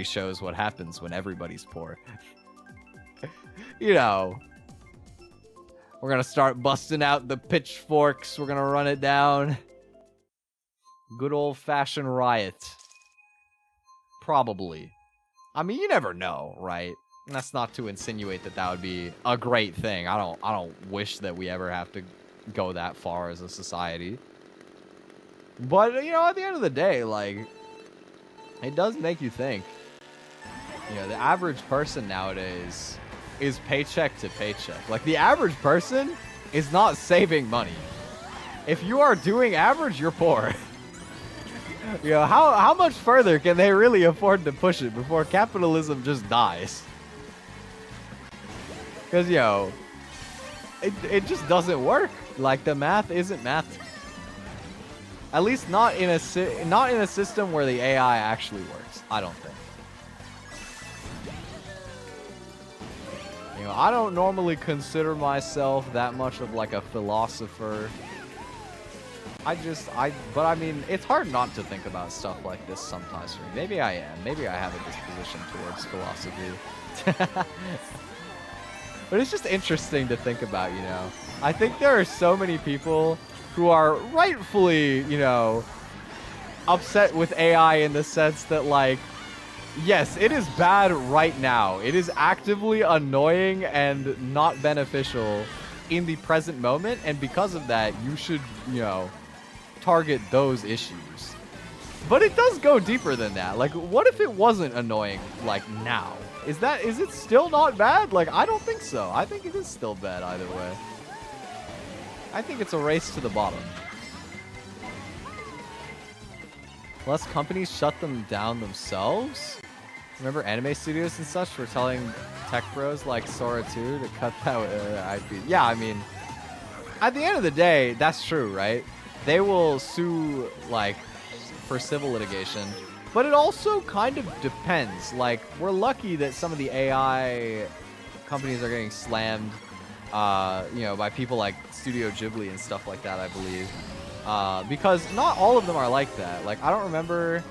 shows what happens when everybody's poor. You know, we're gonna start busting out the pitchforks, we're gonna run it down. Good old-fashioned riot. Probably. I mean, you never know, right? And that's not to insinuate that that would be a great thing. I don't wish that we ever have to go that far as a society. But, you know, at the end of the day, like, it does make you think. You know, the average person nowadays is paycheck to paycheck. Like, the average person is not saving money. If you are doing average, you're poor. You know, how much further can they really afford to push it before capitalism just dies? Because, you know, it just doesn't work. Like, the math isn't math. At least not in a system where the AI actually works. I don't think. You know, I don't normally consider myself that much of like a philosopher. But I mean, it's hard not to think about stuff like this sometimes for me. Maybe I am. Maybe I have a disposition towards philosophy. But it's just interesting to think about, you know. I think there are so many people who are rightfully, you know, upset with AI in the sense that, like, yes, it is bad right now. It is actively annoying and not beneficial in the present moment, and because of that, you should, you know, target those issues. But it does go deeper than that. Like, what if it wasn't annoying, like, now? Is it still not bad? Like, I don't think so. I think it is still bad either way. I think it's a race to the bottom. Unless companies shut them down themselves? Remember anime studios and such were telling tech bros like Sora 2 to cut that IP? Yeah, I mean, at the end of the day, that's true, right? They will sue, like, for civil litigation. But it also kind of depends. Like, we're lucky that some of the AI companies are getting slammed, you know, by people like Studio Ghibli and stuff like that, I believe. Because not all of them are like that. Like, I don't remember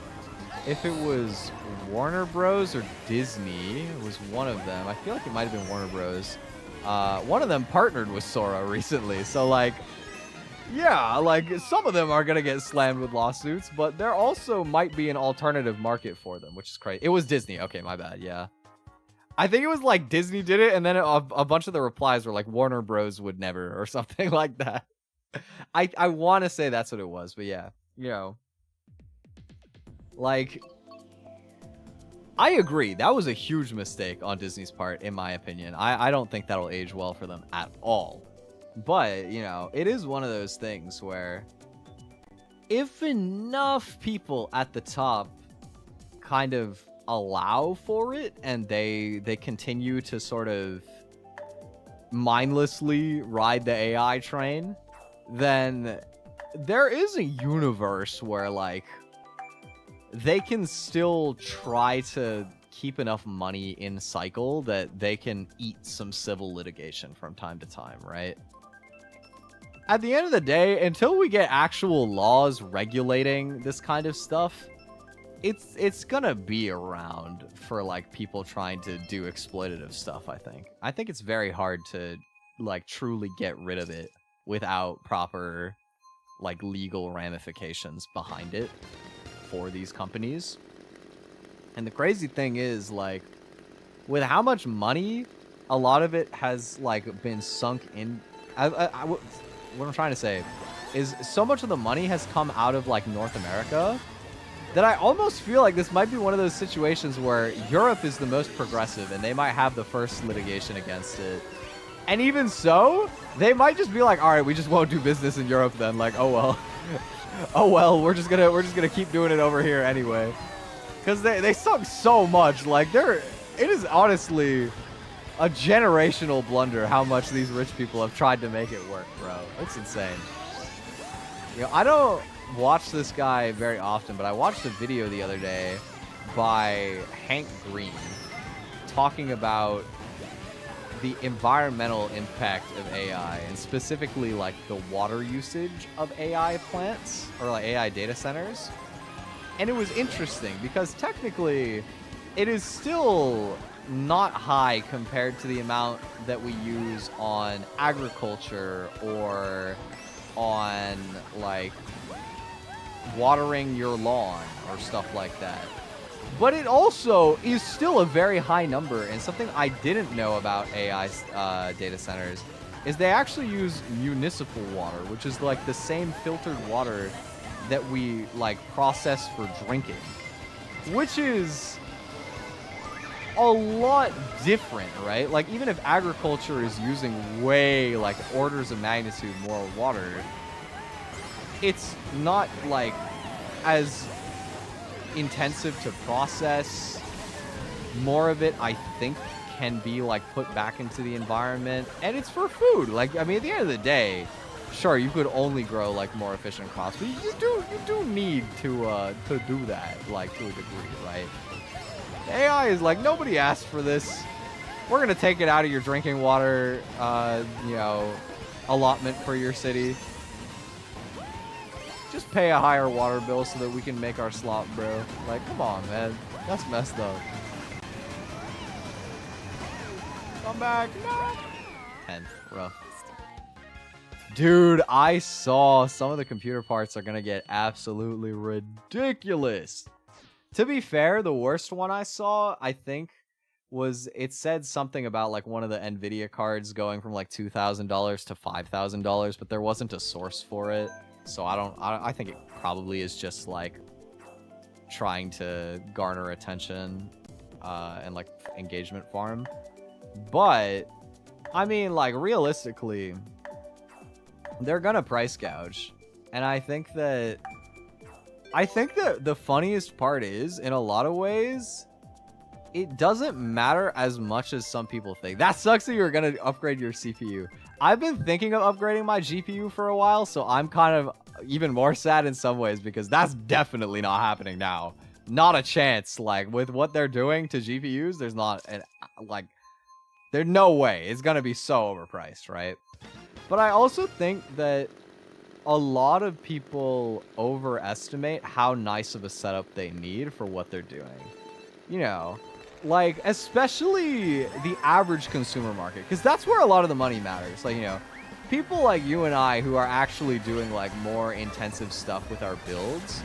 if it was Warner Bros. Or Disney. It was one of them. I feel like it might have been Warner Bros. One of them partnered with Sora recently. So, like, yeah, like, some of them are going to get slammed with lawsuits, but there also might be an alternative market for them, which is crazy. It was Disney. Okay, my bad. Yeah. I think it was like Disney did it, and then a bunch of the replies were like Warner Bros. Would never, or something like that. I want to say that's what it was, but yeah, you know, like, I agree. That was a huge mistake on Disney's part, in my opinion. I don't think that'll age well for them at all. But, you know, it is one of those things where if enough people at the top kind of allow for it and they continue to sort of mindlessly ride the AI train, then there is a universe where, like, they can still try to keep enough money in cycle that they can eat some civil litigation from time to time, right? At the end of the day, until we get actual laws regulating this kind of stuff, it's gonna be around for, like, people trying to do exploitative stuff, I think. I think it's very hard to, like, truly get rid of it without proper, like, legal ramifications behind it for these companies. And the crazy thing is, like, with how much money a lot of it has, like, been sunk in... what I'm trying to say is so much of the money has come out of, like, North America that I almost feel like this might be one of those situations where Europe is the most progressive and they might have the first litigation against it. And even so, they might just be like, all right, we just won't do business in Europe then. Like, oh well. Oh well, we're just gonna keep doing it over here anyway. Because they suck so much. Like, it is honestly a generational blunder how much these rich people have tried to make it work, bro. It's insane. You know, I don't watch this guy very often, but I watched a video the other day by Hank Green talking about the environmental impact of AI, and specifically, like, the water usage of AI plants or, like, AI data centers. And it was interesting because technically it is still not high compared to the amount that we use on agriculture or on, like, watering your lawn or stuff like that. But it also is still a very high number, and something I didn't know about AI data centers is they actually use municipal water, which is, like, the same filtered water that we, like, process for drinking, which is a lot different, right? Like, even if agriculture is using way, like, orders of magnitude more water, it's not, like, as intensive to process. More of it, I think, can be, like, put back into the environment, and it's for food. Like, I mean, at the end of the day, sure, you could only grow, like, more efficient crops, but you do need to do that, like, to a degree, right? The AI is like, nobody asked for this. We're gonna take it out of your drinking water, you know, allotment for your city. Just pay a higher water bill so that we can make our slop, bro. Like, come on, man. That's messed up. Come back. No. 10th. Rough. Dude, I saw some of the computer parts are gonna get absolutely ridiculous. To be fair, the worst one I saw, I think, was, it said something about, like, one of the NVIDIA cards going from, like, $2,000 to $5,000, but there wasn't a source for it. So I think it probably is just, like, trying to garner attention and, like, engagement farm. But, I mean, like, realistically, they're gonna price gouge. And I think that the funniest part is, in a lot of ways, it doesn't matter as much as some people think. That sucks that you're gonna upgrade your CPU. I've been thinking of upgrading my GPU for a while, so I'm kind of even more sad in some ways because that's definitely not happening now. Not a chance. Like, with what they're doing to GPUs, there's not an, like, there's no way. It's gonna be so overpriced, right? But I also think that a lot of people overestimate how nice of a setup they need for what they're doing. You know, like, especially the average consumer market, because that's where a lot of the money matters. Like, you know, people like you and I who are actually doing, like, more intensive stuff with our builds,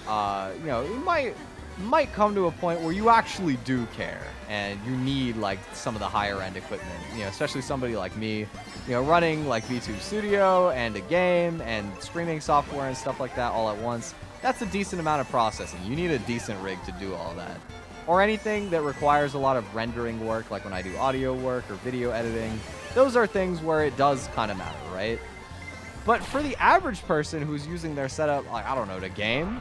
you know, it might come to a point where you actually do care and you need, like, some of the higher end equipment. You know, especially somebody like me, you know, running, like, VTube Studio and a game and streaming software and stuff like that all at once. That's a decent amount of processing. You need a decent rig to do all that. Or anything that requires a lot of rendering work, like when I do audio work or video editing. Those are things where it does kind of matter, right? But for the average person who's using their setup, like, I don't know, to game,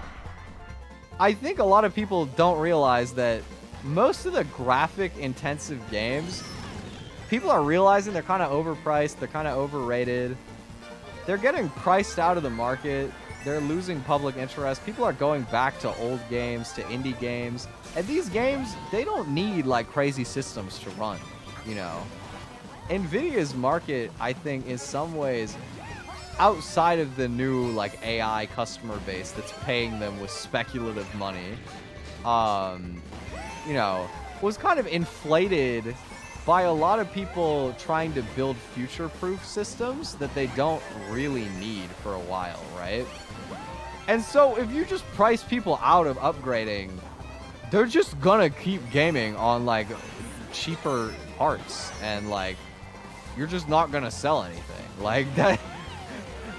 I think a lot of people don't realize that most of the graphic intensive games, people are realizing they're kind of overpriced, they're kind of overrated. they're getting priced out of the market. They're losing public interest. People are going back to old games, to indie games. And these games, they don't need like crazy systems to run, you know. Nvidia's market, I think, in some ways, outside of the new like AI customer base that's paying them with speculative money, you know, was kind of inflated by a lot of people trying to build future-proof systems that they don't really need for a while, right? And so if you just price people out of upgrading, they're just gonna keep gaming on like cheaper parts, and like you're just not gonna sell anything like that.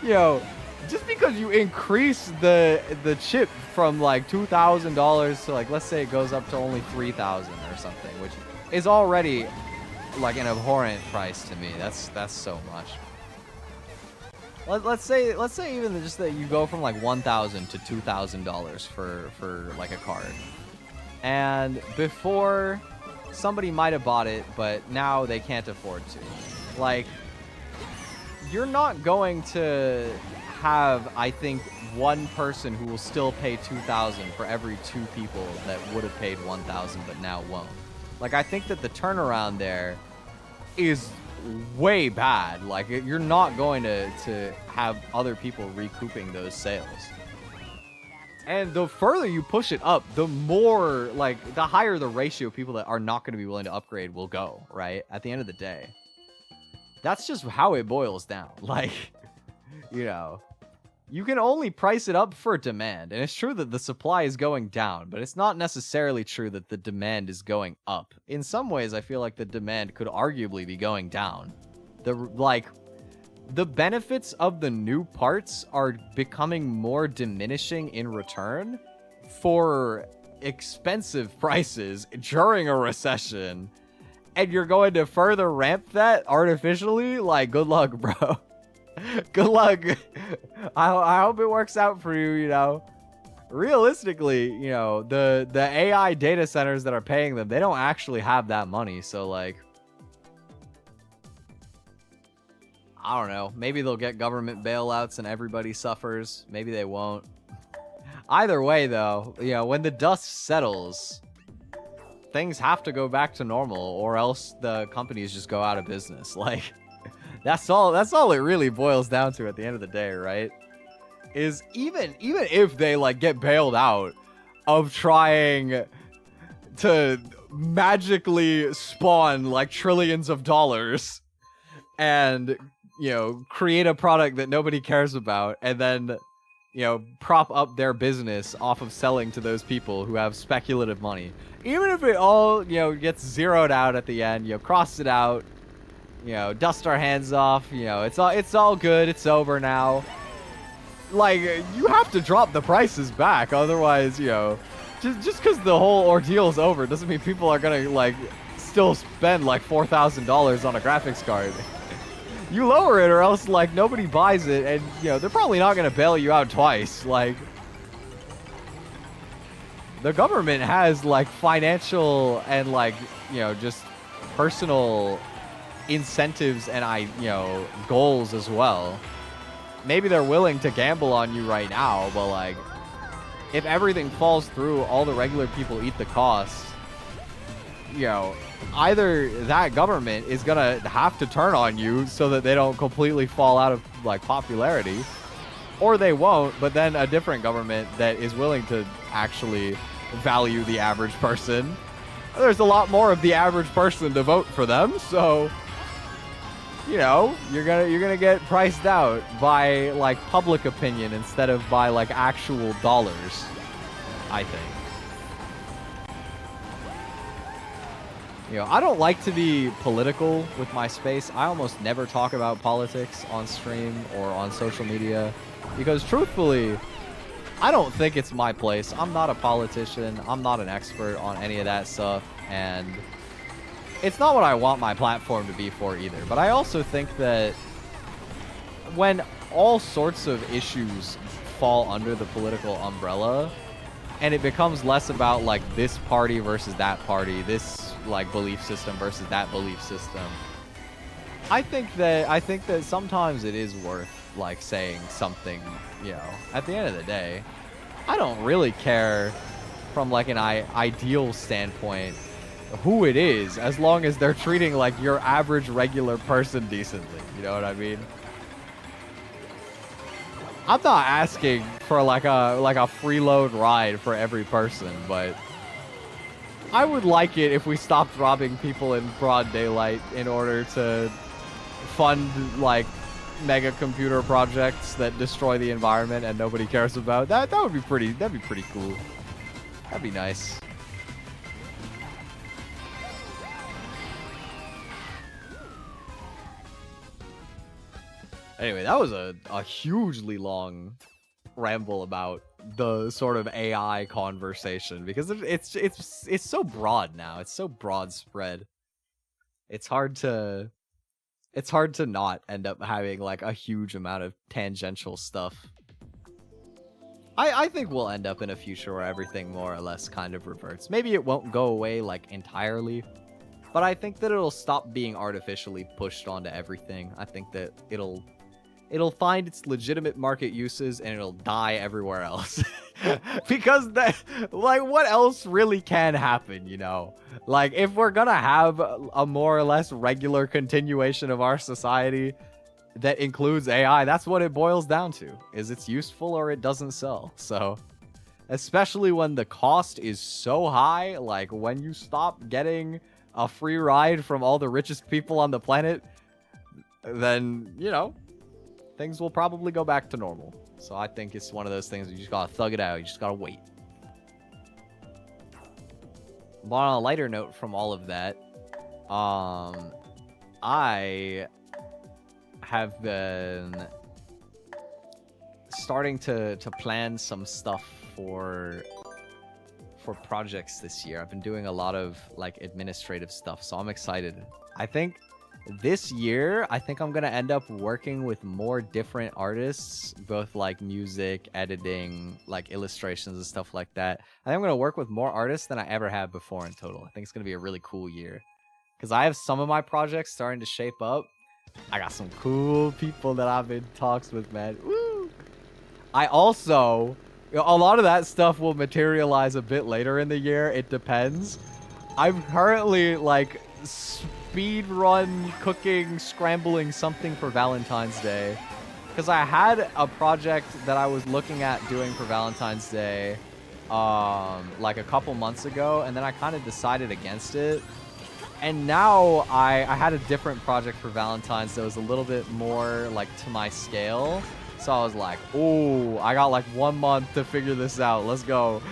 You know, just because you increase the chip from like $2,000 to like, let's say it goes up to only $3,000 or something, which is already like an abhorrent price to me. That's so much. Let's say even just that you go from like $1,000 to $2,000 for like a card, and before somebody might have bought it, but now they can't afford to. Like, you're not going to have, I think, one person who will still pay $2,000 for every 2 people that would have paid $1,000 but now won't. Like, I think that the turnaround there is way bad. Like, you're not going to have other people recouping those sales. And the further you push it up, the more, like, the higher the ratio of people that are not going to be willing to upgrade will go, right? At the end of the day. That's just how it boils down. Like, you know, you can only price it up for demand. And it's true that the supply is going down, but it's not necessarily true that the demand is going up. In some ways, I feel like the demand could arguably be going down. The benefits of the new parts are becoming more diminishing in return for expensive prices during a recession. And you're going to further ramp that artificially? Like, good luck, bro. Good luck. I hope it works out for you, you know. Realistically, you know, the AI data centers that are paying them, they don't actually have that money. So, like, I don't know. Maybe they'll get government bailouts and everybody suffers. Maybe they won't. Either way, though, you know, when the dust settles, things have to go back to normal, or else the companies just go out of business. Like, that's all it really boils down to at the end of the day, right? Is even if they like get bailed out of trying to magically spawn like trillions of dollars and, you know, create a product that nobody cares about, and then, you know, prop up their business off of selling to those people who have speculative money. Even if it all, you know, gets zeroed out at the end, you know, cross it out, you know, dust our hands off, you know, it's all good, it's over now. Like, you have to drop the prices back, otherwise, you know, just because the whole ordeal's over doesn't mean people are gonna, like, still spend, like, $4,000 on a graphics card. You lower it or else, like, nobody buys it, and, you know, they're probably not gonna bail you out twice. Like, the government has, like, financial and, like, you know, just personal incentives and, you know, goals as well. Maybe they're willing to gamble on you right now, but, like, if everything falls through, all the regular people eat the cost, you know, either that government is gonna have to turn on you so that they don't completely fall out of, like, popularity, or they won't, but then a different government that is willing to actually value the average person. There's a lot more of the average person to vote for them, so, you know, you're gonna get priced out by, like, public opinion instead of by, like, actual dollars, I think. You know, I don't like to be political with my space. I almost never talk about politics on stream or on social media because, truthfully, I don't think it's my place. I'm not a politician. I'm not an expert on any of that stuff, and it's not what I want my platform to be for either. But I also think that when all sorts of issues fall under the political umbrella, and it becomes less about, like, this party versus that party, this, like, belief system versus that belief system, I think that sometimes it is worth like saying something, you know, at the end of the day, I don't really care from like an ideal standpoint who it is, as long as they're treating like your average regular person decently. You know what I mean? I'm not asking for like a freeload ride for every person, but I would like it if we stopped robbing people in broad daylight in order to fund like mega computer projects that destroy the environment and nobody cares about. That'd be pretty cool. That'd be nice. Anyway, that was a hugely long ramble about the sort of AI conversation, because it's so broad now. It's so broad spread. It's hard to not end up having like a huge amount of tangential stuff. I think we'll end up in a future where everything more or less kind of reverts. Maybe it won't go away like entirely, but I think that it'll stop being artificially pushed onto everything. I think that it'll find its legitimate market uses and it'll die everywhere else. Because that, like, what else really can happen, you know? Like, if we're gonna have a more or less regular continuation of our society that includes AI, that's what it boils down to, is it's useful or it doesn't sell. So, especially when the cost is so high, like when you stop getting a free ride from all the richest people on the planet, then, you know, things will probably go back to normal. So I think it's one of those things you just gotta thug it out. You just gotta wait. But on a lighter note from all of that, I have been starting to plan some stuff for projects this year. I've been doing a lot of like administrative stuff, so I'm excited. I think this year, I think I'm gonna end up working with more different artists, both like music, editing, like illustrations and stuff like that. I think I'm gonna work with more artists than I ever have before in total. I think it's gonna be a really cool year, because I have some of my projects starting to shape up. I got some cool people that I've been in talks with, man. Woo! I also, a lot of that stuff will materialize a bit later in the year. It depends. I'm currently like speed run cooking, scrambling something for Valentine's Day, because I had a project that I was looking at doing for Valentine's Day like a couple months ago, and then I kind of decided against it. And now I had a different project for Valentine's that was a little bit more like to my scale. So I was like, oh, I got like 1 month to figure this out. Let's go.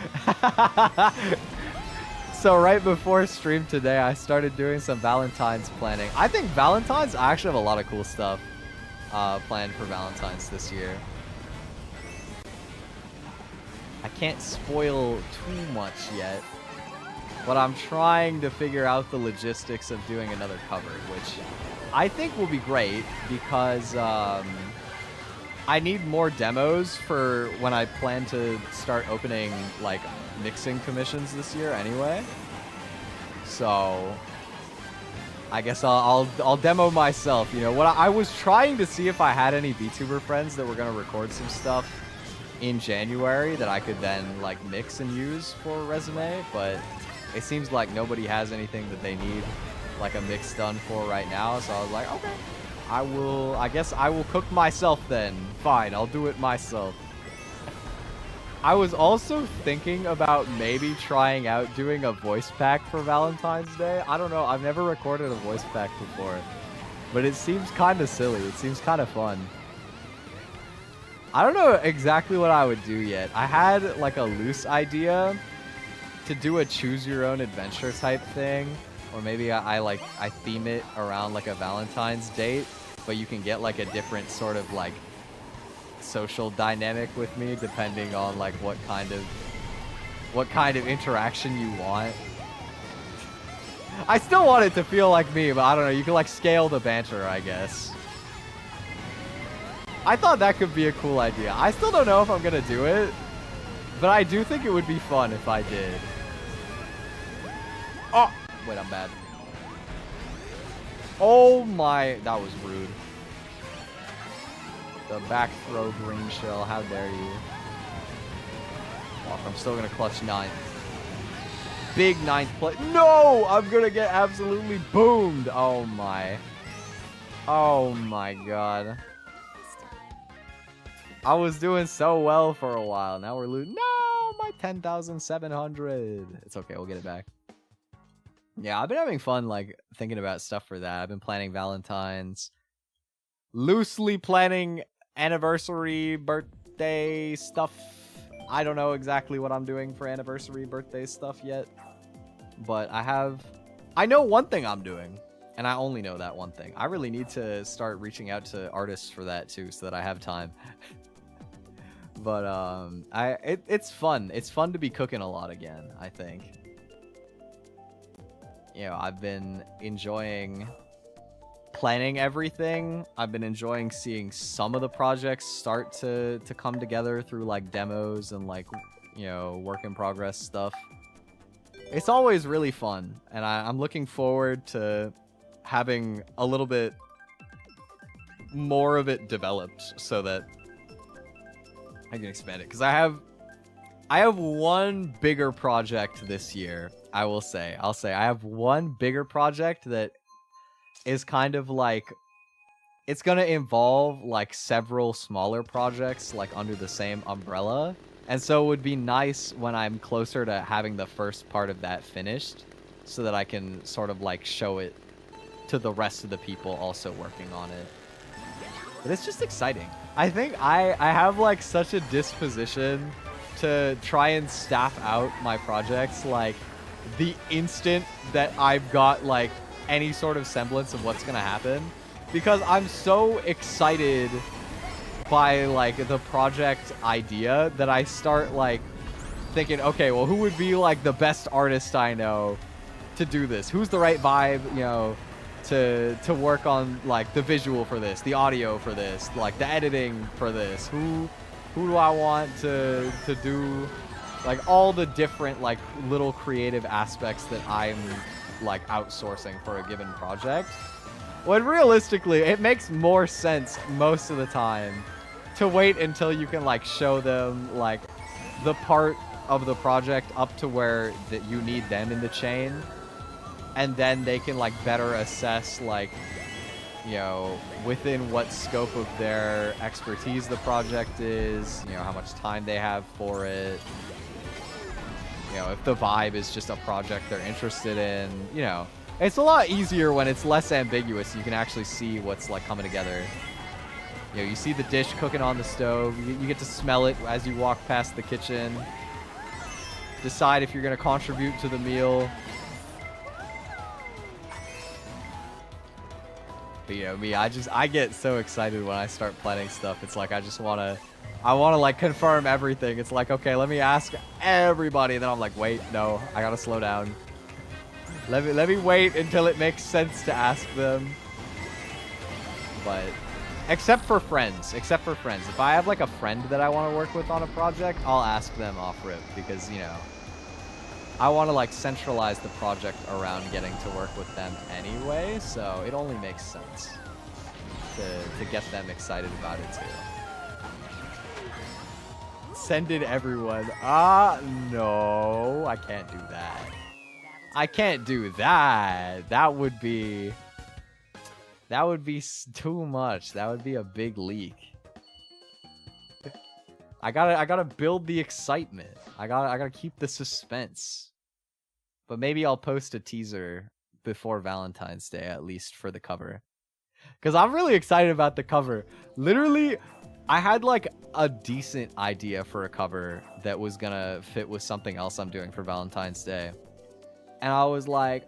So right before stream today, I started doing some Valentine's planning. I think Valentine's, I actually have a lot of cool stuff planned for Valentine's this year. I can't spoil too much yet, but I'm trying to figure out the logistics of doing another cover, which I think will be great, because I need more demos for when I plan to start opening like mixing commissions this year anyway. So I guess I'll demo myself. You know what, I was trying to see if I had any VTuber friends that were gonna record some stuff in January that I could then like mix and use for Resume, but it seems like nobody has anything that they need like a mix done for right now. So I was like, okay, I guess I will cook myself then. Fine, I'll do it myself. I was also thinking about maybe trying out doing a voice pack for Valentine's Day. I don't know, I've never recorded a voice pack before, but it seems kind of silly. It seems kind of fun. I don't know exactly what I would do yet. I had like a loose idea to do a choose your own adventure type thing, or maybe I theme it around like a Valentine's date, but you can get like a different sort of like social dynamic with me depending on like what kind of interaction you want. I still want it to feel like me, but I don't know, you can like scale the banter, I guess. I thought that could be a cool idea. I still don't know if I'm gonna do it, but I do think it would be fun if I did. Oh, wait, I'm bad. Oh my, that was rude. The back throw green shell. How dare you? Walk, I'm still gonna clutch 9th. Big 9th place. No! I'm gonna get absolutely boomed. Oh my. Oh my god. I was doing so well for a while. Now we're losing. No! My 10,700. It's okay. We'll get it back. Yeah, I've been having fun, like, thinking about stuff for that. I've been planning Valentine's. Loosely planning anniversary, birthday stuff. I don't know exactly what I'm doing for anniversary, birthday stuff yet. But I know one thing I'm doing. And I only know that one thing. I really need to start reaching out to artists for that too, so that I have time. But it's fun. It's fun to be cooking a lot again, I think. You know, I've been enjoying planning everything. I've been enjoying seeing some of the projects start to come together through like demos and like, you know, work in progress stuff. It's always really fun, and I'm looking forward to having a little bit more of it developed so that I can expand it. Because I have one bigger project this year. I'll say I have one bigger project that is kind of like, it's gonna involve like several smaller projects like under the same umbrella. And so it would be nice when I'm closer to having the first part of that finished so that I can sort of like show it to the rest of the people also working on it. But it's just exciting. I think I have like such a disposition to try and staff out my projects like the instant that I've got like any sort of semblance of what's gonna happen, because I'm so excited by like the project idea that I start like thinking, okay, well, who would be like the best artist I know to do this? Who's the right vibe, you know, to work on like the visual for this, the audio for this, like the editing for this? Who do I want to do like all the different like little creative aspects that I'm like outsourcing for a given project? When realistically, it makes more sense most of the time to wait until you can like show them like the part of the project up to where that you need them in the chain, and then they can like better assess like, you know, within what scope of their expertise the project is, you know, how much time they have for it, you know, if the vibe is just a project they're interested in. You know, it's a lot easier when it's less ambiguous. You can actually see what's like coming together. You know, you see the dish cooking on the stove. You get to smell it as you walk past the kitchen. Decide if you're going to contribute to the meal. But, you know, me, I get so excited when I start planning stuff. It's like I want to like confirm everything. It's like, okay, let me ask everybody. And then I'm like, wait, no, I got to slow down. Let me wait until it makes sense to ask them. But except for friends. If I have like a friend that I want to work with on a project, I'll ask them off rip, because, you know, I want to like centralize the project around getting to work with them anyway, so it only makes sense to get them excited about it too. Send it everyone. No, I can't do that. I can't do that. That would be too much. That would be a big leak. I gotta build the excitement. I gotta keep the suspense. But maybe I'll post a teaser before Valentine's Day, at least for the cover. Because I'm really excited about the cover. Literally, I had like a decent idea for a cover that was gonna fit with something else I'm doing for Valentine's Day. And I was like,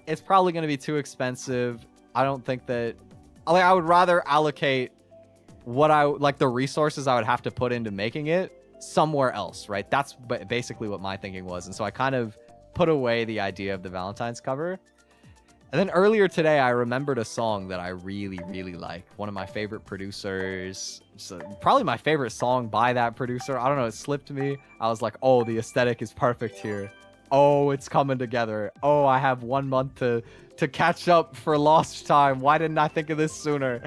it's probably gonna be too expensive. I don't think that, like, I would rather allocate the resources I would have to put into making it somewhere else, right? That's basically what my thinking was. And so I kind of put away the idea of the Valentine's cover. And then earlier today, I remembered a song that I really, really like. One of my favorite producers. So probably my favorite song by that producer. I don't know, it slipped me. I was like, oh, the aesthetic is perfect here. Oh, it's coming together. Oh, I have 1 month to catch up for lost time. Why didn't I think of this sooner?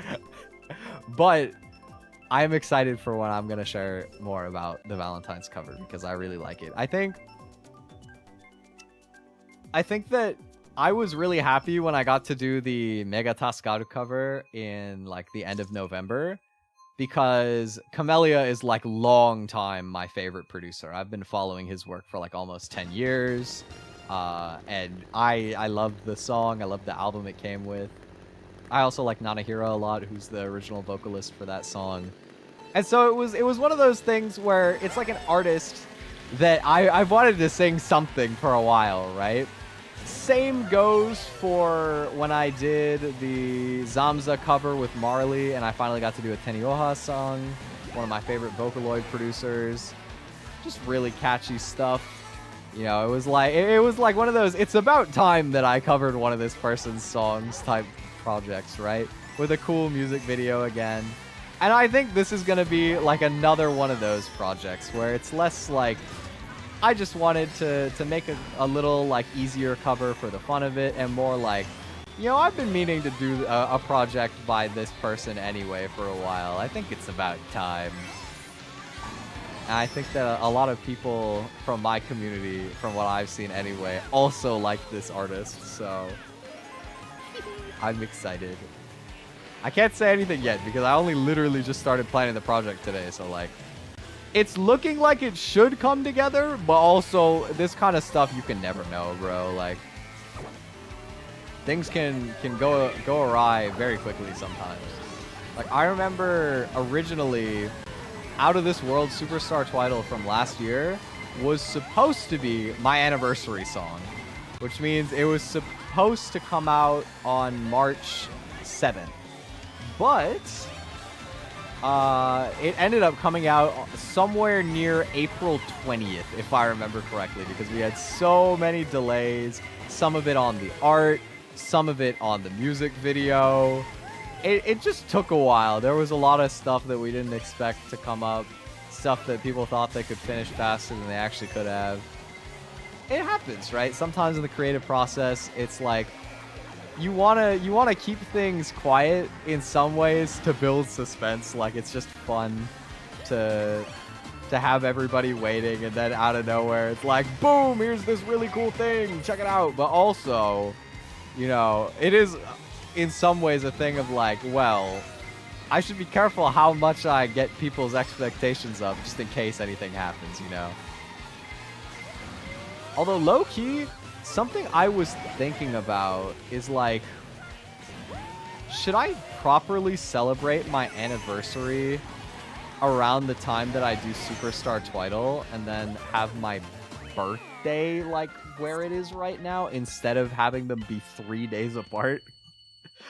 But I'm excited for when I'm going to share more about the Valentine's cover because I really like it. I think that I was really happy when I got to do the Mega Tascaru cover in like the end of November because Camellia is like long time my favorite producer. I've been following his work for like almost 10 years. And I loved the song. I loved the album it came with. I also like Nanahira a lot, who's the original vocalist for that song. And so it was one of those things where it's like an artist that I've wanted to sing something for a while, right? Same goes for when I did the Zamza cover with Marley, and I finally got to do a Tenioha song, one of my favorite Vocaloid producers. Just really catchy stuff. You know, it was like one of those, it's about time that I covered one of this person's songs type projects, right? With a cool music video again. And I think this is going to be like another one of those projects where it's less like, I just wanted to make a little like easier cover for the fun of it, and more like, you know, I've been meaning to do a project by this person anyway for a while. I think it's about time. And I think that a lot of people from my community, from what I've seen anyway, also like this artist, so I'm excited. I can't say anything yet because I only literally just started planning the project today, so like, it's looking like it should come together, but also this kind of stuff you can never know, bro. Like, things can go awry very quickly sometimes. Like, I remember originally Out of This World Superstar Twiddle from last year was supposed to be my anniversary song, which means it was supposed to come out on March 7th. But it ended up coming out somewhere near April 20th, if I remember correctly, because we had so many delays, some of it on the art, some of it on the music video. It just took a while. There was a lot of stuff that we didn't expect to come up, stuff that people thought they could finish faster than they actually could have. It happens, right? Sometimes in the creative process, it's like, you wanna keep things quiet in some ways to build suspense. Like, it's just fun to have everybody waiting, and then out of nowhere it's like, boom, here's this really cool thing, check it out. But also, you know, it is in some ways a thing of like, well, I should be careful how much I get people's expectations up just in case anything happens, you know. Although low-key, something I was thinking about is like, should I properly celebrate my anniversary around the time that I do Superstar Twiddle and then have my birthday like where it is right now instead of having them be 3 days apart?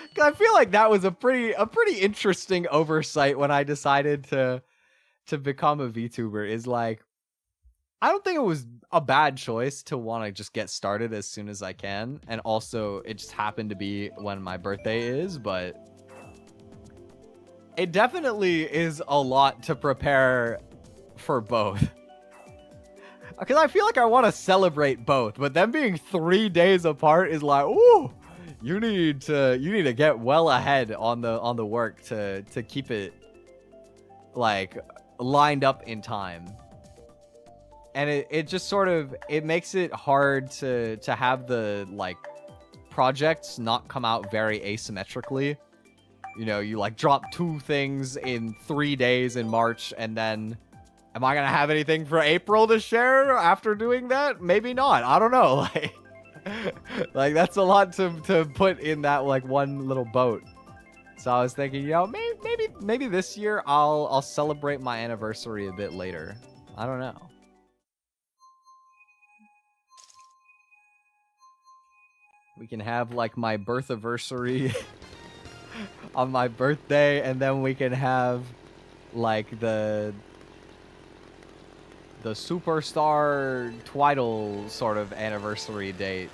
Because I feel like that was a pretty interesting oversight when I decided to become a VTuber. Is like, I don't think it was a bad choice to want to just get started as soon as I can. And also, it just happened to be when my birthday is, but it definitely is a lot to prepare for both. Because I feel like I want to celebrate both, but them being 3 days apart is like, ooh, you need to get well ahead on the work to keep it like lined up in time. And it just sort of, it makes it hard to have the like projects not come out very asymmetrically. You know, you like drop 2 things in 3 days in March, and then am I gonna have anything for April to share after doing that? Maybe not. I don't know. Like that's a lot to put in that like one little boat. So I was thinking, you know, maybe this year I'll celebrate my anniversary a bit later. I don't know. We can have like my birth anniversary on my birthday, and then we can have like the Superstar Twiddle sort of anniversary date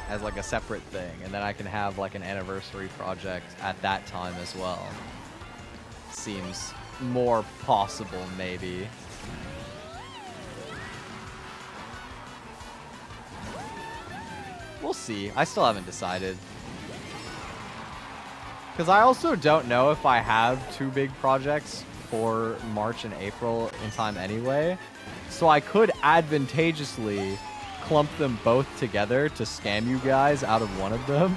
as like a separate thing, and then I can have like an anniversary project at that time as well. Seems more possible, maybe. We'll see. I still haven't decided. Because I also don't know if I have 2 big projects for March and April in time anyway. So I could advantageously clump them both together to scam you guys out of one of them.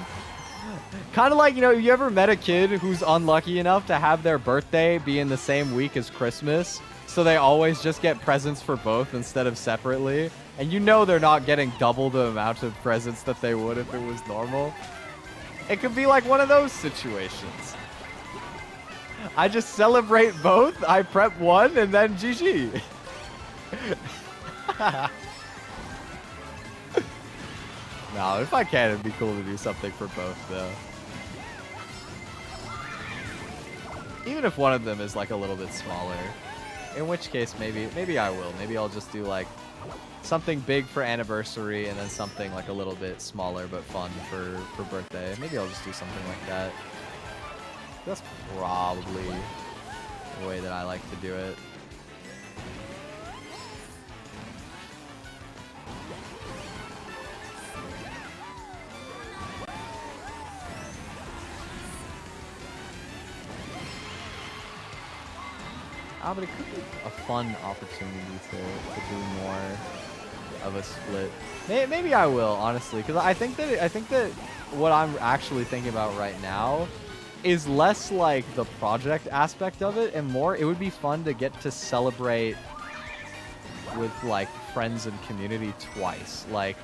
Kind of like, you know, you ever met a kid who's unlucky enough to have their birthday be in the same week as Christmas? So they always just get presents for both instead of separately. And you know they're not getting double the amount of presents that they would if it was normal. It could be like one of those situations. I just celebrate both, I prep one, and then GG. No, if I can, it'd be cool to do something for both, though. Even if one of them is like a little bit smaller. In which case, maybe I will. Maybe I'll just do like something big for anniversary and then something like a little bit smaller but fun for birthday. Maybe I'll just do something like that. That's probably the way that I like to do it. But it could be a fun opportunity to do more of a split. Maybe I will, honestly, because I think that what I'm actually thinking about right now is less like the project aspect of it, and more it would be fun to get to celebrate with like friends and community twice. Like,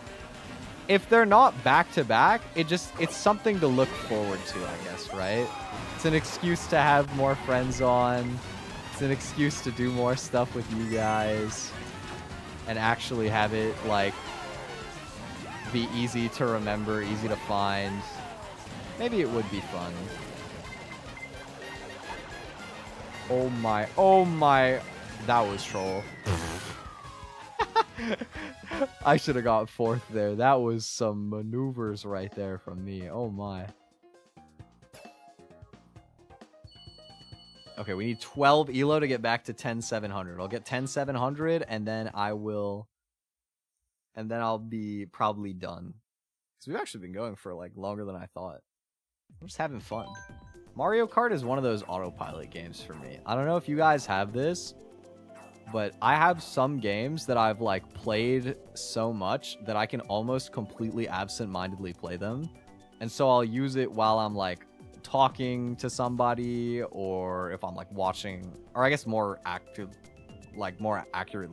if they're not back to back, it's something to look forward to, I guess, right? It's an excuse to have more friends on. It's an excuse to do more stuff with you guys and actually have it like be easy to remember, easy to find. Maybe it would be fun. Oh my, that was troll. I should have got 4th there. That was some maneuvers right there from me. Oh my. Okay, we need 12 elo to get back to 10,700. I'll get 10,700 and then I'll be probably done. Because we've actually been going for like longer than I thought. I'm just having fun. Mario Kart is one of those autopilot games for me. I don't know if you guys have this, but I have some games that I've like played so much that I can almost completely absent-mindedly play them. And so I'll use it while I'm like talking to somebody, or if I'm like watching, or I guess more accurately,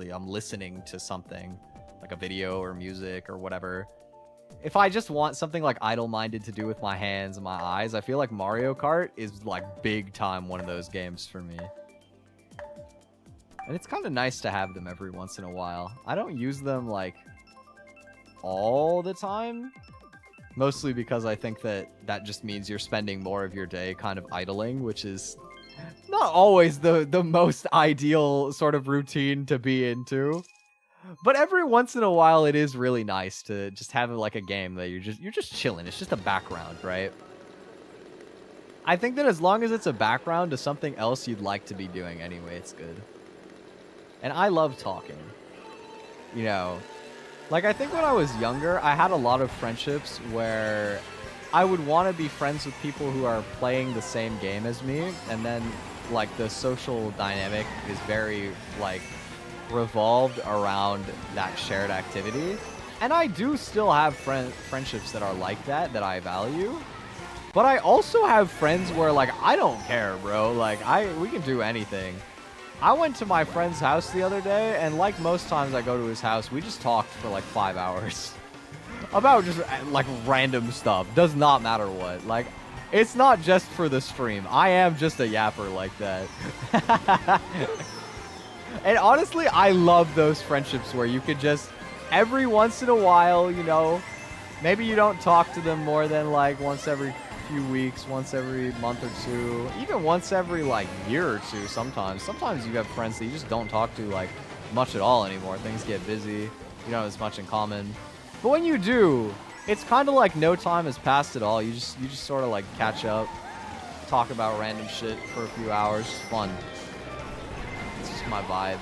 I'm listening to something like a video or music or whatever. If I just want something like idle-minded to do with my hands and my eyes, I feel like Mario Kart is like big time one of those games for me. And it's kind of nice to have them every once in a while. I don't use them like all the time. Mostly because I think that just means you're spending more of your day kind of idling, which is not always the most ideal sort of routine to be into. But every once in a while, it is really nice to just have like a game that you're just chilling. It's just a background, right? I think that as long as it's a background to something else you'd like to be doing anyway, it's good. And I love talking. You know, like I think when I was younger, I had a lot of friendships where I would want to be friends with people who are playing the same game as me, and then like the social dynamic is very like revolved around that shared activity. And I do still have friendships that are like that I value. But I also have friends where like I don't care, bro. Like we can do anything. I went to my friend's house the other day, and like most times I go to his house, we just talked for like 5 hours about just like random stuff. Does not matter what. Like, it's not just for the stream. I am just a yapper like that. And honestly, I love those friendships where you could just every once in a while, you know, maybe you don't talk to them more than like once every few weeks, once every month or two, even once every like year or two sometimes. Sometimes you have friends that you just don't talk to like much at all anymore. Things get busy. You don't have as much in common. But when you do, it's kind of like no time has passed at all. You just sort of like catch up, talk about random shit for a few hours. It's fun. It's just my vibe.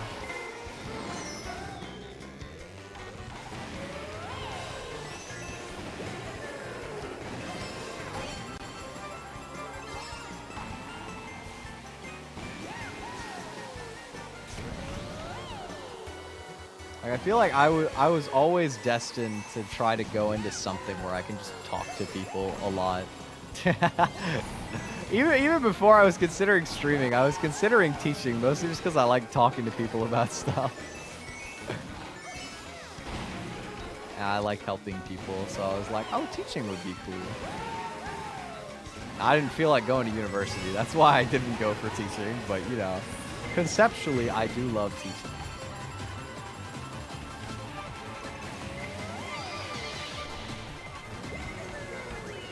feel like I was always destined to try to go into something where I can just talk to people a lot. Even before I was considering streaming, I was considering teaching, mostly just because I like talking to people about stuff. And I like helping people, so I was like, oh, teaching would be cool. I didn't feel like going to university. That's why I didn't go for teaching, but you know, conceptually, I do love teaching.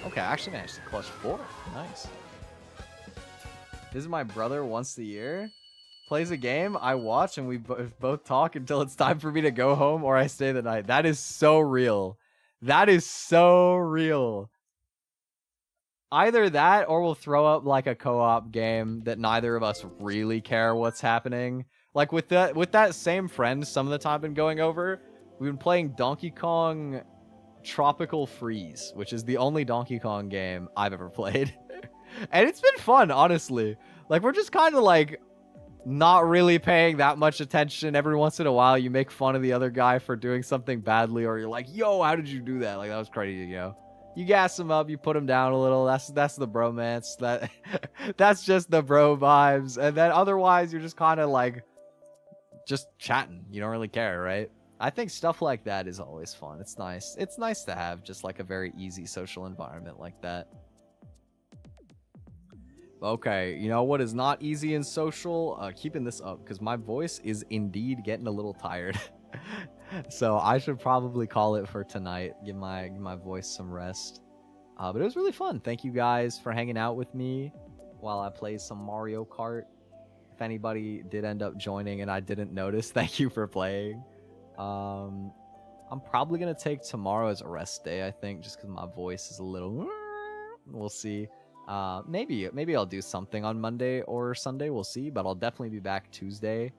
Okay, I actually managed to clutch 4. Nice. This is my brother once a year. Plays a game, I watch, and we both talk until it's time for me to go home or I stay the night. That is so real. That is so real. Either that or we'll throw up like a co-op game that neither of us really care what's happening. Like with that same friend some of the time I've been going over, we've been playing Donkey Kong Tropical Freeze, which is the only Donkey Kong game I've ever played. And it's been fun, honestly. Like, we're just kind of like not really paying that much attention. Every once in a while you make fun of the other guy for doing something badly, or you're like, yo, how did you do that? Like, that was crazy, you know. You gas him up, you put him down a little. That's the bromance. That's just the bro vibes. And then otherwise you're just kind of like just chatting. You don't really care, right? I think stuff like that is always fun. It's nice. It's nice to have just like a very easy social environment like that. Okay, you know what is not easy and social? Keeping this up, because my voice is indeed getting a little tired. So I should probably call it for tonight. Give my voice some rest. But it was really fun. Thank you guys for hanging out with me while I played some Mario Kart. If anybody did end up joining and I didn't notice, thank you for playing. I'm probably gonna take tomorrow as a rest day, I think, just because my voice is a little... We'll see. Maybe I'll do something on Monday or Sunday, we'll see, but I'll definitely be back Tuesday.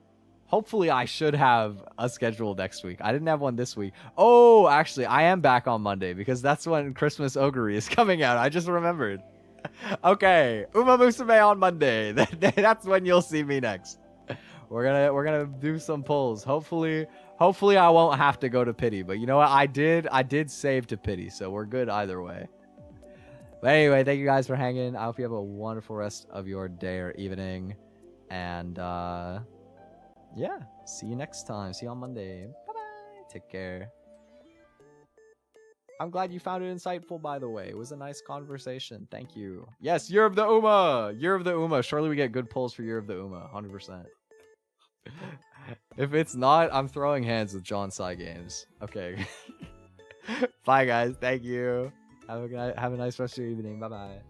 Hopefully I should have a schedule next week. I didn't have one this week. Oh, actually, I am back on Monday because that's when Christmas Ogre is coming out. I just remembered. Okay, Uma Musume on Monday. That's when you'll see me next. We're gonna do some polls. Hopefully I won't have to go to pity, but you know what? I did save to pity, so we're good either way. But anyway, thank you guys for hanging. I hope you have a wonderful rest of your day or evening. And yeah, see you next time. See you on Monday. Bye-bye. Take care. I'm glad you found it insightful, by the way. It was a nice conversation. Thank you. Yes, Year of the Uma. Year of the Uma. Surely we get good polls for Year of the Uma. 100%. If it's not, I'm throwing hands with John Sai Games. Okay. Bye, guys. Thank you. Have a nice rest of your evening. Bye-bye.